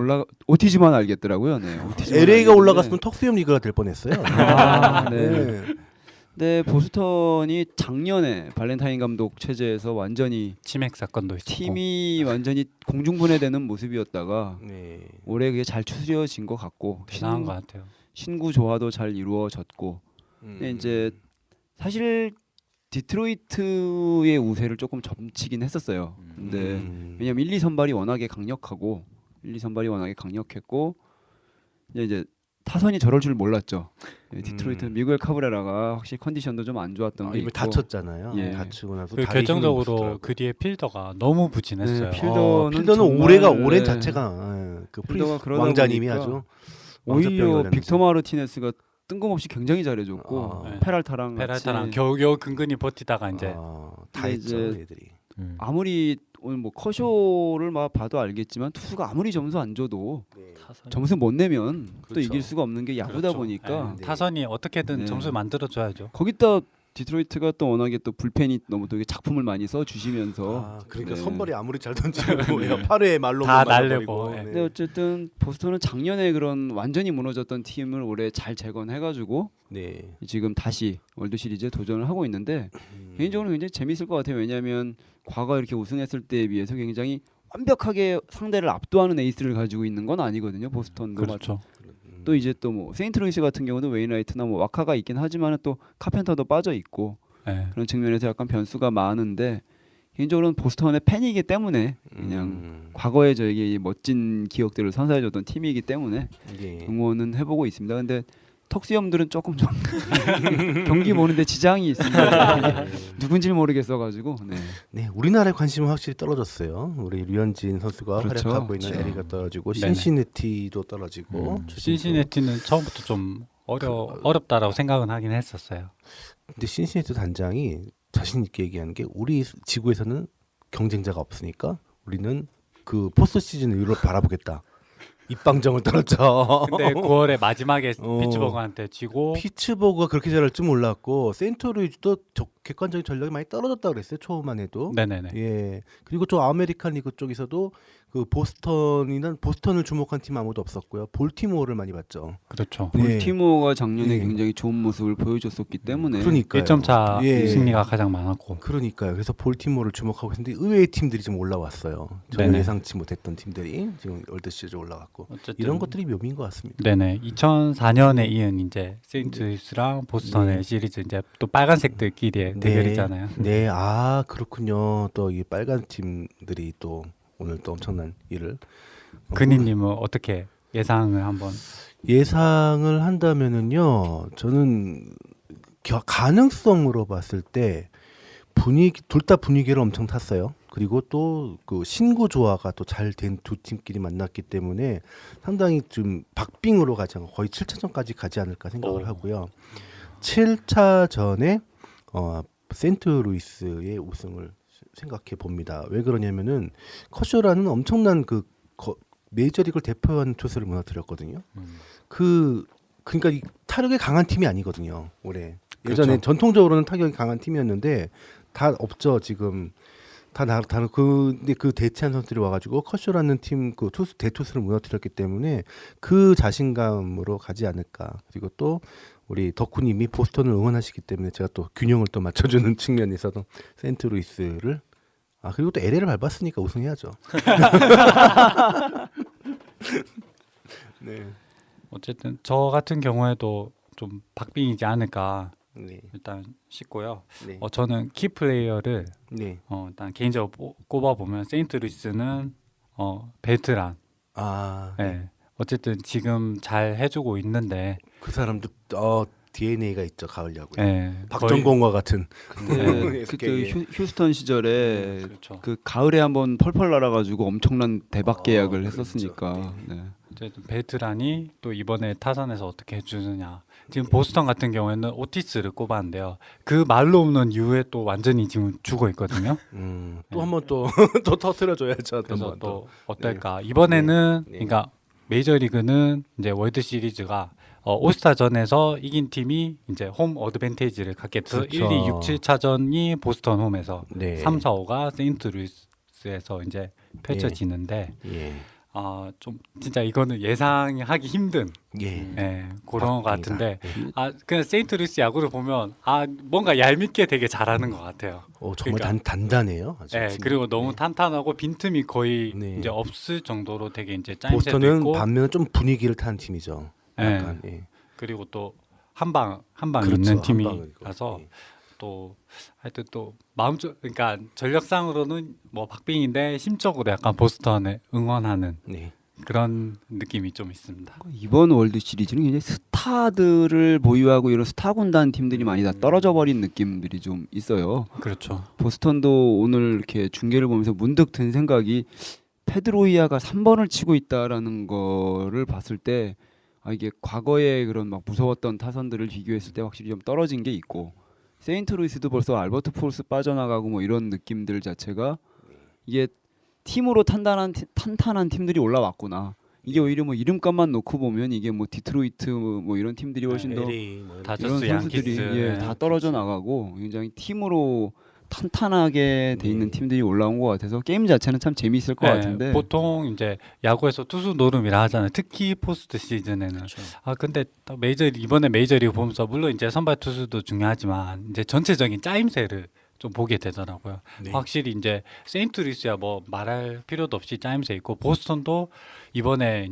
Speaker 4: 오티지만 알겠더라고요. 네, 오티지만
Speaker 1: LA가
Speaker 4: 알겠는데.
Speaker 1: 올라갔으면 턱수염 리그가 될 뻔했어요.
Speaker 4: 네. 네, 보스턴이 작년에 발렌타인 감독 체제에서 완전히
Speaker 2: 치맥 사건도 있었고.
Speaker 4: 팀이 완전히 공중분해되는 모습이었다가
Speaker 1: 네.
Speaker 4: 올해 그게 잘 추스려진 것 같고
Speaker 2: 대단한 것 같아요.
Speaker 4: 신구 조화도 잘 이루어졌고 근데 이제 사실 디트로이트의 우세를 조금 점치긴 했었어요. 근데 왜냐면 1, 2선발이 워낙에 강력했고 이제 타선이 저럴 줄 몰랐죠. 디트로이트 미구엘 카브레라가 확실히 컨디션도 좀 안 좋았던 게
Speaker 1: 이번
Speaker 4: 있고
Speaker 1: 다쳤잖아요.
Speaker 4: 예.
Speaker 1: 다치고 나서
Speaker 2: 그
Speaker 1: 다리 힘을 못
Speaker 2: 결정적으로
Speaker 1: 쓰더라고요.
Speaker 2: 그 뒤에 필더가 너무 부진했어요.
Speaker 4: 네, 필더는
Speaker 1: 필더는
Speaker 4: 정말,
Speaker 1: 오랜
Speaker 4: 네.
Speaker 1: 자체가 그
Speaker 4: 필더가
Speaker 1: 프리스
Speaker 4: 그러다
Speaker 1: 왕자님이
Speaker 4: 보니까
Speaker 1: 아주
Speaker 4: 오히려
Speaker 1: 왕자병이라는
Speaker 4: 빅터 마르티네스가 뜬금없이 굉장히 잘해줬고
Speaker 1: 아.
Speaker 2: 네.
Speaker 4: 페랄타랑
Speaker 2: 페랄타랑 겨우겨우 근근히 버티다가 이제
Speaker 1: 다
Speaker 4: 근데
Speaker 1: 했죠
Speaker 4: 이제
Speaker 1: 애들이.
Speaker 4: 아무리 오늘 뭐 커쇼를 막 봐도 알겠지만 투수가 아무리 점수 안 줘도 점수 못 내면 또
Speaker 1: 그렇죠.
Speaker 4: 이길 수가 없는 게 야구다
Speaker 2: 그렇죠.
Speaker 4: 보니까
Speaker 1: 네.
Speaker 2: 타선이 어떻게든
Speaker 4: 네.
Speaker 2: 점수 만들어줘야죠.
Speaker 4: 거기다 디트로이트가 또 워낙에 또 불펜이 너무 또 이게 작품을 많이 써 주시면서
Speaker 1: 그러니까
Speaker 4: 네.
Speaker 1: 선발이 아무리 잘 던지고 8회 말로
Speaker 2: 다 날리고, 네.
Speaker 4: 근데 어쨌든 보스턴은 작년에 그런 완전히 무너졌던 팀을 올해 잘 재건해가지고
Speaker 1: 네.
Speaker 4: 지금 다시 월드 시리즈에 도전을 하고 있는데 개인적으로 굉장히 재밌을 것 같아요. 왜냐하면 과거 이렇게 우승했을 때에 비해서 굉장히 완벽하게 상대를 압도하는 에이스를 가지고 있는 건 아니거든요. 보스턴도
Speaker 2: 그렇죠.
Speaker 4: 또 이제 또 뭐 세인트루이스 같은 경우는 웨인라이트나 뭐 와카가 있긴 하지만 또 카펜터도 빠져 있고
Speaker 2: 네.
Speaker 4: 그런 측면에서 약간 변수가 많은데 개인적으로는 보스턴의 팬이기 때문에 그냥 과거에 저에게 이 멋진 기억들을 선사해줬던 팀이기 때문에
Speaker 1: 예.
Speaker 4: 응원은 해보고 있습니다. 근데 턱수염들은 조금 좀 경기 보는데 지장이 있습니다. 누군지 모르겠어가지고. 네.
Speaker 1: 네, 우리나라의 관심은 확실히 떨어졌어요. 우리 류현진 선수가
Speaker 4: 그렇죠.
Speaker 1: 활약하고 있는
Speaker 4: 그렇죠.
Speaker 1: LA가 떨어지고
Speaker 2: 네네.
Speaker 1: 신시내티도 떨어지고
Speaker 2: 신시내티는 처음부터 좀 어렵다라고 생각은 하긴 했었어요.
Speaker 1: 근데 신시내티 단장이 자신 있게 얘기하는 게 우리 지구에서는 경쟁자가 없으니까 우리는 그 포스트 시즌 이후로 바라보겠다. 입방정을 떨었죠.
Speaker 2: 근데 9월에 마지막에
Speaker 1: 어.
Speaker 2: 피츠버그한테 지고
Speaker 1: 피츠버그가 그렇게 잘할 줄 몰랐고 세인트루이즈도 객관적인 전력이 많이 떨어졌다 그랬어요. 초만 해도.
Speaker 2: 네네네.
Speaker 1: 예. 그리고 저 아메리칸 리그 쪽에서도 그 보스턴을 주목한 팀 아무도 없었고요. 볼티모어를 많이 봤죠.
Speaker 2: 그렇죠.
Speaker 1: 네.
Speaker 4: 볼티모어가 작년에
Speaker 1: 예.
Speaker 4: 굉장히 좋은 모습을 보여줬었기 때문에
Speaker 1: 그러니까요.
Speaker 2: 1점 차
Speaker 1: 예.
Speaker 2: 승리가 가장 많았고.
Speaker 1: 그러니까요. 그래서 볼티모어를 주목하고 있는데 의외의 팀들이 좀 올라왔어요. 전혀
Speaker 2: 네네.
Speaker 1: 예상치 못했던 팀들이 지금 월드 시리즈 올라갔고
Speaker 2: 어쨌든
Speaker 1: 이런 것들이 묘미인 것 같습니다.
Speaker 2: 네네. 2004년에 이은 이제 세인트루이스랑 보스턴의
Speaker 1: 네.
Speaker 2: 시리즈 이제 또 빨간색들끼리의 대결이잖아요.
Speaker 1: 네, 아 그렇군요. 또 이 빨간 팀들이 또 오늘 또 엄청난 일을
Speaker 2: 근희님은 어떻게 예상을 한번?
Speaker 1: 예상을 한다면은요. 저는 가능성으로 봤을 때 둘 다 분위기를 엄청 탔어요. 그리고 또 그 신구 조화가 또 잘 된 두 팀끼리 만났기 때문에 상당히 좀 박빙으로 가지 않고 거의 7차전까지 가지 않을까 생각을 하고요. 7차전에 세인트루이스의 우승을 생각해 봅니다. 왜 그러냐면은 커쇼라는 엄청난 메이저리그를 대표하는 투수를 무너뜨렸거든요. 그러니까 이 타격이 강한 팀이 아니거든요. 올해 예전에
Speaker 2: 그렇죠.
Speaker 1: 전통적으로는 타격이 강한 팀이었는데 다 없죠 지금. 근데 그 대체한 선수들이 와가지고 커쇼라는 팀 그 투수 대투수를 무너뜨렸기 때문에 그 자신감으로 가지 않을까. 그리고 또 우리 덕후님이 보스턴을 응원하시기 때문에 제가 또 균형을 또 맞춰주는 측면에서도 세인트루이스를 그리고 또 LA를 밟았으니까 우승해야죠. 네.
Speaker 2: 어쨌든 저 같은 경우에도 좀 박빙이지 않을까
Speaker 1: 네.
Speaker 2: 일단 싶고요.
Speaker 1: 네.
Speaker 2: 저는 키 플레이어를
Speaker 1: 네.
Speaker 2: 일단 개인적으로 꼽아 보면 세인트루이스는 베트란. 네. 어쨌든 지금 잘 해주고 있는데
Speaker 1: 그 사람도 DNA가 있죠 가을 야구.
Speaker 2: 네,
Speaker 1: 박정권과 같은.
Speaker 4: 그때 휴스턴 시절에
Speaker 2: 그렇죠.
Speaker 4: 그 가을에 한번 펄펄 날아가지고 엄청난 대박 계약을
Speaker 1: 그렇죠.
Speaker 4: 했었으니까. 네.
Speaker 2: 어쨌든 베트란이 또 이번에 타선에서 어떻게 해주느냐. 지금 보스턴 같은 경우에는 오티스를 꼽았는데요. 그 말로 없는 이유에 또 완전히 지금 죽어 있거든요.
Speaker 1: 또 한번 또 터트려줘야죠.
Speaker 2: 그래서 또 어떨까? 이번에는
Speaker 1: 네.
Speaker 2: 그러니까 메이저리그는 이제 월드 시리즈가 올스타전에서 이긴 팀이 이제 홈 어드밴티지를 갖게 돼서
Speaker 1: 그렇죠.
Speaker 2: 1, 2, 6, 7차전이 보스턴 홈에서
Speaker 1: 네.
Speaker 2: 3, 4, 5가 세인트루이스에서 이제 펼쳐지는데
Speaker 1: 예.
Speaker 2: 좀 진짜 이거는 예상하기 힘든
Speaker 1: 예.
Speaker 2: 그런 것
Speaker 1: 박빙이다.
Speaker 2: 같은데 그냥 세인트루이스 야구를 보면 뭔가 얄밉게 되게 잘하는 것 같아요.
Speaker 1: 정말
Speaker 2: 그러니까.
Speaker 1: 단단해요. 아주
Speaker 2: 네,
Speaker 1: 진짜.
Speaker 2: 그리고 너무
Speaker 1: 네.
Speaker 2: 탄탄하고 빈틈이 거의
Speaker 1: 네.
Speaker 2: 이제 없을 정도로 되게 이제 짜임새도
Speaker 1: 보스턴은
Speaker 2: 있고
Speaker 1: 반면에 좀 분위기를 타는 팀이죠.
Speaker 2: 네.
Speaker 1: 약간, 예.
Speaker 2: 그리고 또 한방
Speaker 1: 그렇죠.
Speaker 2: 있는
Speaker 1: 한 방을
Speaker 2: 팀이라서
Speaker 1: 예.
Speaker 2: 또 하여튼 또 마음적 그러니까 전력상으로는 뭐 박빙인데 심적으로 약간 보스턴에 응원하는
Speaker 1: 네.
Speaker 2: 그런 느낌이 좀 있습니다.
Speaker 4: 이번 월드 시리즈는 굉장히 스타들을 보유하고 이런 스타 군단 팀들이 많이 다 떨어져 버린 느낌들이 좀 있어요.
Speaker 2: 그렇죠.
Speaker 4: 보스턴도 오늘 이렇게 중계를 보면서 문득 든 생각이 페드로이아가 3번을 치고 있다라는 거를 봤을 때 이게 과거에 그런 막 무서웠던 타선들을 비교했을 때 확실히 좀 떨어진 게 있고 세인트루이스도 벌써 알버트 푸올스 빠져나가고 뭐 이런 느낌들 자체가 이게 팀으로 탄탄한 팀들이 올라왔구나. 이게 오히려 뭐 이름값만 놓고 보면 이게 뭐 디트로이트 뭐 이런 팀들이 훨씬 더
Speaker 1: LA 뭐
Speaker 2: 다저스,
Speaker 4: 이런 선수들이
Speaker 2: 양키스
Speaker 4: 다 떨어져 나가고 굉장히 팀으로 탄탄하게 돼 있는 팀들이 올라온 것 같아서 게임 자체는 참 재미있을 것 같은데
Speaker 2: 보통 이제 야구에서 투수 노름이라 하잖아요. 특히 포스트 시즌에는.
Speaker 3: 그렇죠.
Speaker 2: 근데 딱 이번에 메이저리그 보면서 물론 이제 선발 투수도 중요하지만 이제 전체적인 짜임새를 좀 보게 되더라고요.
Speaker 1: 네.
Speaker 2: 확실히 이제 세인트루이스야 뭐 말할 필요도 없이 짜임새 있고 보스턴도 이번에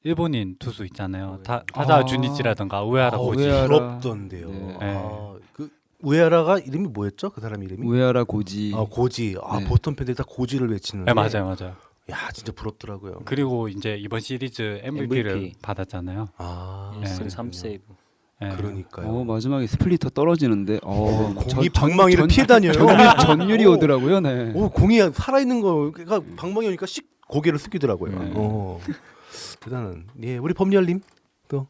Speaker 2: 일본인 투수 있잖아요. 타자 주니치라든가 우에하라 고지.
Speaker 4: 우에하라.
Speaker 1: 부럽던데요.
Speaker 4: 네.
Speaker 1: 그 우에하라가 이름이 뭐였죠? 그 사람 이름이?
Speaker 4: 우에하라 고지
Speaker 1: 고지.
Speaker 4: 네.
Speaker 1: 보스턴 팬들이 다 고지를 외치는데.
Speaker 2: 네, 맞아요.
Speaker 1: 야, 진짜 부럽더라고요.
Speaker 2: 그리고 이제 이번 시리즈 MVP를
Speaker 3: MVP.
Speaker 2: 받았잖아요.
Speaker 3: 1승 3세이브.
Speaker 2: 네.
Speaker 1: 그러니까요.
Speaker 4: 마지막에 스플리터 떨어지는데
Speaker 1: 공이 방망이를 피해 다녀요.
Speaker 4: 전율이 오더라고요. 네.
Speaker 1: 공이 살아있는 거가 방망이 오니까 씩 고개를 숙이더라고요.
Speaker 2: 네.
Speaker 1: 대단한. 예, 우리 법렬님 또.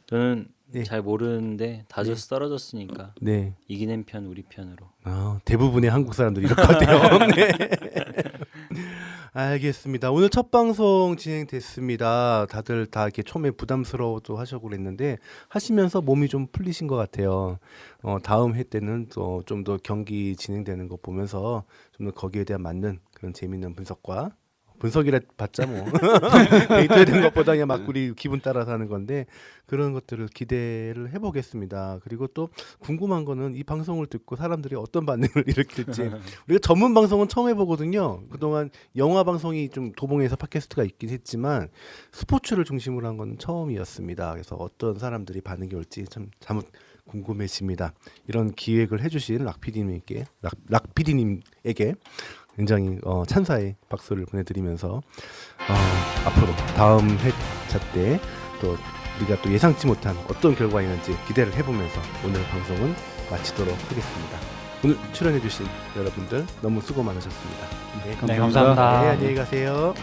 Speaker 3: 저는
Speaker 1: 네.
Speaker 3: 잘 모르는데 다저스 떨어졌으니까
Speaker 1: 네.
Speaker 3: 이기는 편 우리 편으로.
Speaker 1: 대부분의 한국 사람들이 이럴 것 같아요. 네. 알겠습니다. 오늘 첫 방송 진행됐습니다. 다들 다 이렇게 처음에 부담스러워도 하셔고 그랬는데 하시면서 몸이 좀 풀리신 것 같아요. 다음 회 때는 좀 더 경기 진행되는 거 보면서 좀 더 거기에 대한 맞는 그런 재미있는 분석이라 봤자 뭐 데이터에 된 것보다 그냥 막 우리 기분 따라서 하는 건데 그런 것들을 기대를 해보겠습니다. 그리고 또 궁금한 거는 이 방송을 듣고 사람들이 어떤 반응을 일으킬지 우리가 전문 방송은 처음 해보거든요. 그동안 영화 방송이 좀 도봉에서 팟캐스트가 있긴 했지만 스포츠를 중심으로 한 건 처음이었습니다. 그래서 어떤 사람들이 반응이 올지 참 궁금해집니다. 이런 기획을 해주신 락PD님에게 굉장히 찬사의 박수를 보내드리면서 앞으로 다음 회차 때 또 우리가 또 예상치 못한 어떤 결과가 있는지 기대를 해보면서 오늘 방송은 마치도록 하겠습니다. 오늘 출연해주신 여러분들 너무 수고 많으셨습니다.
Speaker 2: 네, 감사합니다.
Speaker 1: 네, 안녕히 가세요.